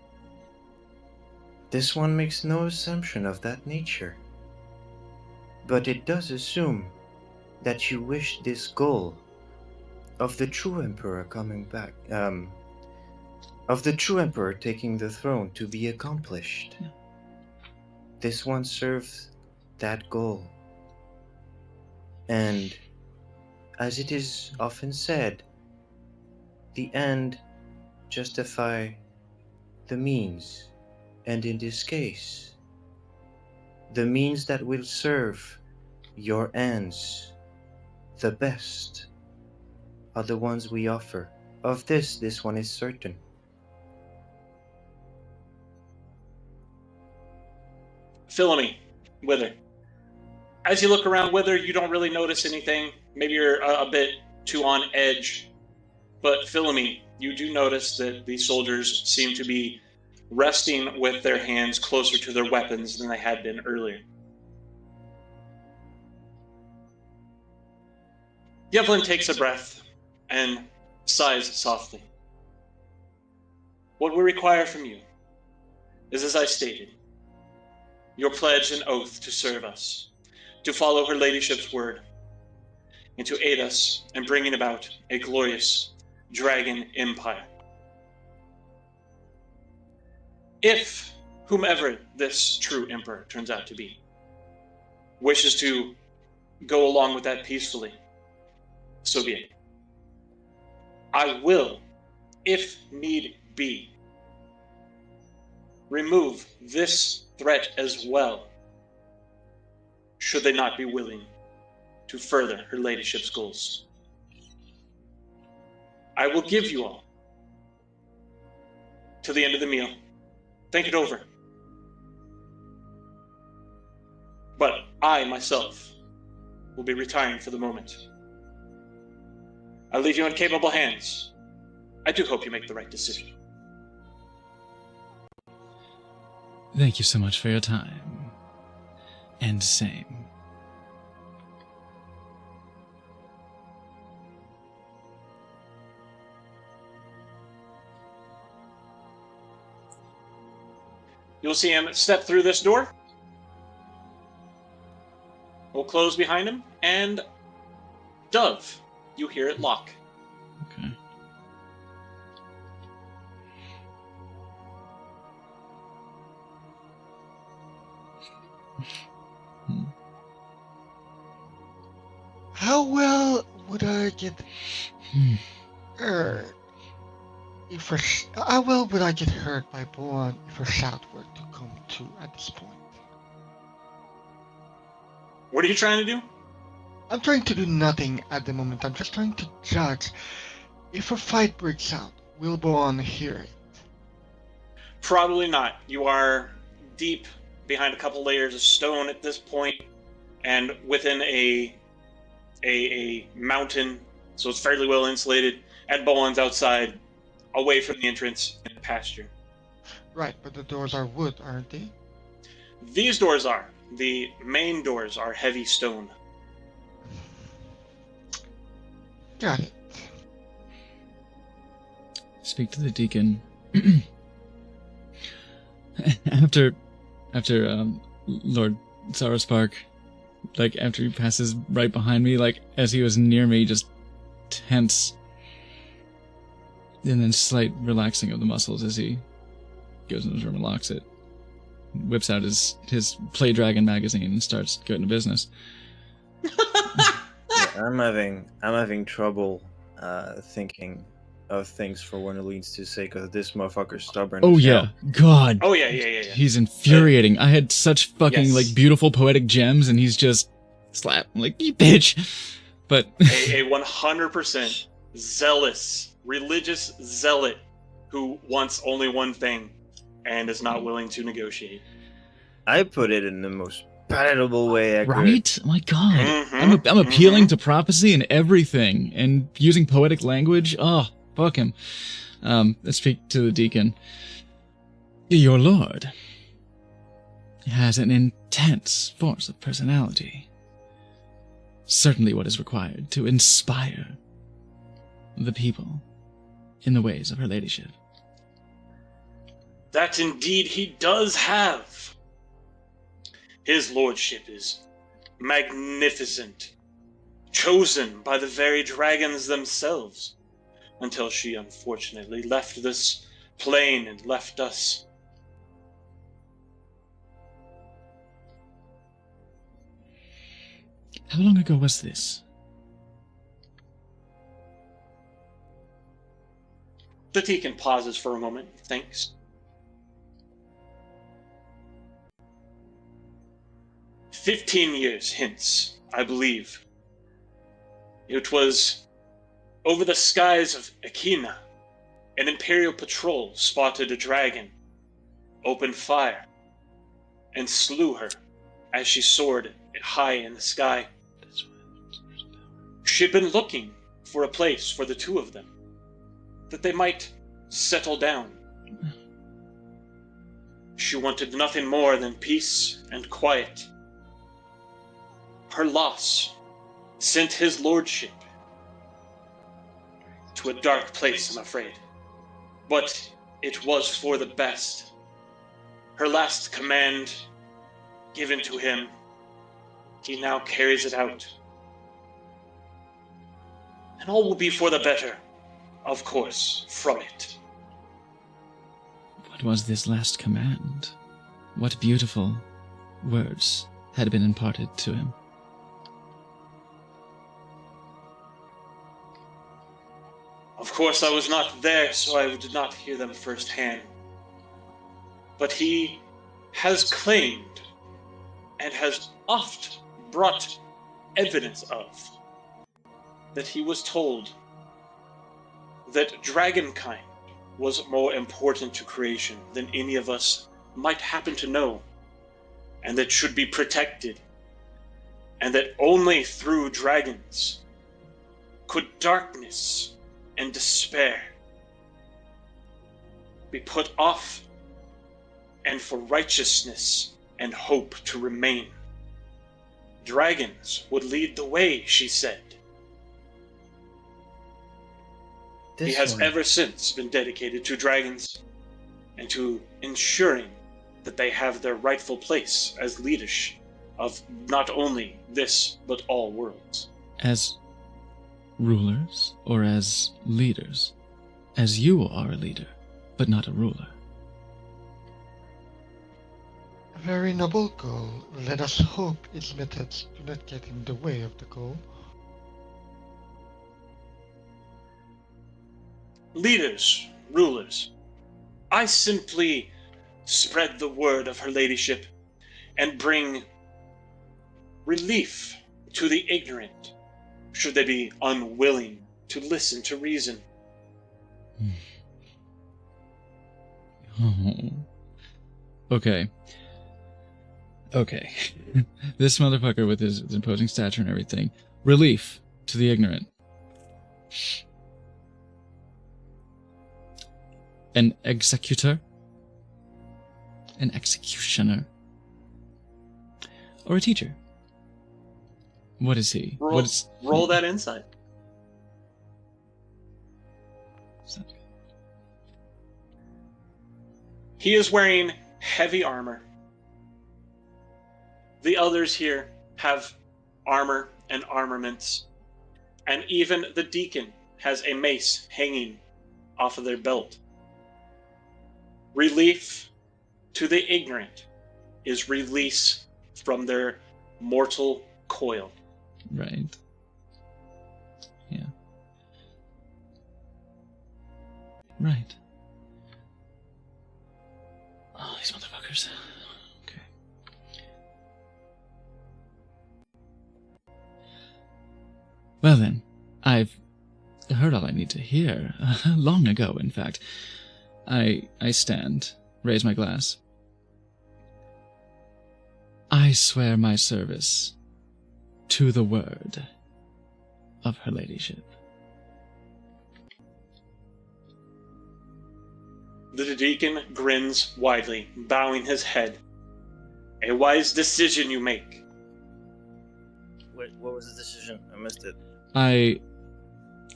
This one makes no assumption of that nature. But it does assume that you wish this goal of the true Emperor coming back, of the true Emperor taking the throne to be accomplished. Yeah. This one serves that goal. And, as it is often said, the end justify the means, and in this case, the means that will serve your ends the best are the ones we offer. Of this one is certain. Philomene, Wither. As you look around Wither, you don't really notice anything. Maybe you're a bit too on edge. But Philomene, you do notice that the soldiers seem to be resting with their hands closer to their weapons than they had been earlier. Yevlin takes a breath and sighs softly. What we require from you is, as I stated, your pledge and oath to serve us, to follow her ladyship's word, and to aid us in bringing about a glorious dragon empire. If whomever this true emperor turns out to be wishes to go along with that peacefully, so be it. I will, if need be, remove this threat as well, should they not be willing to further her ladyship's goals. I will give you all till the end of the meal. Think it over. But I, myself, will be retiring for the moment. I leave you in capable hands. I do hope you make the right decision. Thank you so much for your time. And same. You'll see him step through this door. We'll close behind him, and Dove, you hear it lock. Okay. How well would I get hurt if how well would I get hurt by Boan if a shout were to come to at this point? What are you trying to do? I'm trying to do nothing at the moment. I'm just trying to judge if a fight breaks out. Will Boan hear it? Probably not. You are deep behind a couple layers of stone at this point, and within a mountain, so it's fairly well insulated, and Boan's outside, away from the entrance in the pasture. Right, but the doors are wood, aren't they? These doors are. The main doors are heavy stone. Got it. Speak to the deacon. after Lord Saraspark, like after he passes right behind me, like as he was near me, just tense, and then slight relaxing of the muscles as he goes in his room and locks it, whips out his Play Dragon magazine and starts going to business. Yeah, I'm having trouble thinking of things for when it leads to say because this motherfucker's stubborn. Oh as yeah, hell. God. Oh yeah. He's infuriating. I had such fucking Yes. like beautiful poetic gems, and he's just slap. I'm like, you bitch. But A 100% zealous religious zealot who wants only one thing and is not willing to negotiate. I put it in the most palatable way I could. Right? My God. Mhm, I'm appealing mhm. to prophecy and everything and using poetic language. Oh, fuck him. Let's speak to the deacon. Your lord has an intense force of personality. Certainly what is required to inspire the people in the ways of her ladyship. That indeed he does have. His lordship is magnificent, chosen by the very dragons themselves, until she unfortunately left this plane and left us. How long ago was this? The deacon pauses for a moment, thinks. 15 years hence, I believe. It was over the skies of Akina. An Imperial patrol spotted a dragon, opened fire, and slew her as she soared high in the sky. She'd been looking for a place for the two of them, that they might settle down. She wanted nothing more than peace and quiet. Her loss sent his lordship to a dark place, I'm afraid. But it was for the best. Her last command given to him, he now carries it out. And all will be for the better, of course, from it. What was this last command? What beautiful words had been imparted to him? Of course, I was not there, so I did not hear them firsthand. But he has claimed, and has oft brought evidence of, that he was told that dragonkind was more important to creation than any of us might happen to know, and that should be protected, and that only through dragons could darkness and despair be put off, and for righteousness and hope to remain. Dragons would lead the way, she said. He has ever since been dedicated to dragons and to ensuring that they have their rightful place as leaders of not only this, but all worlds. As rulers or as leaders? As you are a leader, but not a ruler. A very noble goal. Let us hope its methods do not get in the way of the goal. Leaders, rulers, I simply spread the word of her ladyship and bring relief to the ignorant, should they be unwilling to listen to reason. Oh. Okay. This motherfucker with his imposing stature and everything. Relief to the ignorant. An executor? An executioner? Or a teacher? What is he? Roll that insight. He is wearing heavy armor. The others here have armor and armaments. And even the deacon has a mace hanging off of their belt. Relief to the ignorant is release from their mortal coil. Right. Yeah. Right. Oh, these motherfuckers. Okay. Well then, I've heard all I need to hear. Long ago, in fact. I stand, raise my glass. I swear my service to the word of her ladyship. The deacon grins widely, bowing his head. A wise decision you make. Wait, what was the decision? I missed it.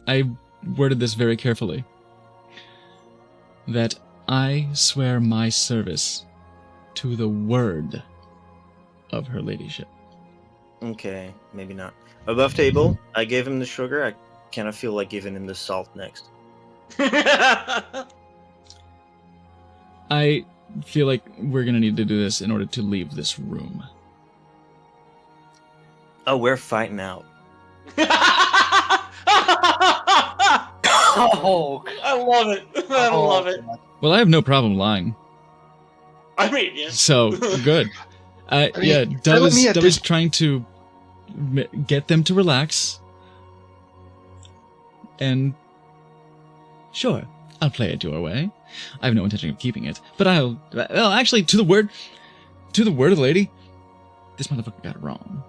I worded this very carefully. That I swear my service to the word of her ladyship. Okay, maybe not. Above table, I gave him the sugar. I kind of feel like giving him the salt next. I feel like we're gonna need to do this in order to leave this room. Oh, we're fighting out. Oh, I love it. I love it. Well, I have no problem lying, I mean, yeah. so good. mean, Yeah, Dub let me at is this- trying to get them to relax, and sure, I'll play it your way. I have no intention of keeping it, but well, actually, to the word of the lady, this motherfucker got it wrong.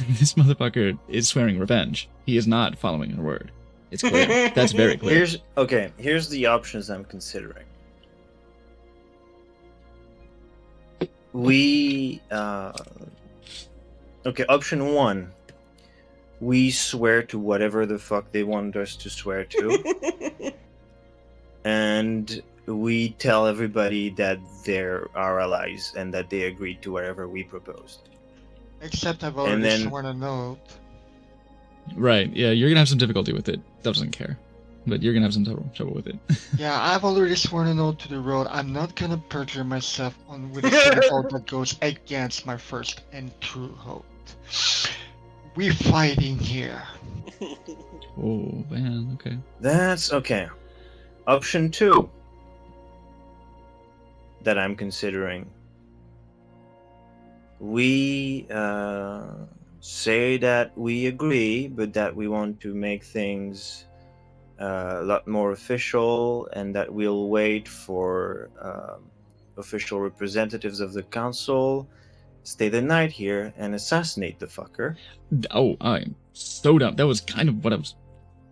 This motherfucker is swearing revenge. He is not following her word. It's clear. That's very clear. Here's the options I'm considering. Option 1. We swear to whatever the fuck they want us to swear to. And we tell everybody that they're our allies and that they agreed to whatever we proposed. Except I've already then- sworn an oath. Right, yeah, you're gonna have some difficulty with it. Doesn't care. But you're gonna have some trouble with it. Yeah, I've already sworn an oath to the road. I'm not gonna perjure myself on with a single oath that goes against my first and true oath. We're fighting here. Oh, man, okay. That's okay. Option 2 that I'm considering. We say that we agree, but that we want to make things a lot more official and that we'll wait for official representatives of the council, stay the night here, and assassinate the fucker. Oh, I'm so dumb. That was kind of what I was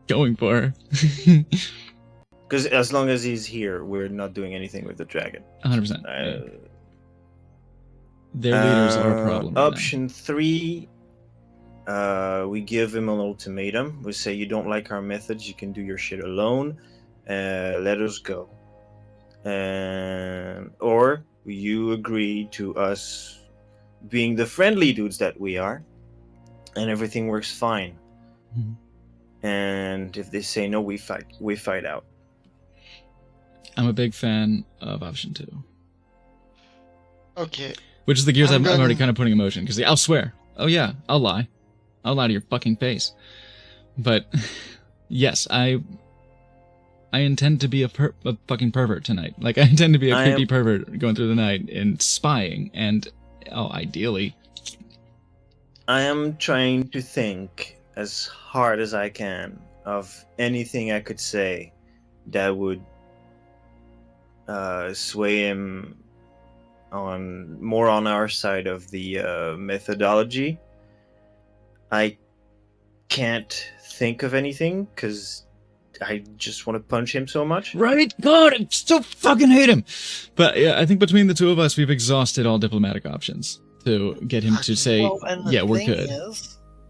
going for. Because as long as he's here, we're not doing anything with the dragon. 100%. Uh, Their leaders are a problem. right now. Option 3, we give him an ultimatum. We say, you don't like our methods, you can do your shit alone. Let us go. Or you agree to us being the friendly dudes that we are, and everything works fine. Mhm. And if they say no, we fight out. I'm a big fan of option 2. Okay, Which is the gears I'm I'm already gonna- kind of putting in motion. Because I'll swear. Oh, yeah, I'll lie. I'll lie to your fucking face. But, yes, I intend to be a fucking pervert tonight. Like, I intend to be a I am- creepy pervert going through the night and spying. And, ideally. I am trying to think as hard as I can of anything I could say that would sway him more on our side of the methodology. I can't think of anything because I just want to punch him so much. Right? God, I so fucking hate him! But, yeah, I think between the two of us, we've exhausted all diplomatic options to get him to say, well, and the yeah, we're thing good.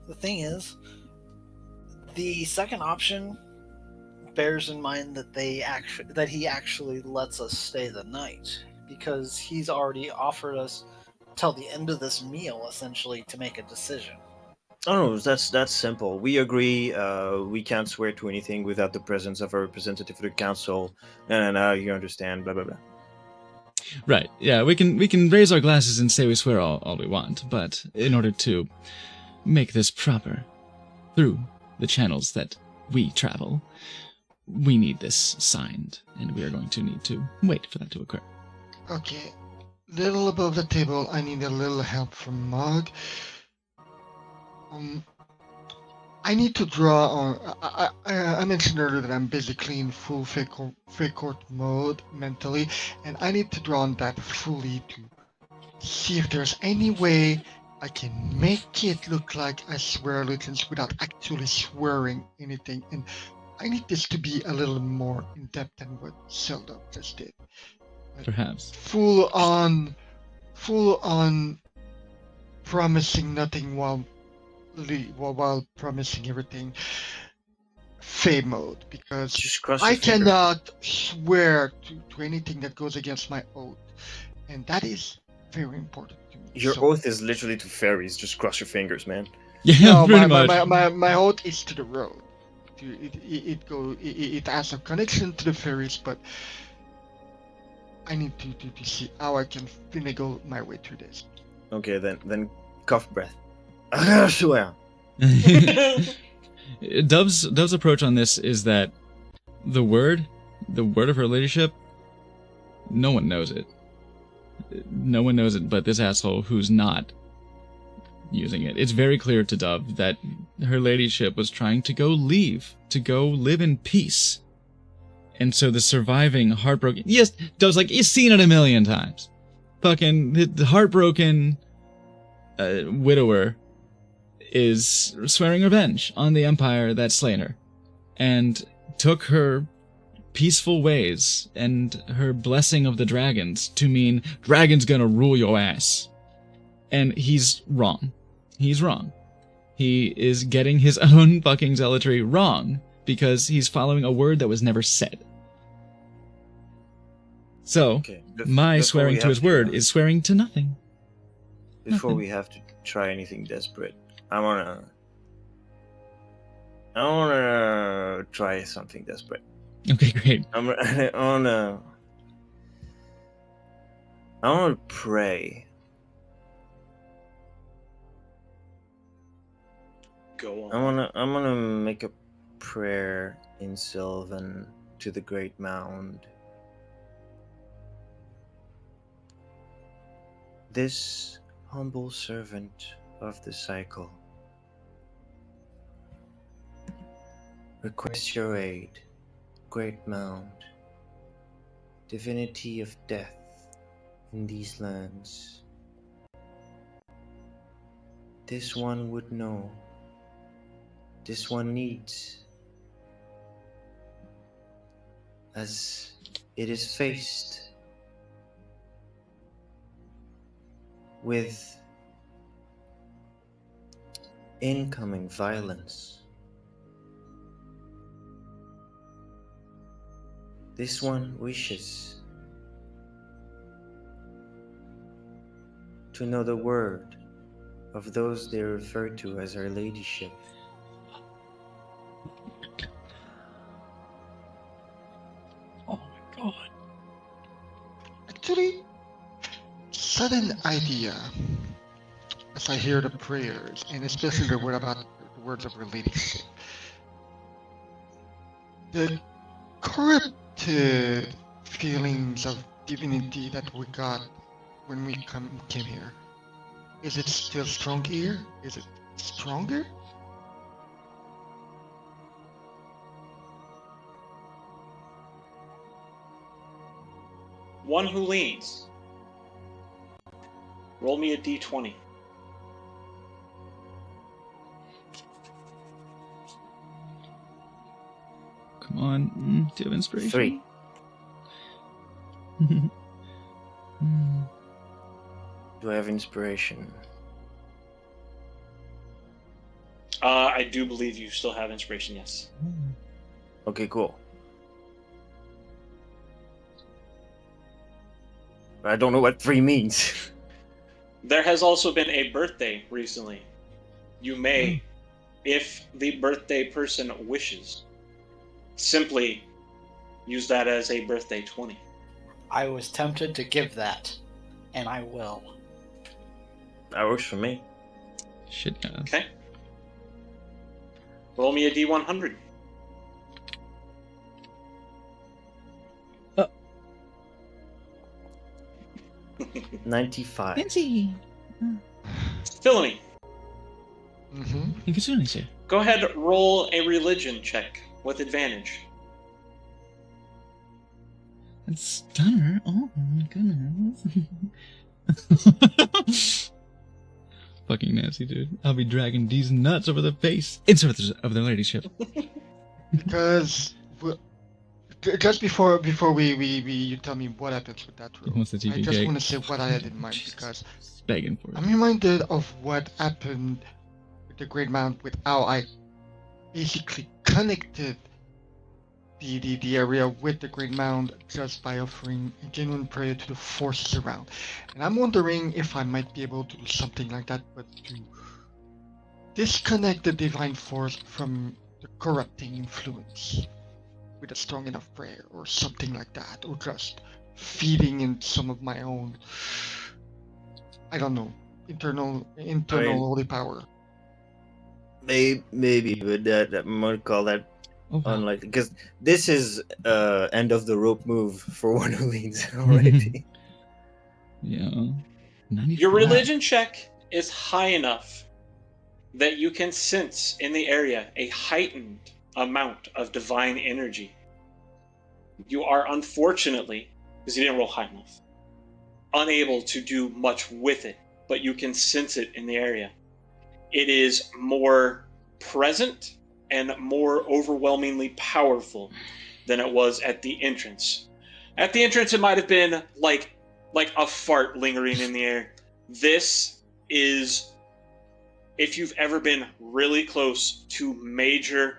The thing is, the second option bears in mind that he actually lets us stay the night, because he's already offered us till the end of this meal essentially to make a decision. Oh no, that's simple. We agree. We can't swear to anything without the presence of a representative of the council. No, you understand. Blah blah blah. Right. Yeah, we can raise our glasses and say we swear all we want, but in order to make this proper through the channels that we travel, we need this signed, and we are going to need to wait for that to occur. okay. Little above the table, I need a little help from Mog. I need to draw on. I mentioned earlier that I'm basically in full fake court mode mentally, and I need to draw on that fully to see if there's any way I can make it look like I swear allegiance without actually swearing anything. And I need this to be a little more in depth than what Zelda just did. Perhaps. Full on promising nothing while promising everything. Fey mode, because Just cross I your finger. cannot swear to anything that goes against my oath, and that is very important to me. Your So- oath is literally to fairies. Just cross your fingers, man. Yeah, No, pretty my, much. my oath is to the road. It has a connection to the fairies, but I need to see how I can finagle my way through this. Okay, then cough breath. I swear. Dove's approach on this is that the word of her ladyship, no one knows it. No one knows it but this asshole who's not using it. It's very clear to Dove that her ladyship was trying to go live in peace. And so the surviving heartbroken, yes, Dove's like, you've seen it a million times. Fucking the heartbroken widower is swearing revenge on the empire that slain her, and took her peaceful ways and her blessing of the dragons to mean dragons gonna rule your ass. And he's wrong. He's wrong. He is getting his own fucking zealotry wrong because he's following a word that was never said. So, Okay. my before swearing we to have his word is swearing to nothing. Before nothing. we have to try anything desperate, I wanna try something desperate. Okay, great. I wanna pray. Go I on. wanna make a prayer in Sylvan to the Great Mound. This humble servant of the cycle requests your aid, Great Mound, divinity of death in these lands. This one would know. This one needs. As it is faced with incoming violence. This one wishes to know the word of those they refer to as Our Ladyship. Oh my god. Actually, sudden idea as I hear the prayers, and especially the word about the words of her ladyship. The corrupted feelings of divinity that we got when we came here. Is it still strong here? Is it stronger? One who leans. Roll me a d20. Come on. Do you have inspiration? 3. Do I have inspiration? I do believe you still have inspiration, yes. Okay, cool. But I don't know what 3 means. There has also been a birthday recently. You may, if the birthday person wishes, simply use that as a birthday 20. I was tempted to give that, and I will. That works for me. Shit, yeah. Okay. Roll me a d100. 95. Fancy. Philony. Mm-hmm. Kitsune here. Go ahead, roll a religion check with advantage. It's Stunner. Oh my goodness. Fucking nasty, dude. I'll be dragging these nuts over the face. In service of their ladyship. Because just before you tell me what happens with that He room, wants the I TV just cake. want to say what I had in mind Jesus. because He's begging for it. I'm reminded of what happened with the Great Mount, with how I basically connected the area with the Great Mound just by offering a genuine prayer to the forces around. And I'm wondering if I might be able to do something like that, but to disconnect the divine force from the corrupting influence with a strong enough prayer or something like that, or just feeding in some of my own, I don't know, internal holy power. Maybe, but that might call that Oh, wow. unlikely because this is end of the rope move for one who leads already. Yeah. 95. Your religion check is high enough that you can sense in the area a heightened amount of divine energy. You are unfortunately, because you didn't roll high enough, unable to do much with it, but you can sense it in the area. It is more present and more overwhelmingly powerful than it was at the entrance. At the entrance, it might have been like a fart lingering in the air. This is, if you've ever been really close to major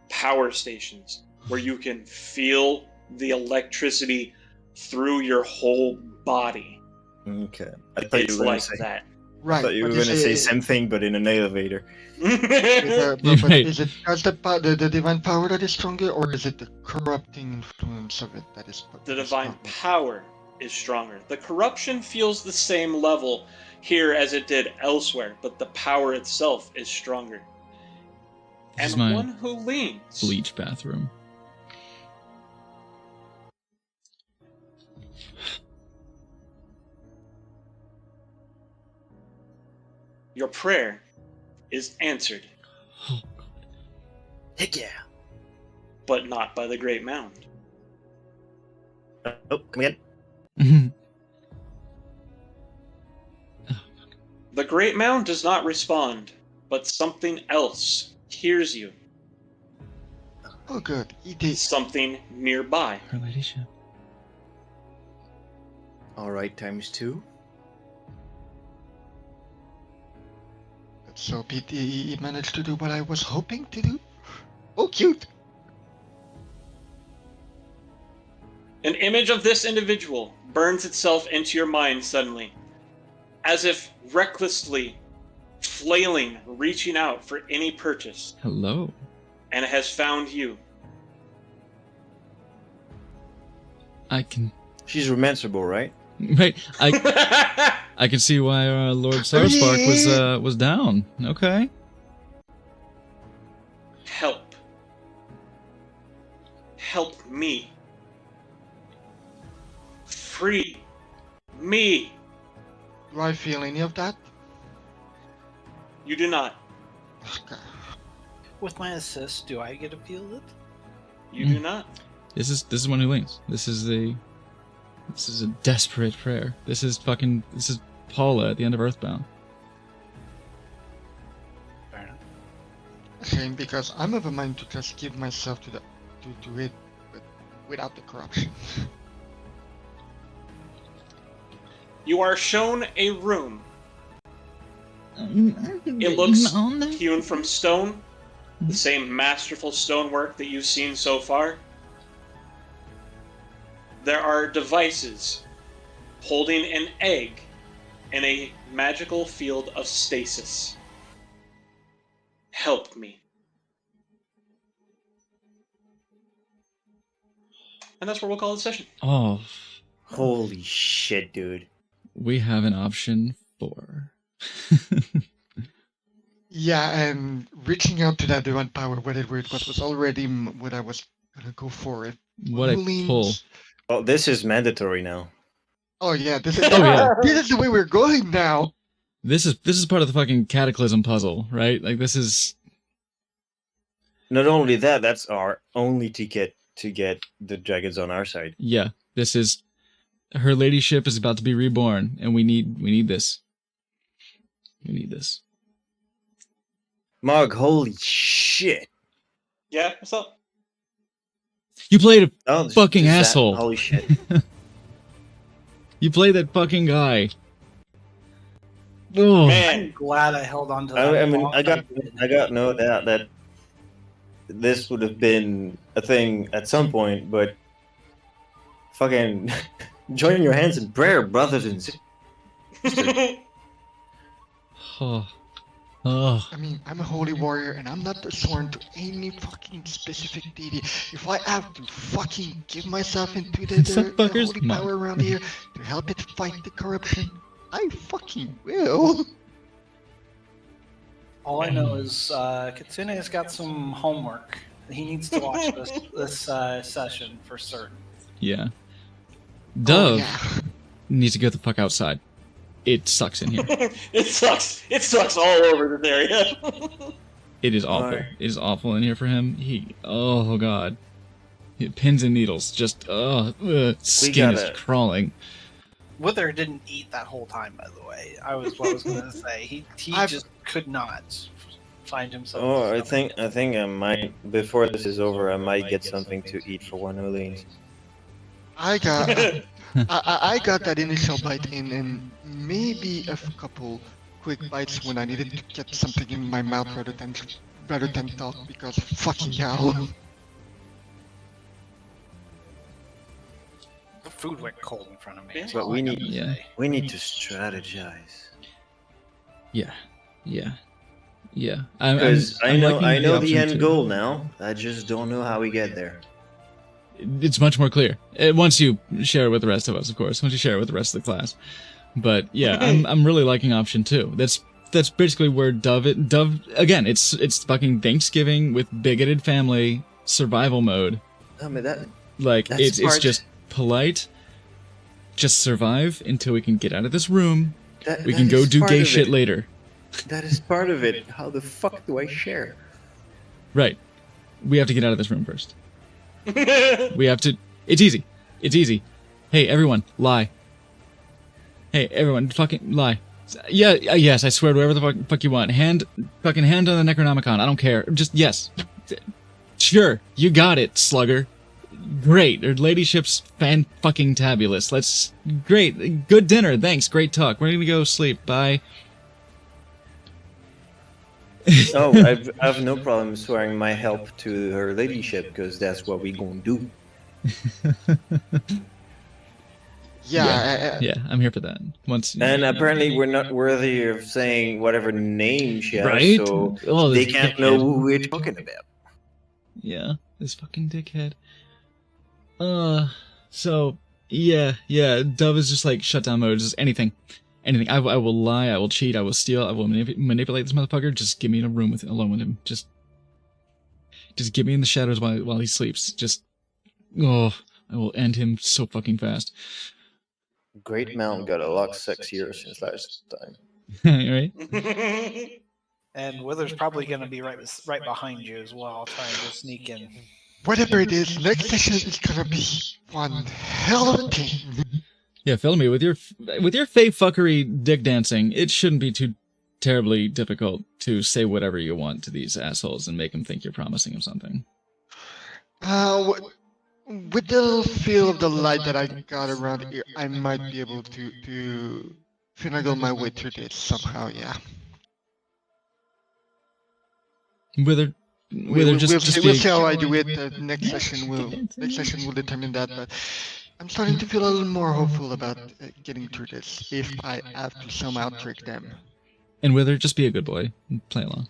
power stations where you can feel the electricity through your whole body. Okay, I thought It's you were gonna like say. that. I thought you were gonna say same thing, but in an elevator. But Right. is it just the divine power that is stronger, or is it the corrupting influence of it that is? The that is divine stronger? power is stronger. The corruption feels the same level here as it did elsewhere, but the power itself is stronger. This is And my one who leans bleach bathroom. your prayer is answered, Oh, Heck yeah! but not by the Great Mound. Oh, come again. God. The Great Mound does not respond, but something else hears you. Oh, good. He did. Something nearby. Her ladyship. All right, ×2. So he managed to do what I was hoping to do. Oh, cute. An image of this individual burns itself into your mind suddenly, as if recklessly flailing, reaching out for any purchase, Hello. and it has found you. I can. She's romanceable, right? Right. I can see why Lord Sarspark was down. Okay. Help. Help me. Free me. Do I feel any of that? You do not. Okay. With my assist, do I get to feel it? You do not. This is one who leans. This is a desperate prayer. This is Paula at the end of Earthbound. Fair enough. Shame, because I'm of a mind to just give myself to it, but without the corruption. You are shown a room. It looks hewn from stone, the same masterful stonework that you've seen so far. There are devices holding an egg in a magical field of stasis. Help me. And that's where we'll call it a session. Oh, Holy shit, dude. we have an option 4. Yeah, and reaching out to that divine power, whatever it was already what I was gonna go for. It. What a Leans- pull. Well, this is mandatory now. Oh yeah, this is Oh, yeah. this is the way we're going now. This is part of the fucking cataclysm puzzle, right? Like this is Not only that, that's our only ticket to get the dragons on our side. yeah. This is her ladyship is about to be reborn, and we need this. We need this. Mog, holy shit! Yeah, what's up? You played a Oh, fucking just that. asshole. Holy shit! You played that fucking guy. Oh, I'm Man, glad I held on to that. I mean, long I got time. no doubt that this would have been a thing at some point, but fucking join your hands in prayer, brothers and sisters. oh, oh. I mean, I'm a holy warrior and I'm not sworn to any fucking specific deity. If I have to fucking give myself into the Some fuckers? holy No. power around here to help it fight the corruption, I fucking will. All I know is Kitsune's got some homework. He needs to watch this session for certain. Yeah. Dove Oh, yeah. needs to get the fuck outside. It sucks in here. it sucks. It sucks all over this area. It is awful. Alright. It is awful in here for him. Oh god. Pins and needles. Just, skin is gotta- crawling. Wither didn't eat that whole time, by the way. I was going to say he just could not find himself. Oh, I think I might, before this is over, I might get something to eat for one Orleans. I got I got that initial bite in and maybe a couple quick bites when I needed to get something in my mouth rather than talk because fucking hell. The food went cold in front of me. But That's all we I need- gotta Yeah. say. We need to strategize. Yeah. Yeah. Yeah. I'm Because I know liking the option end too. goal now. I just don't know how we get there. It's much more clear. Once you share it with the rest of us, of course. Once you share it with the rest of the class. But yeah, I'm really liking option 2. That's basically where Dove again, it's fucking Thanksgiving with bigoted family survival mode. I mean that. Like That's it's part- just polite. Just survive until we can get out of this room. We can go do gay shit later. That is part of it. How the fuck do I share? Right. We have to get out of this room first. We have to. It's easy. It's easy. Hey, everyone, lie. Hey, everyone, fucking lie. Yeah, yes, I swear, whatever the fuck you want. Fucking hand on the Necronomicon. I don't care. Just yes. Sure, you got it, slugger. Great. Their ladyship's fucking tabulous. Great. Good dinner. Thanks. Great talk. We're gonna go sleep. Bye. Oh, I've no problem swearing my help to her ladyship because that's what we gonna do. Yeah, Yeah, I'm here for that. Once. And apparently we're not worthy of saying whatever name she has, Right? so Oh, they this can't dickhead. know who we're talking about. Yeah, this fucking dickhead. So yeah, Dove is just like shutdown mode. Just anything. I will lie. I will cheat. I will steal. I will manipulate this motherfucker. Just give me in a room alone with him. Just get me in the shadows while he sleeps. I will end him so fucking fast. Great Mount got a lot sexier since last time. Right? And Wither's probably going to be right behind you as well, trying to sneak in. whatever it is, next session is gonna be one hell of a thing. Yeah, fill me with your fey fuckery dick dancing. It shouldn't be too terribly difficult to say whatever you want to these assholes and make them think you're promising them something. With the feel of the light that I got around here, I might be able to finagle my way through this somehow. Yeah. Whether We'll just see be how I do it. Next session will determine that. But I'm starting to feel a little more hopeful about getting through this if I have to somehow trick them. and Wither, just be a good boy and play along.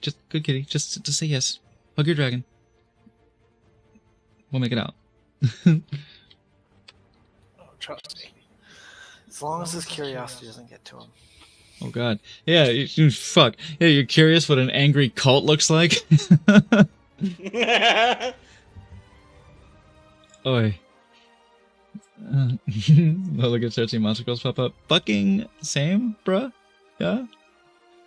Just good kitty. Just say yes. Hug your dragon. We'll make it out. Oh, trust me. As long as his curiosity doesn't get to him. Oh god. Yeah, fuck. Yeah, you're curious what an angry cult looks like? Oi. Look at searching monster girls pop up. Fucking same, bruh. Yeah.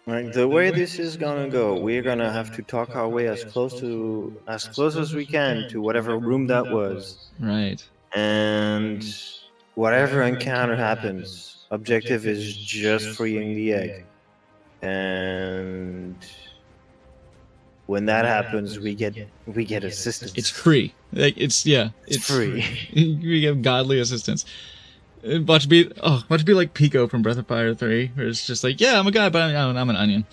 Like the way this is gonna go, we're gonna have to talk our way as close as we can to whatever room that was, Right. and whatever encounter happens, objective is just freeing the egg, and when that happens, we get assistance. It's free. Like it's It's free. We get godly assistance. Watch be like Pico from Breath of Fire 3, where it's just like, yeah, I'm a guy, but I'm an onion.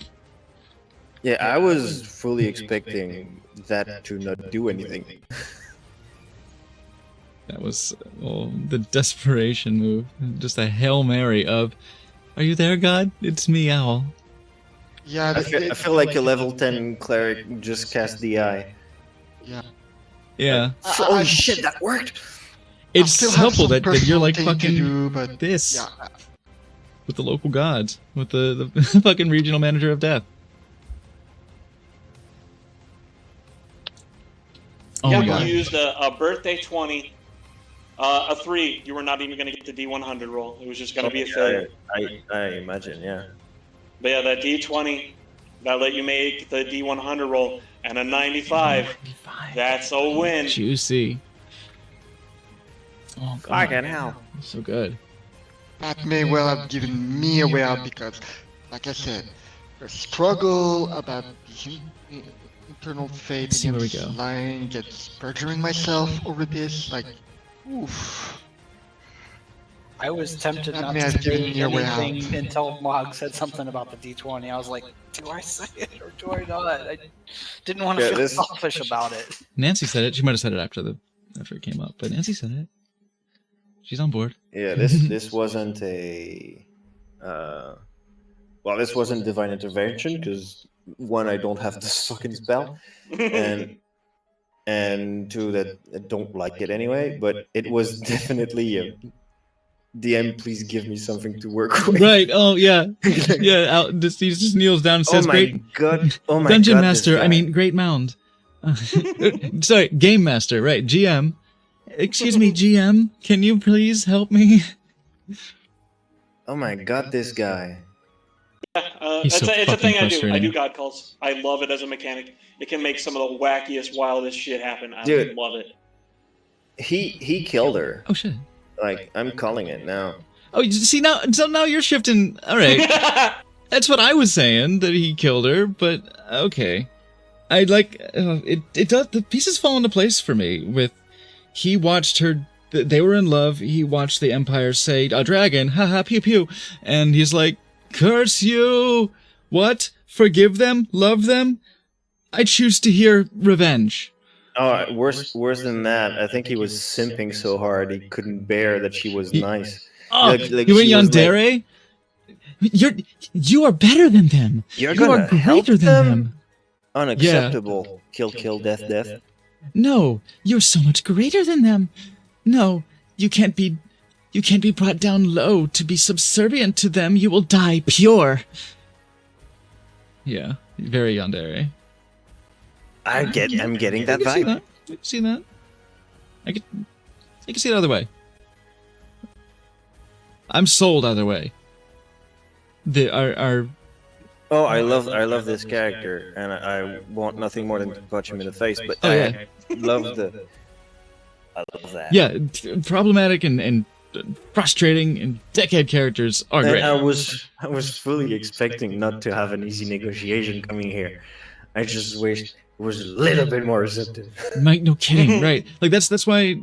Yeah, I was fully expecting that to not do anything. That was the desperation move. Just a Hail Mary of, are you there, God? It's me, Owl. Yeah, I feel like a level 10 cleric just cast DI. yeah. Yeah. Oh shit, that worked! It's still have helpful some that you're like personal thing to fucking do, but this yeah, with the local gods, with the fucking regional manager of death. Oh Yeah, my god. you used a birthday 20, a 3. You were not even going to get the D100 roll. It was just going to be a failure. I imagine, yeah. But yeah, that D20, that let you make the D100 roll, and a 95. That's a win. Juicy. Oh god. Fucking hell. So good. that may well have given me a way out because, like I said, the struggle about the internal fate See where we against go. lying, gets perjuring myself over this, like, oof. I was tempted That not may to have given say me a way out. anything until Mog said something about the D20. I was like, do I say it or do I not? I didn't want to Yeah, feel this- selfish about it. Nancy said it. She might have said it after it came up, but Nancy said it. She's on board. Yeah, this wasn't a well, this wasn't divine intervention because one, I don't have this fucking spell, and two, that I don't like it anyway. But it was definitely a DM. Please give me something to work with. Right. Oh yeah. Yeah. He just kneels down and Oh says, my "Great god! Oh my Dungeon god! this Master. I guy. mean, Great Mound. Sorry, Game Master. Right. GM. Excuse me, GM. Can you please help me?" Oh my god! This guy. He's It's so a thing fucking I do. I frustrating. do God calls. I love it as a mechanic. It can make some of the wackiest, wildest shit happen. I Dude. love it. He killed her. Oh shit. Like, I'm calling it now. Oh, you see now. So now you're shifting. All right. That's what I was saying, that he killed her, but okay. I like it does, the pieces fall into place for me with he watched her, they were in love, he watched the Empire say, "A dragon, haha, pew pew," and he's like, "Curse you! What? Forgive them? Love them? I choose to hear revenge." Oh, worse than that. I think he was simping so hard he couldn't bear that she was nice. Oh, Like you went she was like, yandere? You are better than them. You're You are gonna help greater than them. Unacceptable. Kill, death. No, you're so much greater than them. No, you can't be brought down low to be subservient to them. You will die pure. Yeah, very yandere. I'm getting that I can see vibe. that. I can see that. I can see it either way. I'm sold either way. Our Oh, I love this character, and I want nothing more than to punch him in the face. But Oh, I yeah. love that. yeah, problematic and frustrating and dickhead characters are And great. I was fully expecting not to have an easy negotiation coming here. I just wished it was a little bit more receptive. Mike, no kidding, right? Like that's why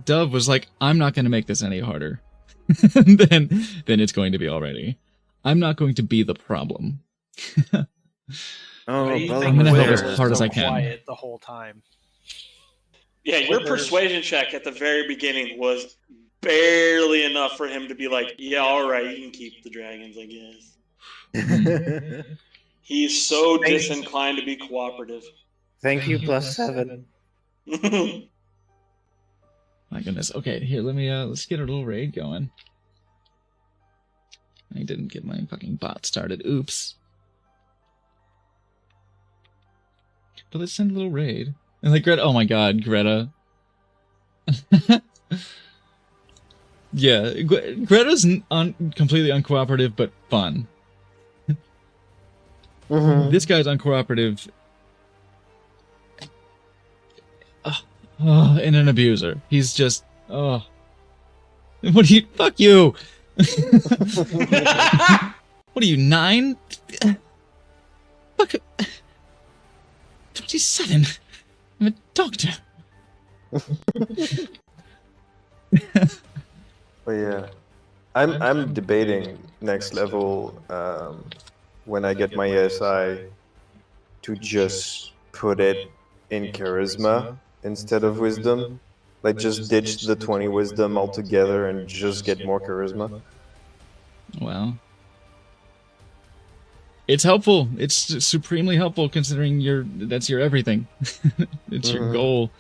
Dove was like, "I'm not going to make this any harder than it's going to be already. I'm not going to be the problem." Oh, Why do you well, think I'm gonna the help player as was hard as so I can. Quiet the whole time. Yeah, your persuasion check at the very beginning was barely enough for him to be like, "Yeah, all right, you can keep the dragons, I guess." He's so disinclined to be cooperative. Thank you, +7. My goodness. Okay, here, let's get a little raid going. I didn't get my fucking bot started. Oops. But let's send a little raid. And like Greta, oh my god, Greta. Yeah, Greta's completely uncooperative, but fun. Mm-hmm. This guy's uncooperative. And an abuser. He's just. Oh. What do you. Fuck you! What are you, 9? Fuck. 27. I'm a doctor. But yeah, I'm debating next level when I get my ASI to just put it in charisma instead of wisdom. Like just ditch the 20 wisdom altogether and just get more charisma. Well. It's helpful. It's supremely helpful considering that's your everything. It's your goal.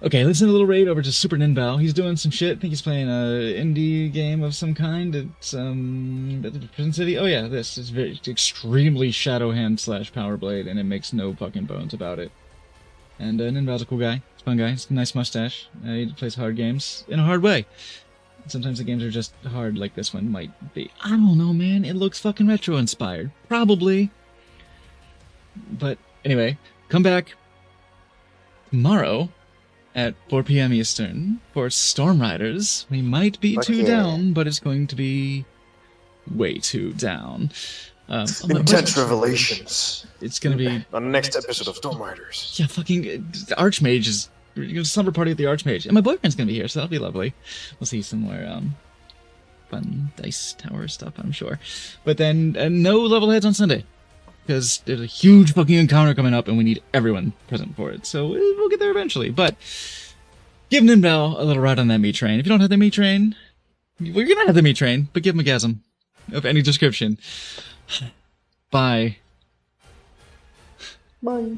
Okay, let's send a little raid over to Super Ninbao. He's doing some shit. I think he's playing a indie game of some kind. It's Prison City. Oh yeah, this is extremely Shadowhand / Power Blade, and it makes no fucking bones about it. And Ninbao's a cool guy. He's a fun guy. He's a nice mustache. He plays hard games in a hard way. Sometimes the games are just hard, like this one might be. I don't know, man. It looks fucking retro-inspired. Probably. But anyway, come back tomorrow at 4 p.m. Eastern for Storm Riders. We might be too down, but it's going to be way too down. Intense revelations. It's going to be... on the next episode of Storm Riders. Yeah, fucking Archmage is... Slumber party at the Archmage. And my boyfriend's going to be here, so that'll be lovely. We'll see some more fun Dice Tower stuff, I'm sure. But then no level heads on Sunday. Because there's a huge fucking encounter coming up and we need everyone present for it. So we'll get there eventually. But give Ninbao a little ride on that meat train. If you don't have the meat train, we're going to have the meat train, but give him a gasm of any description. Bye. Bye.